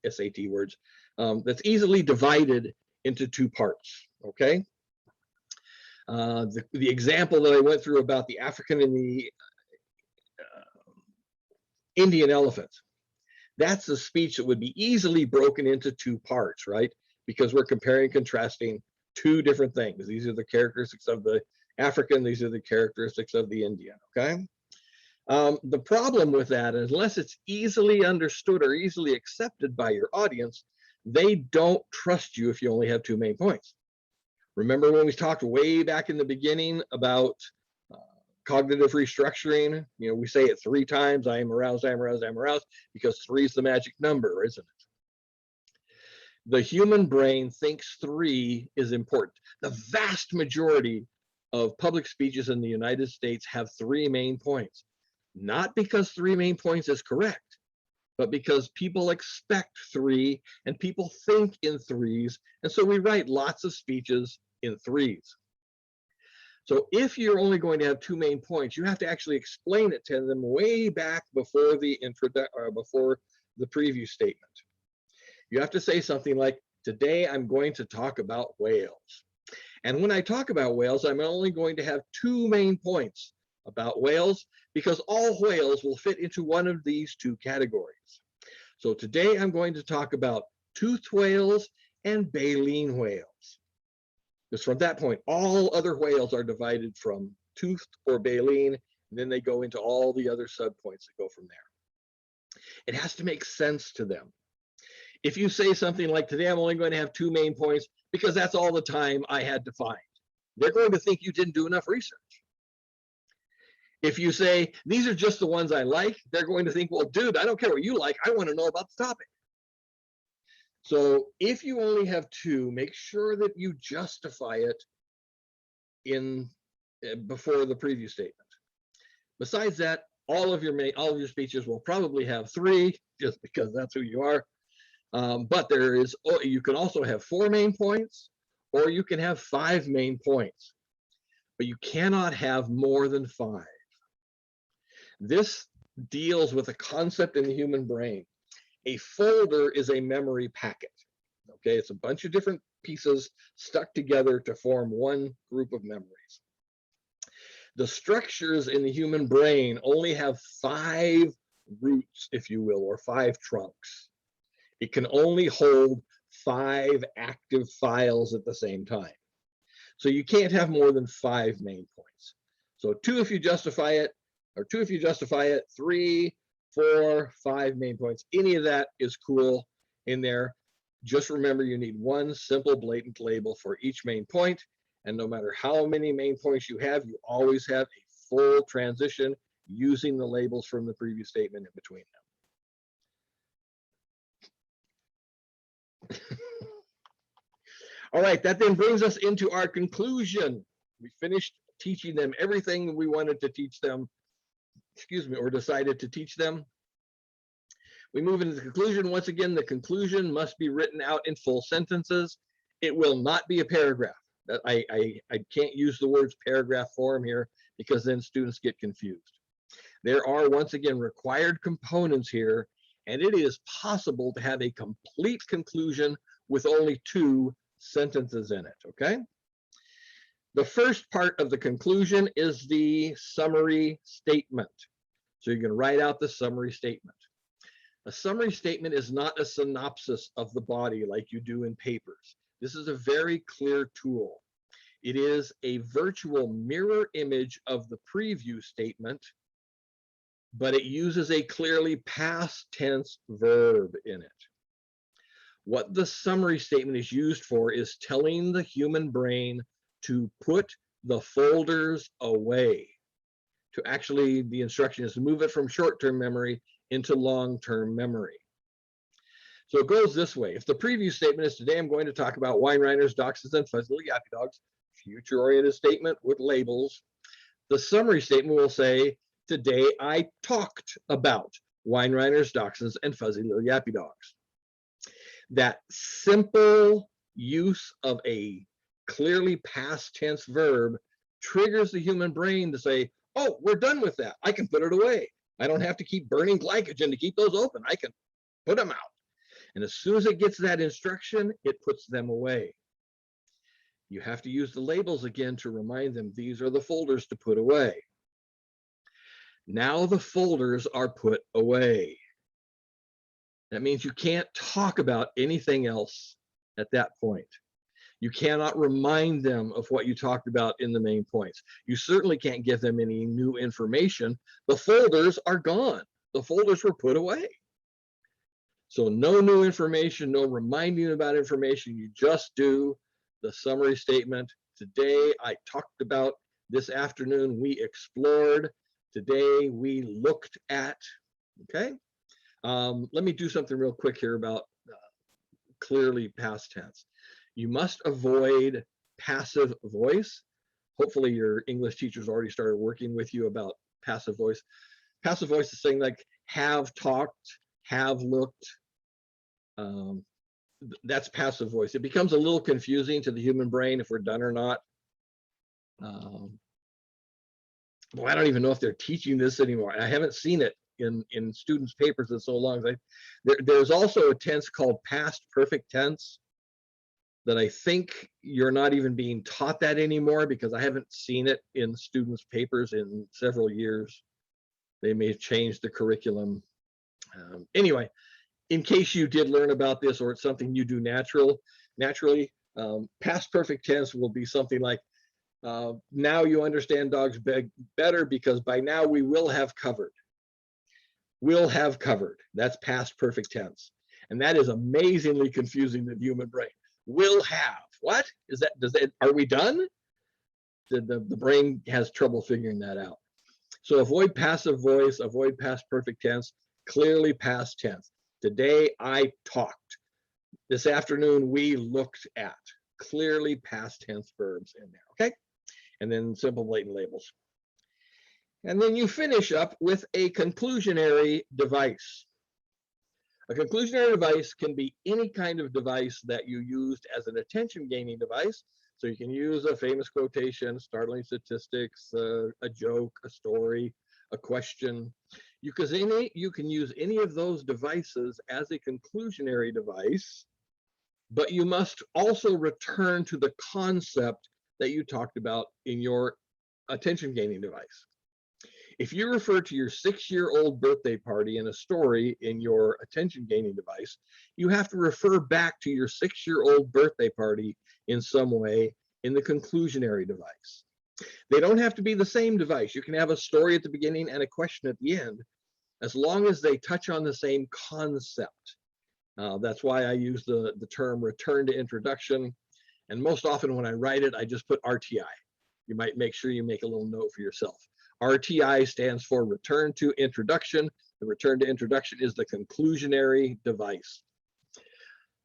SAT words, that's easily divided into two parts, okay? The example that I went through about the African and the Indian elephant, that's a speech that would be easily broken into two parts, right? Because we're comparing and contrasting two different things. These are the characteristics of the African, these are the characteristics of the Indian, okay? The problem with that, unless it's easily understood or easily accepted by your audience, they don't trust you if you only have two main points. Remember when we talked way back in the beginning about cognitive restructuring? You know, we say it 3 times, I am aroused, I am aroused, I am aroused, because 3 is the magic number, isn't it? The human brain thinks 3 is important. The vast majority of public speeches in the United States have 3 main points. Not because 3 main points is correct, but because people expect 3 and people think in 3s. And so we write lots of speeches in 3s. So if you're only going to have 2 main points, you have to actually explain it to them way back before the before the preview statement. You have to say something like, today I'm going to talk about whales. And when I talk about whales, I'm only going to have 2 main points about whales, because all whales will fit into one of these 2 categories. So today I'm going to talk about toothed whales and baleen whales. Because from that point, all other whales are divided from toothed or baleen, and then they go into all the other subpoints that go from there. It has to make sense to them. If you say something like, today I'm only going to have 2 main points because that's all the time I had to find, they're going to think you didn't do enough research. If you say, these are just the ones I like, they're going to think, well, dude, I don't care what you like, I want to know about the topic. So if you only have 2, make sure that you justify it before the preview statement. Besides that, all of your speeches will probably have 3, just because that's who you are. But you can also have 4 main points, or you can have 5 main points, but you cannot have more than 5. This deals with a concept in the human brain. A folder is a memory packet. Okay, it's a bunch of different pieces stuck together to form one group of memories. The structures in the human brain only have 5 roots, if you will, or 5 trunks. It can only hold 5 active files at the same time. So you can't have more than 5 main points. So 2 if you justify it, or 2 if you justify it, 3, 4, 5 main points. Any of that is cool in there. Just remember, you need one simple, blatant label for each main point. And no matter how many main points you always have a full transition using the labels from the previous statement in between them. All right, that then brings us into our conclusion. We finished teaching them everything we wanted to teach them, or decided to teach them. We move into the conclusion. Once again, the conclusion must be written out in full sentences. It will not be a paragraph. I can't use the words paragraph form here, because then students get confused. There are, once again, required components here, and it is possible to have a complete conclusion with only 2 sentences in it, okay? The first part of the conclusion is the summary statement. So you're going to write out the summary statement. A summary statement is not a synopsis of the body like you do in papers. This is a very clear tool. It is a virtual mirror image of the preview statement, but it uses a clearly past tense verb in it. What the summary statement is used for is telling the human brain to put the folders away. To actually, the instruction is to move it from short-term memory into long-term memory. So it goes this way. If the preview statement is, today I'm going to talk about Wine Rhiners, Dachshunds, and Fuzzy Little Yappy Dogs, future-oriented statement with labels. The summary statement will say, today I talked about Weinreiner's dachshunds and fuzzy little yappy dogs. That simple use of a clearly past tense verb triggers the human brain to say, oh, we're done with that. I can put it away. I don't have to keep burning glycogen to keep those open. I can put them out. And as soon as it gets that instruction, it puts them away. You have to use the labels again to remind them these are the folders to put away. Now the folders are put away. That means you can't talk about anything else at that point. You cannot remind them of what you talked about in the main points. You certainly can't give them any new information. The folders are gone. The folders were put away. So no new information, no reminding about information. You just do the summary statement. Today I talked about, this afternoon we explored, today we looked at, okay? Let me do something real quick here about clearly past tense. You must avoid passive voice. Hopefully your English teachers already started working with you about passive voice. Passive voice is saying like have talked, have looked. That's passive voice. It becomes a little confusing to the human brain if we're done or not. Well, I don't even know if they're teaching this anymore. I haven't seen it in students' papers in so long. There's also a tense called past perfect tense that I think you're not even being taught that anymore because I haven't seen it in students' papers in several years. They may have changed the curriculum. Anyway, in case you did learn about this or it's something you do naturally, past perfect tense will be something like, now you understand dogs better because by now we will have covered. Will have covered. That's past perfect tense. And that is amazingly confusing to the human brain. Will have. What? Is that, are we done? The brain has trouble figuring that out. So avoid passive voice, avoid past perfect tense, clearly past tense. Today I talked. This afternoon we looked at. Clearly past tense verbs in there, okay? And then simple blatant labels. And then you finish up with a conclusionary device. A conclusionary device can be any kind of device that you used as an attention gaining device. So you can use a famous quotation, startling statistics, a joke, a story, a question. You can use any of those devices as a conclusionary device, but you must also return to the concept that you talked about in your attention gaining device. If you refer to your 6-year-old birthday party in a story in your attention gaining device, you have to refer back to your 6-year-old birthday party in some way in the conclusionary device. They don't have to be the same device. You can have a story at the beginning and a question at the end, as long as they touch on the same concept. That's why I use the term return to introduction. And most often when I write it, I just put RTI. You might make sure you make a little note for yourself. RTI stands for return to introduction. The return to introduction is the conclusionary device.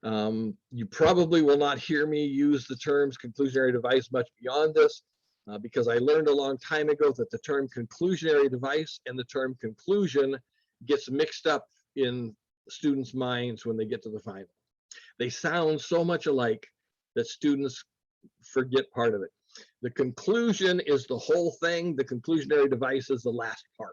You probably will not hear me use the terms conclusionary device much beyond this because I learned a long time ago that the term conclusionary device and the term conclusion gets mixed up in students' minds when they get to the final. They sound so much alike that students forget part of it. The conclusion is the whole thing. The conclusionary device is the last part.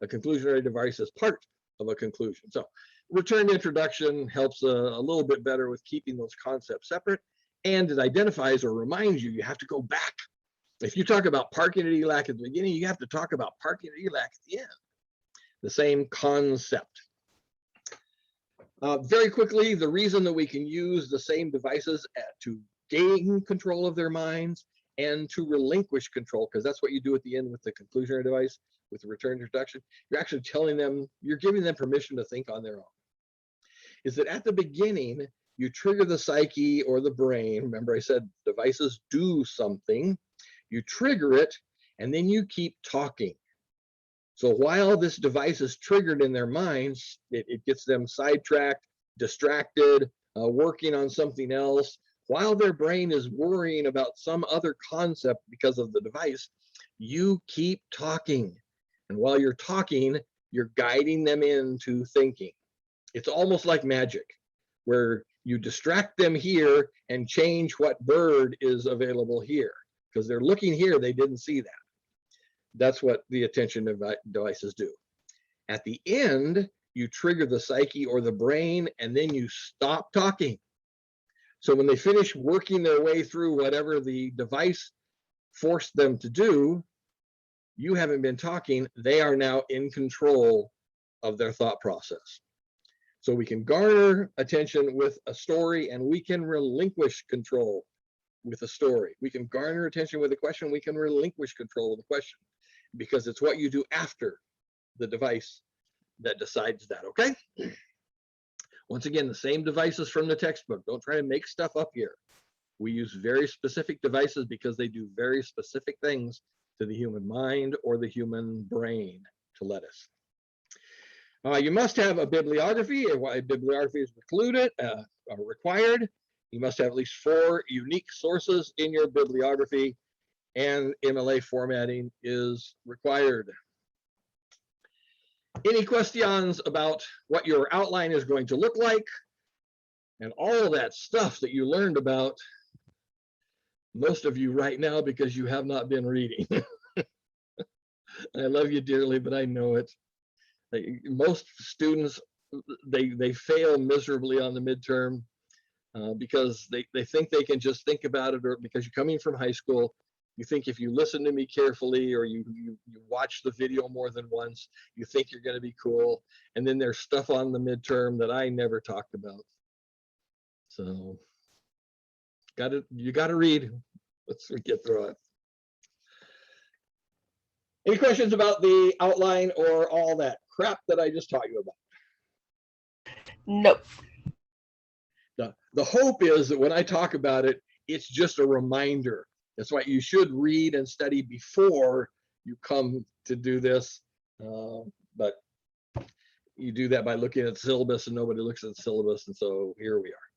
A conclusionary device is part of a conclusion. So return to introduction helps a little bit better with keeping those concepts separate, and it identifies or reminds you, you have to go back. If you talk about parking at ELAC at the beginning, you have to talk about parking at ELAC at the end. The same concept. Very quickly, the reason that we can use the same devices to gain control of their minds and to relinquish control, because that's what you do at the end with the conclusionary device, with the return to introduction. You're actually telling them, you're giving them permission to think on their own. Is that at the beginning, you trigger the psyche or the brain. Remember I said devices do something. You trigger it, and then you keep talking. So while this device is triggered in their minds, it gets them sidetracked, distracted, working on something else. While their brain is worrying about some other concept because of the device, You keep talking. And while you're talking, you're guiding them into thinking. It's almost like magic, where you distract them here and change what bird is available here. Because they're looking here, they didn't see that. That's what the attention devices do. At the end, you trigger the psyche or the brain, and then you stop talking. So when they finish working their way through whatever the device forced them to do, you haven't been talking. They are now in control of their thought process. So we can garner attention with a story, and we can relinquish control with a story. We can garner attention with a question. We can relinquish control of the question, because it's what you do after the device that decides that, okay? Once again, the same devices from the textbook. Don't try to make stuff up here. We use very specific devices because they do very specific things to the human mind or the human brain to let us. You must have a bibliography. A bibliography is required. You must have at least 4 unique sources in your bibliography, and MLA formatting is required. Any questions about what your outline is going to look like and all of that stuff that you learned about? Most of you right now, because you have not been reading. I love you dearly, but I know it. Most students, they fail miserably on the midterm because they think they can just think about it, or because you're coming from high school, you think if you listen to me carefully or you watch the video more than once, you think you're going to be cool. And then there's stuff on the midterm that I never talked about. So you got to read. Let's get through it. Any questions about the outline or all that crap that I just taught you about? Nope. The hope is that when I talk about it, it's just a reminder. That's why you should read and study before you come to do this. But you do that by looking at the syllabus, and nobody looks at the syllabus. And so here we are.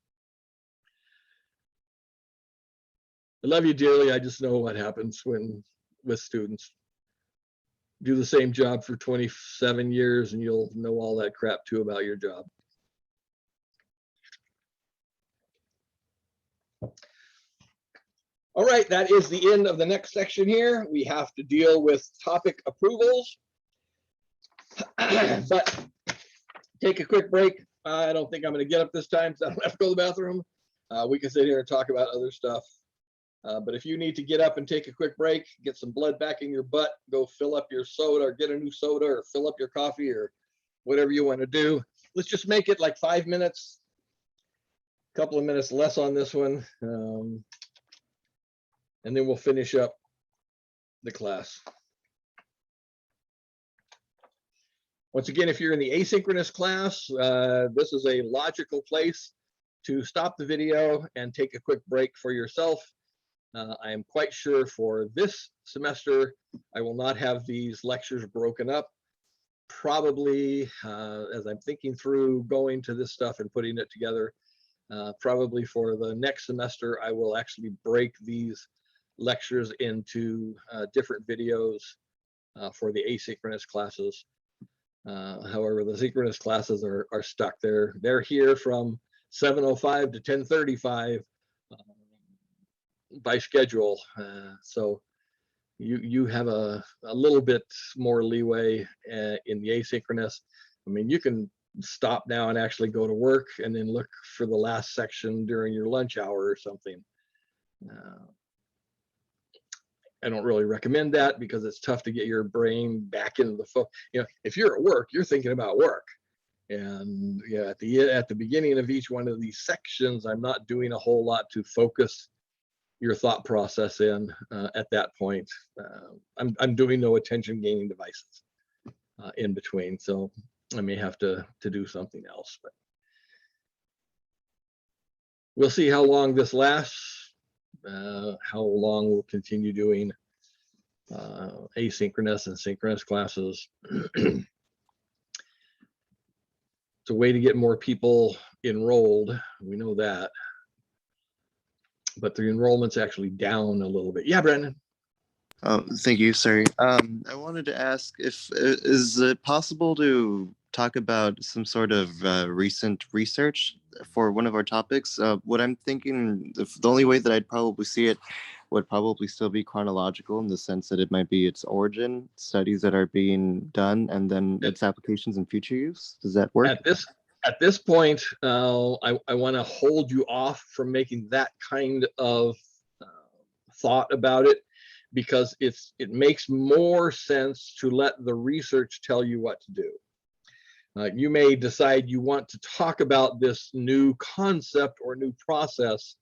I love you dearly. I just know what happens with students. Do the same job for 27 years and you'll know all that crap too about your job. All right, that is the end of the next section here. We have to deal with topic approvals. But take a quick break. I don't think I'm going to get up this time, so I don't have to go to the bathroom. We can sit here and talk about other stuff. But if you need to get up and take a quick break, get some blood back in your butt, go fill up your soda or get a new soda or fill up your coffee or whatever you want to do. Let's just make it like 5 minutes, a couple of minutes less on this one. And then we'll finish up the class. Once again, if you're in the asynchronous class, this is a logical place to stop the video and take a quick break for yourself. I am quite sure for this semester, I will not have these lectures broken up. Probably, as I'm thinking through going to this stuff and putting it together, probably for the next semester, I will actually break these lectures into different videos for the asynchronous classes. However, the synchronous classes are stuck. They're here from 7:05 to 10:35 by schedule. So you have a little bit more leeway in the asynchronous. I mean, you can stop now and actually go to work and then look for the last section during your lunch hour or something. I don't really recommend that because it's tough to get your brain back into the focus. You know, if you're at work, you're thinking about work. And yeah, at the beginning of each one of these sections, I'm not doing a whole lot to focus your thought process in at that point. I'm doing no attention gaining devices in between, so I may have to do something else. But we'll see how long this lasts. How long we'll continue doing asynchronous and synchronous classes. It's a way to get more people enrolled. We know that. But the enrollment's actually down a little bit. Yeah, Brendan. Thank you. Sorry. I wanted to ask if is it possible to talk about some sort of recent research for one of our topics? What I'm thinking, the only way that I'd probably see it would probably still be chronological in the sense that it might be its origin, studies that are being done, and then its applications and future use. Does that work? At this point, I want to hold you off from making that kind of thought about it, because it makes more sense to let the research tell you what to do. You may decide you want to talk about this new concept or new process,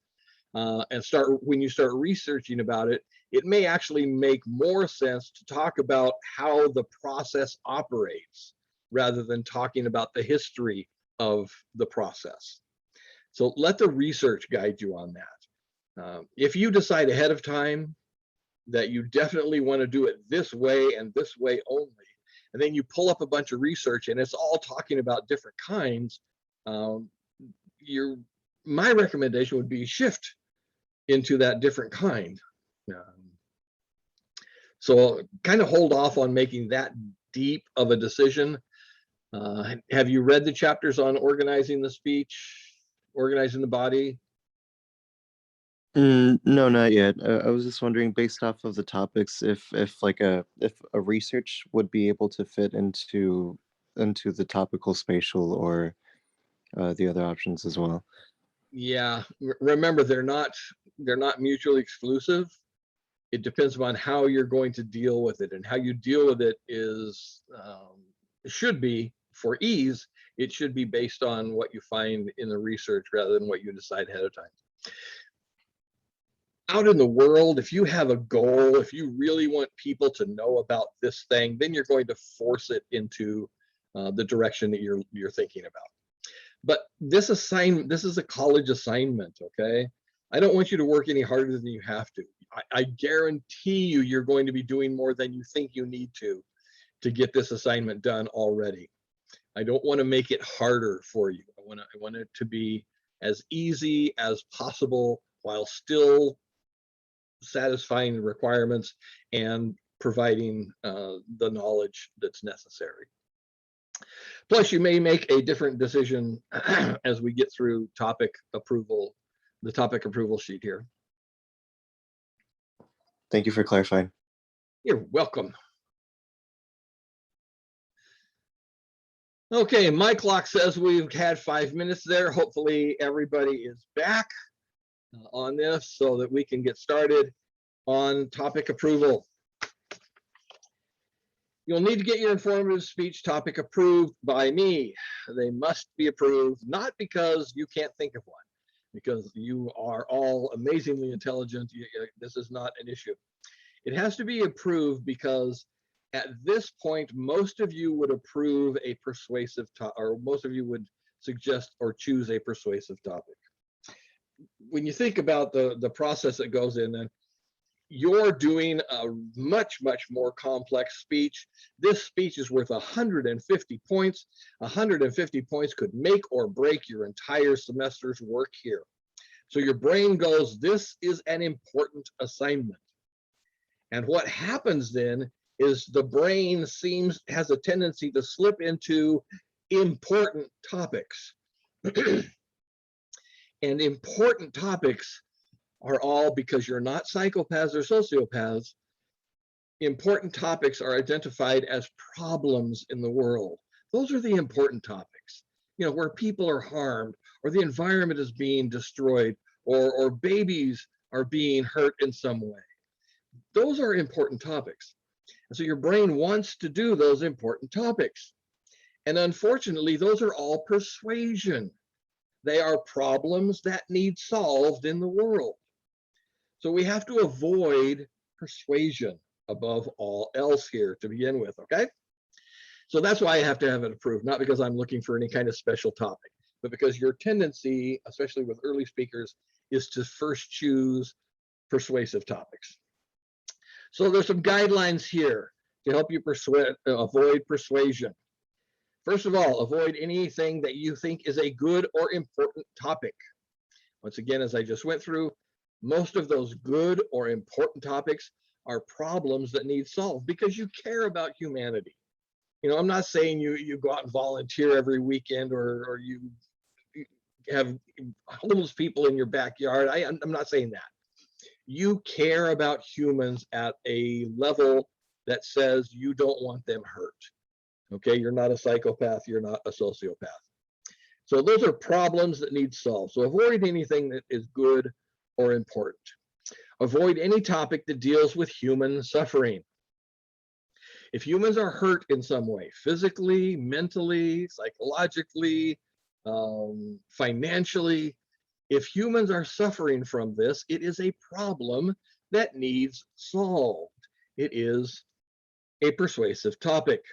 and when you start researching about it, it may actually make more sense to talk about how the process operates rather than talking about the history of the process. So let the research guide you on that. If you decide ahead of time that you definitely want to do it this way and this way only, and then you pull up a bunch of research and it's all talking about different kinds, my recommendation would be shift into that different kind. So kind of hold off on making that deep of a decision. Have you read the chapters on organizing the speech, organizing the body? No, not yet. I was just wondering, based off of the topics, if a research would be able to fit into the topical spatial or the other options as well. Yeah, remember they're not mutually exclusive. It depends upon how you're going to deal with it, and how you deal with it is should be, for ease, it should be based on what you find in the research rather than what you decide ahead of time. Out in the world, if you have a goal, if you really want people to know about this thing, then you're going to force it into the direction that you're thinking about. But this is a college assignment, okay? I don't want you to work any harder than you have to. I guarantee you're going to be doing more than you think you need to get this assignment done already. I don't want to make it harder for you. I want it to be as easy as possible while still satisfying the requirements and providing the knowledge that's necessary. Plus, you may make a different decision as we get through topic approval, the topic approval sheet here. Thank you for clarifying. You're welcome. Okay, my clock says we've had 5 minutes there. Hopefully everybody is back on this so that we can get started on topic approval. You'll need to get your informative speech topic approved by me. They must be approved, not because you can't think of one, because you are all amazingly intelligent. This is not an issue. It has to be approved because at this point, most of you would approve a persuasive topic, or most of you would suggest or choose a persuasive topic. When you think about the process that goes in, then you're doing a much more complex speech. This speech is worth 150 points. 150 points could make or break your entire semester's work here. So your brain goes, this is an important assignment. And what happens then is the brain has a tendency to slip into important topics. And important topics are all, because you're not psychopaths or sociopaths, important topics are identified as problems in the world. Those are the important topics, where people are harmed, or the environment is being destroyed, or babies are being hurt in some way. Those are important topics. And so your brain wants to do those important topics. And unfortunately, those are all persuasion. They are problems that need solved in the world. So we have to avoid persuasion above all else here to begin with, okay? So that's why I have to have it approved, not because I'm looking for any kind of special topic, but because your tendency, especially with early speakers, is to first choose persuasive topics. So there's some guidelines here to help you avoid persuasion. First of all, avoid anything that you think is a good or important topic. Once again, as I just went through, most of those good or important topics are problems that need solved because you care about humanity. I'm not saying you go out and volunteer every weekend or you have homeless people in your backyard. I'm not saying that. You care about humans at a level that says you don't want them hurt. Okay, you're not a psychopath, you're not a sociopath. So those are problems that need solved. So avoid anything that is good or important. Avoid any topic that deals with human suffering. If humans are hurt in some way, physically, mentally, psychologically, financially, if humans are suffering from this, it is a problem that needs solved. It is a persuasive topic.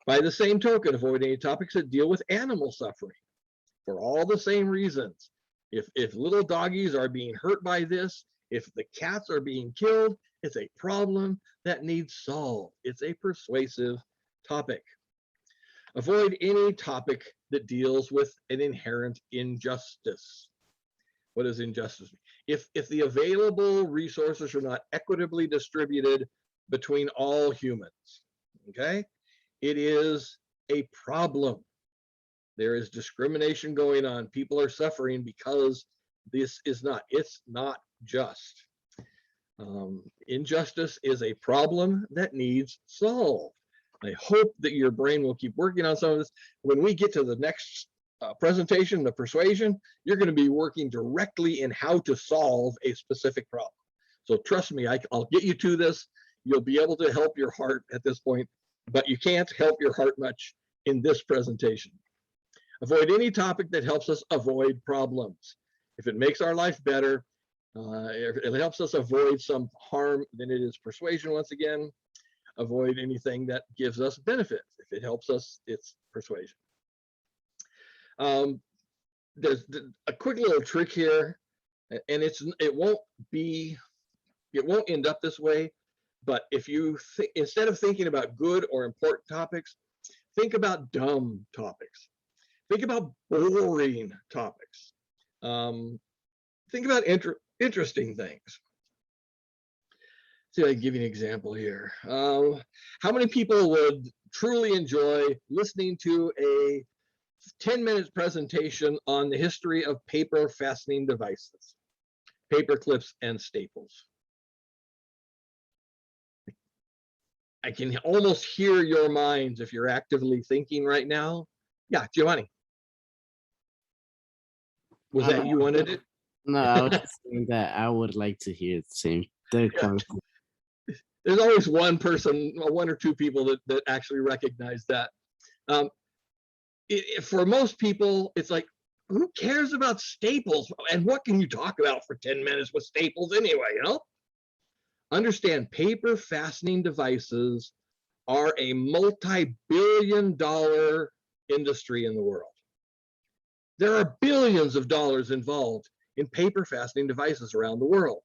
By the same token, avoid any topics that deal with animal suffering for all the same reasons. If little doggies are being hurt by this, if the cats are being killed, it's a problem that needs solved. It's a persuasive topic. Avoid any topic that deals with an inherent injustice. What does injustice mean? If the available resources are not equitably distributed between all humans, okay, it is a problem. There is discrimination going on. People are suffering because it's not just. Injustice is a problem that needs solved. I hope that your brain will keep working on some of this. When we get to the next presentation, the persuasion, you're going to be working directly in how to solve a specific problem. So trust me, I'll get you to this. You'll be able to help your heart at this point, but you can't help your heart much in this presentation. Avoid any topic that helps us avoid problems. If it makes our life better, if it helps us avoid some harm, then it is persuasion once again. Avoid anything that gives us benefits. If it helps us, it's persuasion. There's a quick little trick here, and it won't end up this way, but if you instead of thinking about good or important topics, think about dumb topics. Think about boring topics. Think about interesting things. See if I can give you an example here. How many people would truly enjoy listening to a 10-minute presentation on the history of paper fastening devices, paper clips and staples? I can almost hear your minds if you're actively thinking right now. Yeah, Giovanni. Was that you wanted it? No, I was just saying that I would like to hear the concept. There's always one person, one or two people that actually recognize that. For most people, it's like, who cares about staples? And what can you talk about for 10 minutes with staples anyway, Understand, paper fastening devices are a multi-billion-dollar industry in the world. There are billions of dollars involved in paper fastening devices around the world.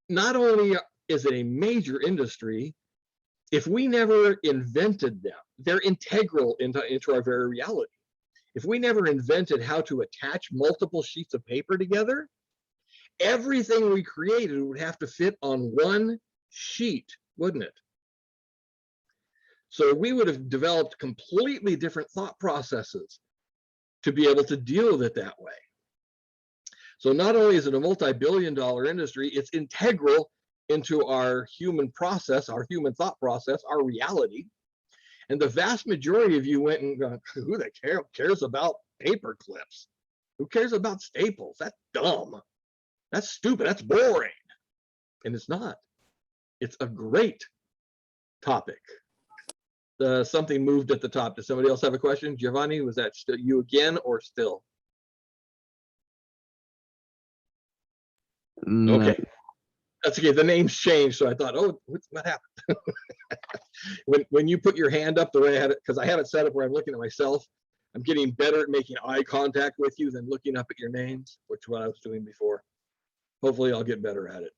Not only is it a major industry, if we never invented them, they're integral into our very reality. If we never invented how to attach multiple sheets of paper together, everything we created would have to fit on one sheet, wouldn't it? So we would have developed completely different thought processes to be able to deal with it that way. So not only is it a multi-billion-dollar industry, it's integral into our human process, our human thought process, our reality. And the vast majority of you went and go, who the cares about paper clips? Who cares about staples? That's dumb. That's stupid. That's boring. And it's not. It's a great topic. Something moved at the top. Does somebody else have a question? Giovanni, was that still you again or still? No. Okay. That's okay. The name's changed, so I thought, oh, what happened? when you put your hand up the way I had it, because I have it set up where I'm looking at myself, I'm getting better at making eye contact with you than looking up at your names, which is what I was doing before. Hopefully I'll get better at it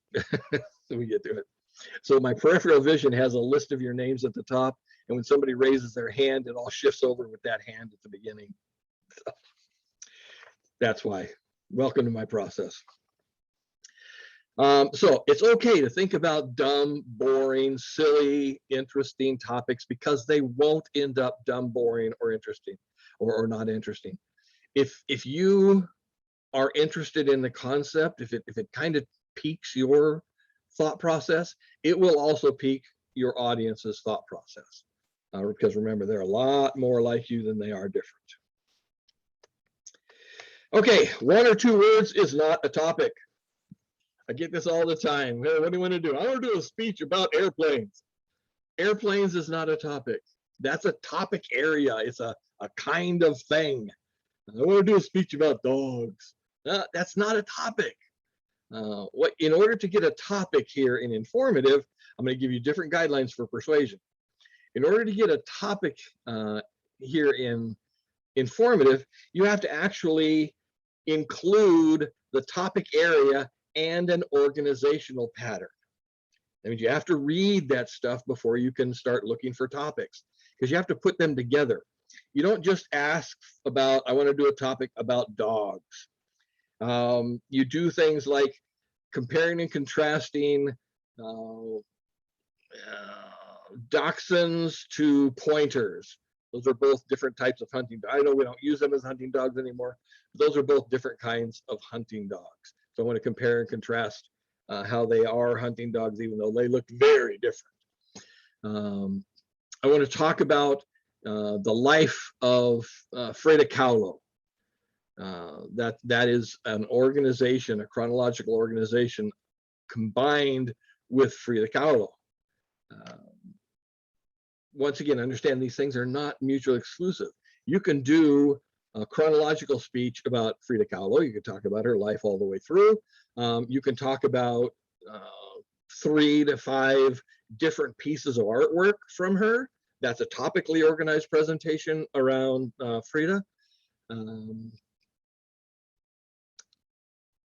so we get to it. So my peripheral vision has a list of your names at the top, and when somebody raises their hand, it all shifts over with that hand at the beginning. So that's why. Welcome to my process. So it's okay to think about dumb, boring, silly, interesting topics because they won't end up dumb, boring, or interesting, or not interesting. If you are interested in the concept, if it kind of piques your thought process, it will also pique your audience's thought process. Because remember, they're a lot more like you than they are different. Okay, 1 or 2 words is not a topic. I get this all the time. Hey, what do you want to do? I want to do a speech about airplanes. Airplanes is not a topic. That's a topic area. It's a kind of thing. I want to do a speech about dogs. That's not a topic. In order to get a topic here in informative, I'm going to give you different guidelines for persuasion. In order to get a topic here in informative, you have to actually include the topic area and an organizational pattern. That means you have to read that stuff before you can start looking for topics, because you have to put them together. You don't just ask about, I want to do a topic about dogs. You do things like comparing and contrasting dachshunds to pointers. Those are both different types of hunting dogs. I know we don't use them as hunting dogs anymore, but those are both different kinds of hunting dogs. So I want to compare and contrast how they are hunting dogs, even though they look very different. I want to talk about the life of Frida Kahlo. That is an organization, a chronological organization combined with Frida Kahlo. Once again, understand these things are not mutually exclusive. You can do a chronological speech about Frida Kahlo. You can talk about her life all the way through. You can talk about 3 to 5 different pieces of artwork from her. That's a topically organized presentation around Frida.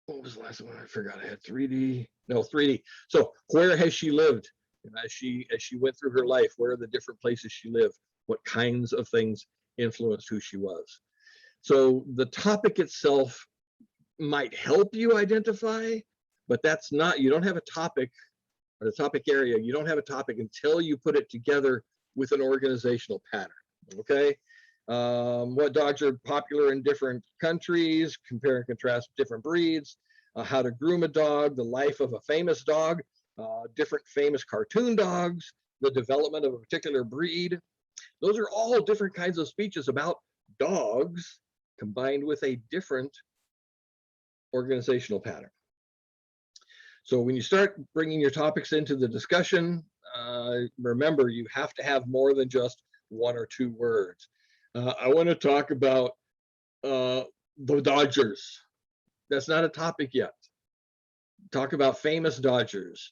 What was the last one? I forgot. I had 3D. No, 3D. So where has she lived? As she went through her life, where are the different places she lived? What kinds of things influenced who she was? So the topic itself might help you identify, but that's not, you don't have a topic or the topic area. You don't have a topic until you put it together with an organizational pattern. Okay. What dogs are popular in different countries, compare and contrast different breeds, how to groom a dog, the life of a famous dog, different famous cartoon dogs, the development of a particular breed. Those are all different kinds of speeches about dogs combined with a different organizational pattern. So when you start bringing your topics into the discussion, remember you have to have more than just 1 or 2 words. I want to talk about the Dodgers. That's not a topic yet. Talk about famous Dodgers.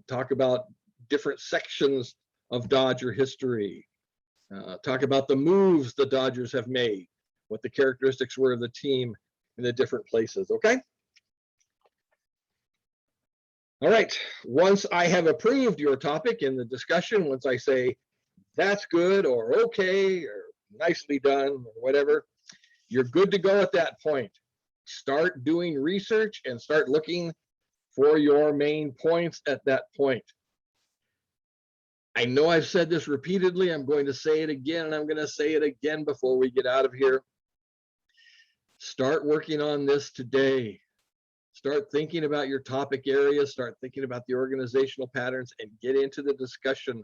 Talk about different sections of Dodger history. Talk about the moves the Dodgers have made, what the characteristics were of the team in the different places, okay? All right, once I have approved your topic in the discussion, once I say that's good or okay or nicely done or whatever, you're good to go at that point. Start doing research and start looking for your main points at that point. I know I've said this repeatedly. I'm going to say it again, and I'm going to say it again before we get out of here. Start working on this today. Start thinking about your topic areas, start thinking about the organizational patterns, and get into the discussion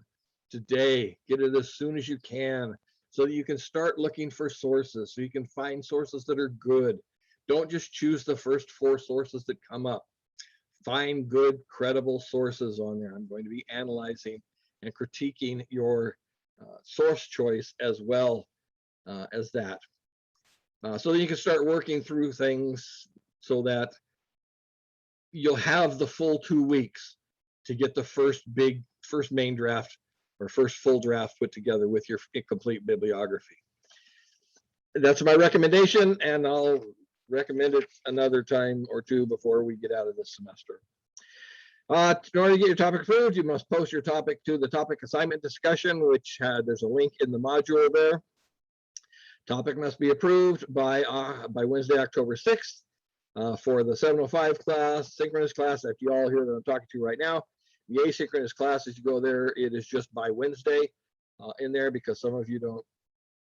today. Get it as soon as you can so that you can start looking for sources, so you can find sources that are good. Don't just choose the first 4 sources that come up. Find good, credible sources on there. I'm going to be analyzing and critiquing your source choice as well as that. So that you can start working through things so that you'll have the full 2 weeks to get the first main draft or first full draft put together with your complete bibliography. That's my recommendation, and I'll recommend it another time or 2 before we get out of this semester. In order to get your topic approved, you must post your topic to the topic assignment discussion, which there's a link in the module there. Topic must be approved by Wednesday, October 6th. for the 705 class, synchronous class that you all hear that I'm talking to right now. The asynchronous class, as you go there, it is just by Wednesday in there because some of you don't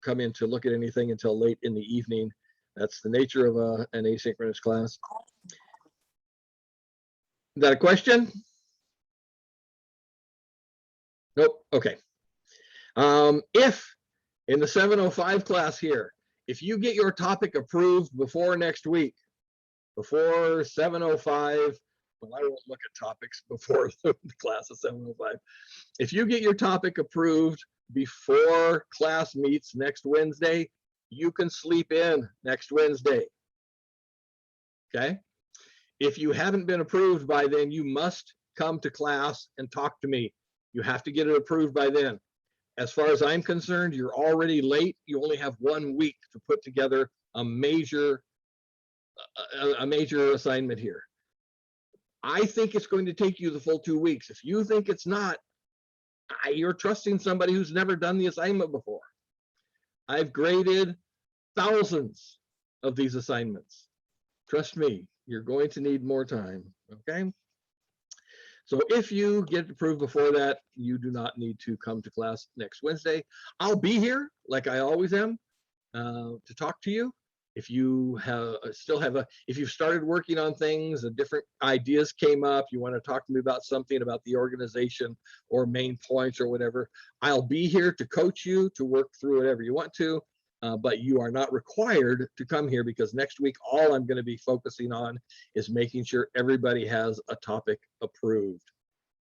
come in to look at anything until late in the evening. That's the nature of an asynchronous class. Is that a question? Nope. Okay. If in the 705 class here, if you get your topic approved before next week, before 705, well, I won't look at topics before the class of 705. If you get your topic approved before class meets next Wednesday, you can sleep in next Wednesday. Okay? If you haven't been approved by then, you must come to class and talk to me. You have to get it approved by then. As far as I'm concerned, you're already late. You only have 1 week to put together a major assignment here. I think it's going to take you the full 2 weeks. If you think it's not, you're trusting somebody who's never done the assignment before. I've graded thousands of these assignments. Trust me, you're going to need more time, okay? So if you get approved before that, you do not need to come to class next Wednesday. I'll be here, like I always am, to talk to you. If you if you've started working on things and different ideas came up, you want to talk to me about something about the organization or main points or whatever, I'll be here to coach you, to work through whatever you want to, but you are not required to come here because next week, all I'm going to be focusing on is making sure everybody has a topic approved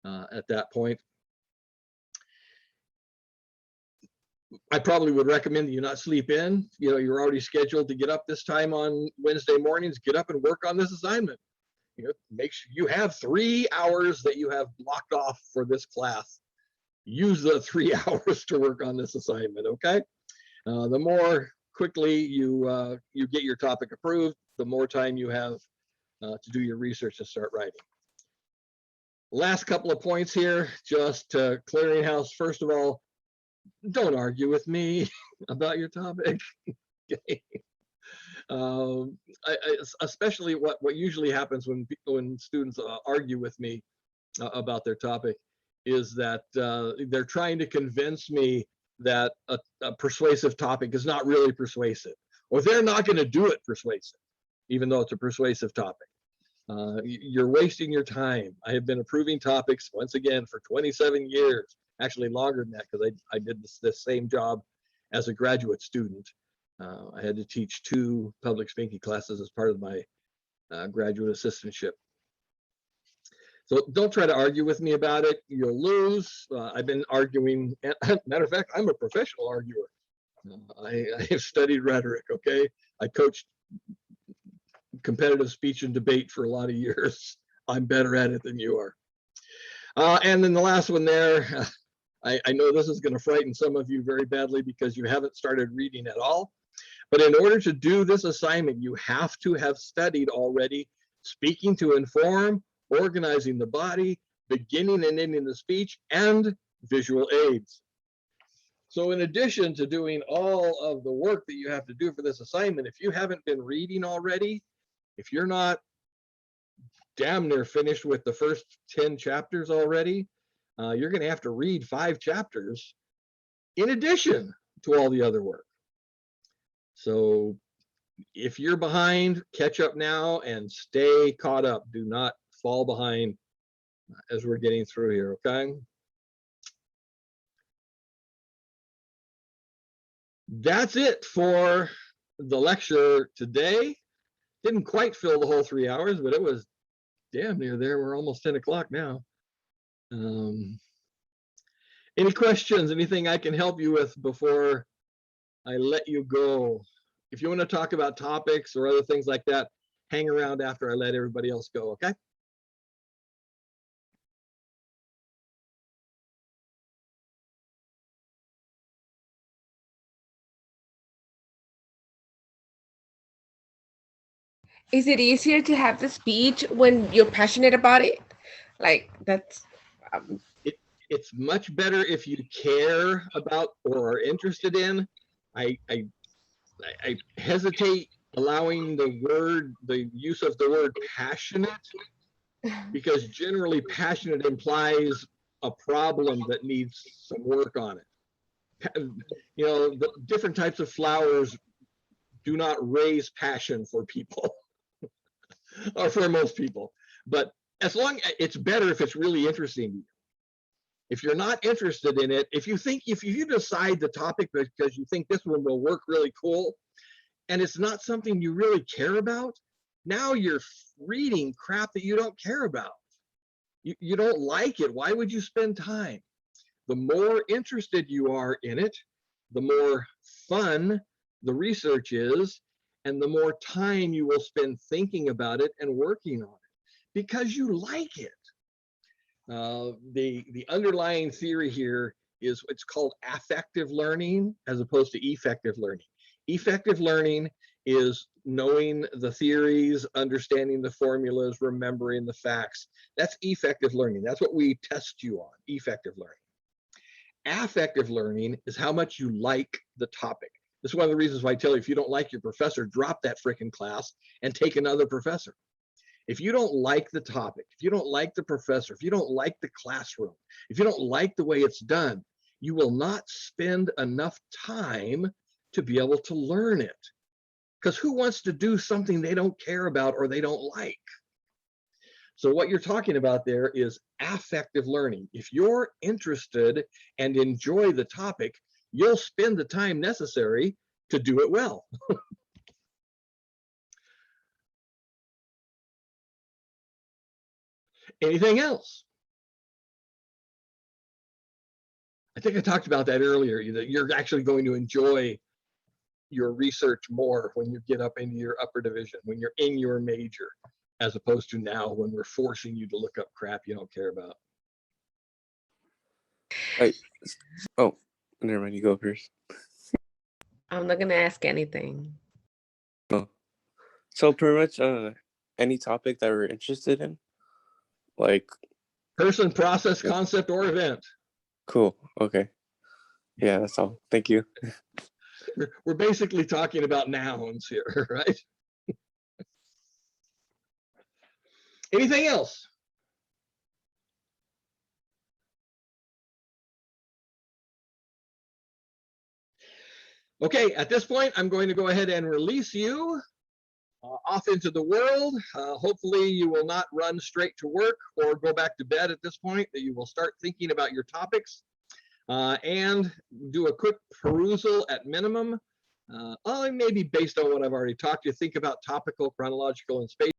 at that point. I probably would recommend that you not sleep in. You know, you're already scheduled to get up this time on Wednesday mornings. Get up and work on this assignment. You know, make sure you have 3 hours that you have blocked off for this class. Use the 3 hours to work on this assignment, okay? The more quickly you get your topic approved, the more time you have to do your research and start writing. Last couple of points here, just clearinghouse. First of all, don't argue with me about your topic. Okay. Especially what usually happens when students argue with me about their topic is that they're trying to convince me that a persuasive topic is not really persuasive, or they're not going to do it persuasive, even though it's a persuasive topic. You're wasting your time. I have been approving topics, once again, for 27 years. Actually longer than that, because I did this same job as a graduate student. I had to teach 2 public speaking classes as part of my graduate assistantship. So don't try to argue with me about it. You'll lose. I've been arguing. Matter of fact, I'm a professional arguer. I have studied rhetoric, okay? I coached competitive speech and debate for a lot of years. I'm better at it than you are. And then the last one there, I know this is going to frighten some of you very badly because you haven't started reading at all. But in order to do this assignment, you have to have studied already speaking to inform, organizing the body, beginning and ending the speech, and visual aids. So in addition to doing all of the work that you have to do for this assignment, if you haven't been reading already, if you're not damn near finished with the first 10 chapters already, you're going to have to read 5 chapters in addition to all the other work. So if you're behind, catch up now and stay caught up. Do not fall behind as we're getting through here, okay? That's it for the lecture today. Didn't quite fill the whole 3 hours, but it was damn near there. We're almost 10 o'clock now. Any questions, anything I can help you with before I let you go? If you want to talk about topics or other things like that, hang around after I let everybody else go, okay? Is it easier to have the speech when you're passionate about it? Like that's It's much better if you care about or are interested in. I hesitate allowing the use of the word passionate, because generally passionate implies a problem that needs some work on it. You know, the different types of flowers do not raise passion for people or for most people, but as long it's better if it's really interesting to you. If you're not interested in it, if you decide the topic because you think this one will work really cool and it's not something you really care about, now you're reading crap that you don't care about. You don't like it. Why would you spend time? The more interested you are in it, the more fun the research is, and the more time you will spend thinking about it and working on it because you like it. The underlying theory here is it's called affective learning as opposed to effective learning. Effective learning is knowing the theories, understanding the formulas, remembering the facts. That's effective learning. That's what we test you on, effective learning. Affective learning is how much you like the topic. This is one of the reasons why I tell you, if you don't like your professor, drop that freaking class and take another professor. If you don't like the topic, if you don't like the professor, if you don't like the classroom, if you don't like the way it's done, you will not spend enough time to be able to learn it. Because who wants to do something they don't care about or they don't like? So what you're talking about there is affective learning. If you're interested and enjoy the topic, you'll spend the time necessary to do it well. Anything else? I think I talked about that earlier, that you're actually going to enjoy your research more when you get up into your upper division, when you're in your major, as opposed to now when we're forcing you to look up crap you don't care about. Right. Oh, never mind. You go first. I'm not gonna ask anything. Oh, so pretty much any topic that we're interested in, like. Person, process, concept, or event. Cool. Okay. Yeah, that's all. Thank you. We're basically talking about nouns here, right? Anything else? Okay, at this point, I'm going to go ahead and release you off into the world. Hopefully you will not run straight to work or go back to bed at this point, that you will start thinking about your topics and do a quick perusal at minimum. Maybe based on what I've already talked to you, think about topical, chronological, and spatial.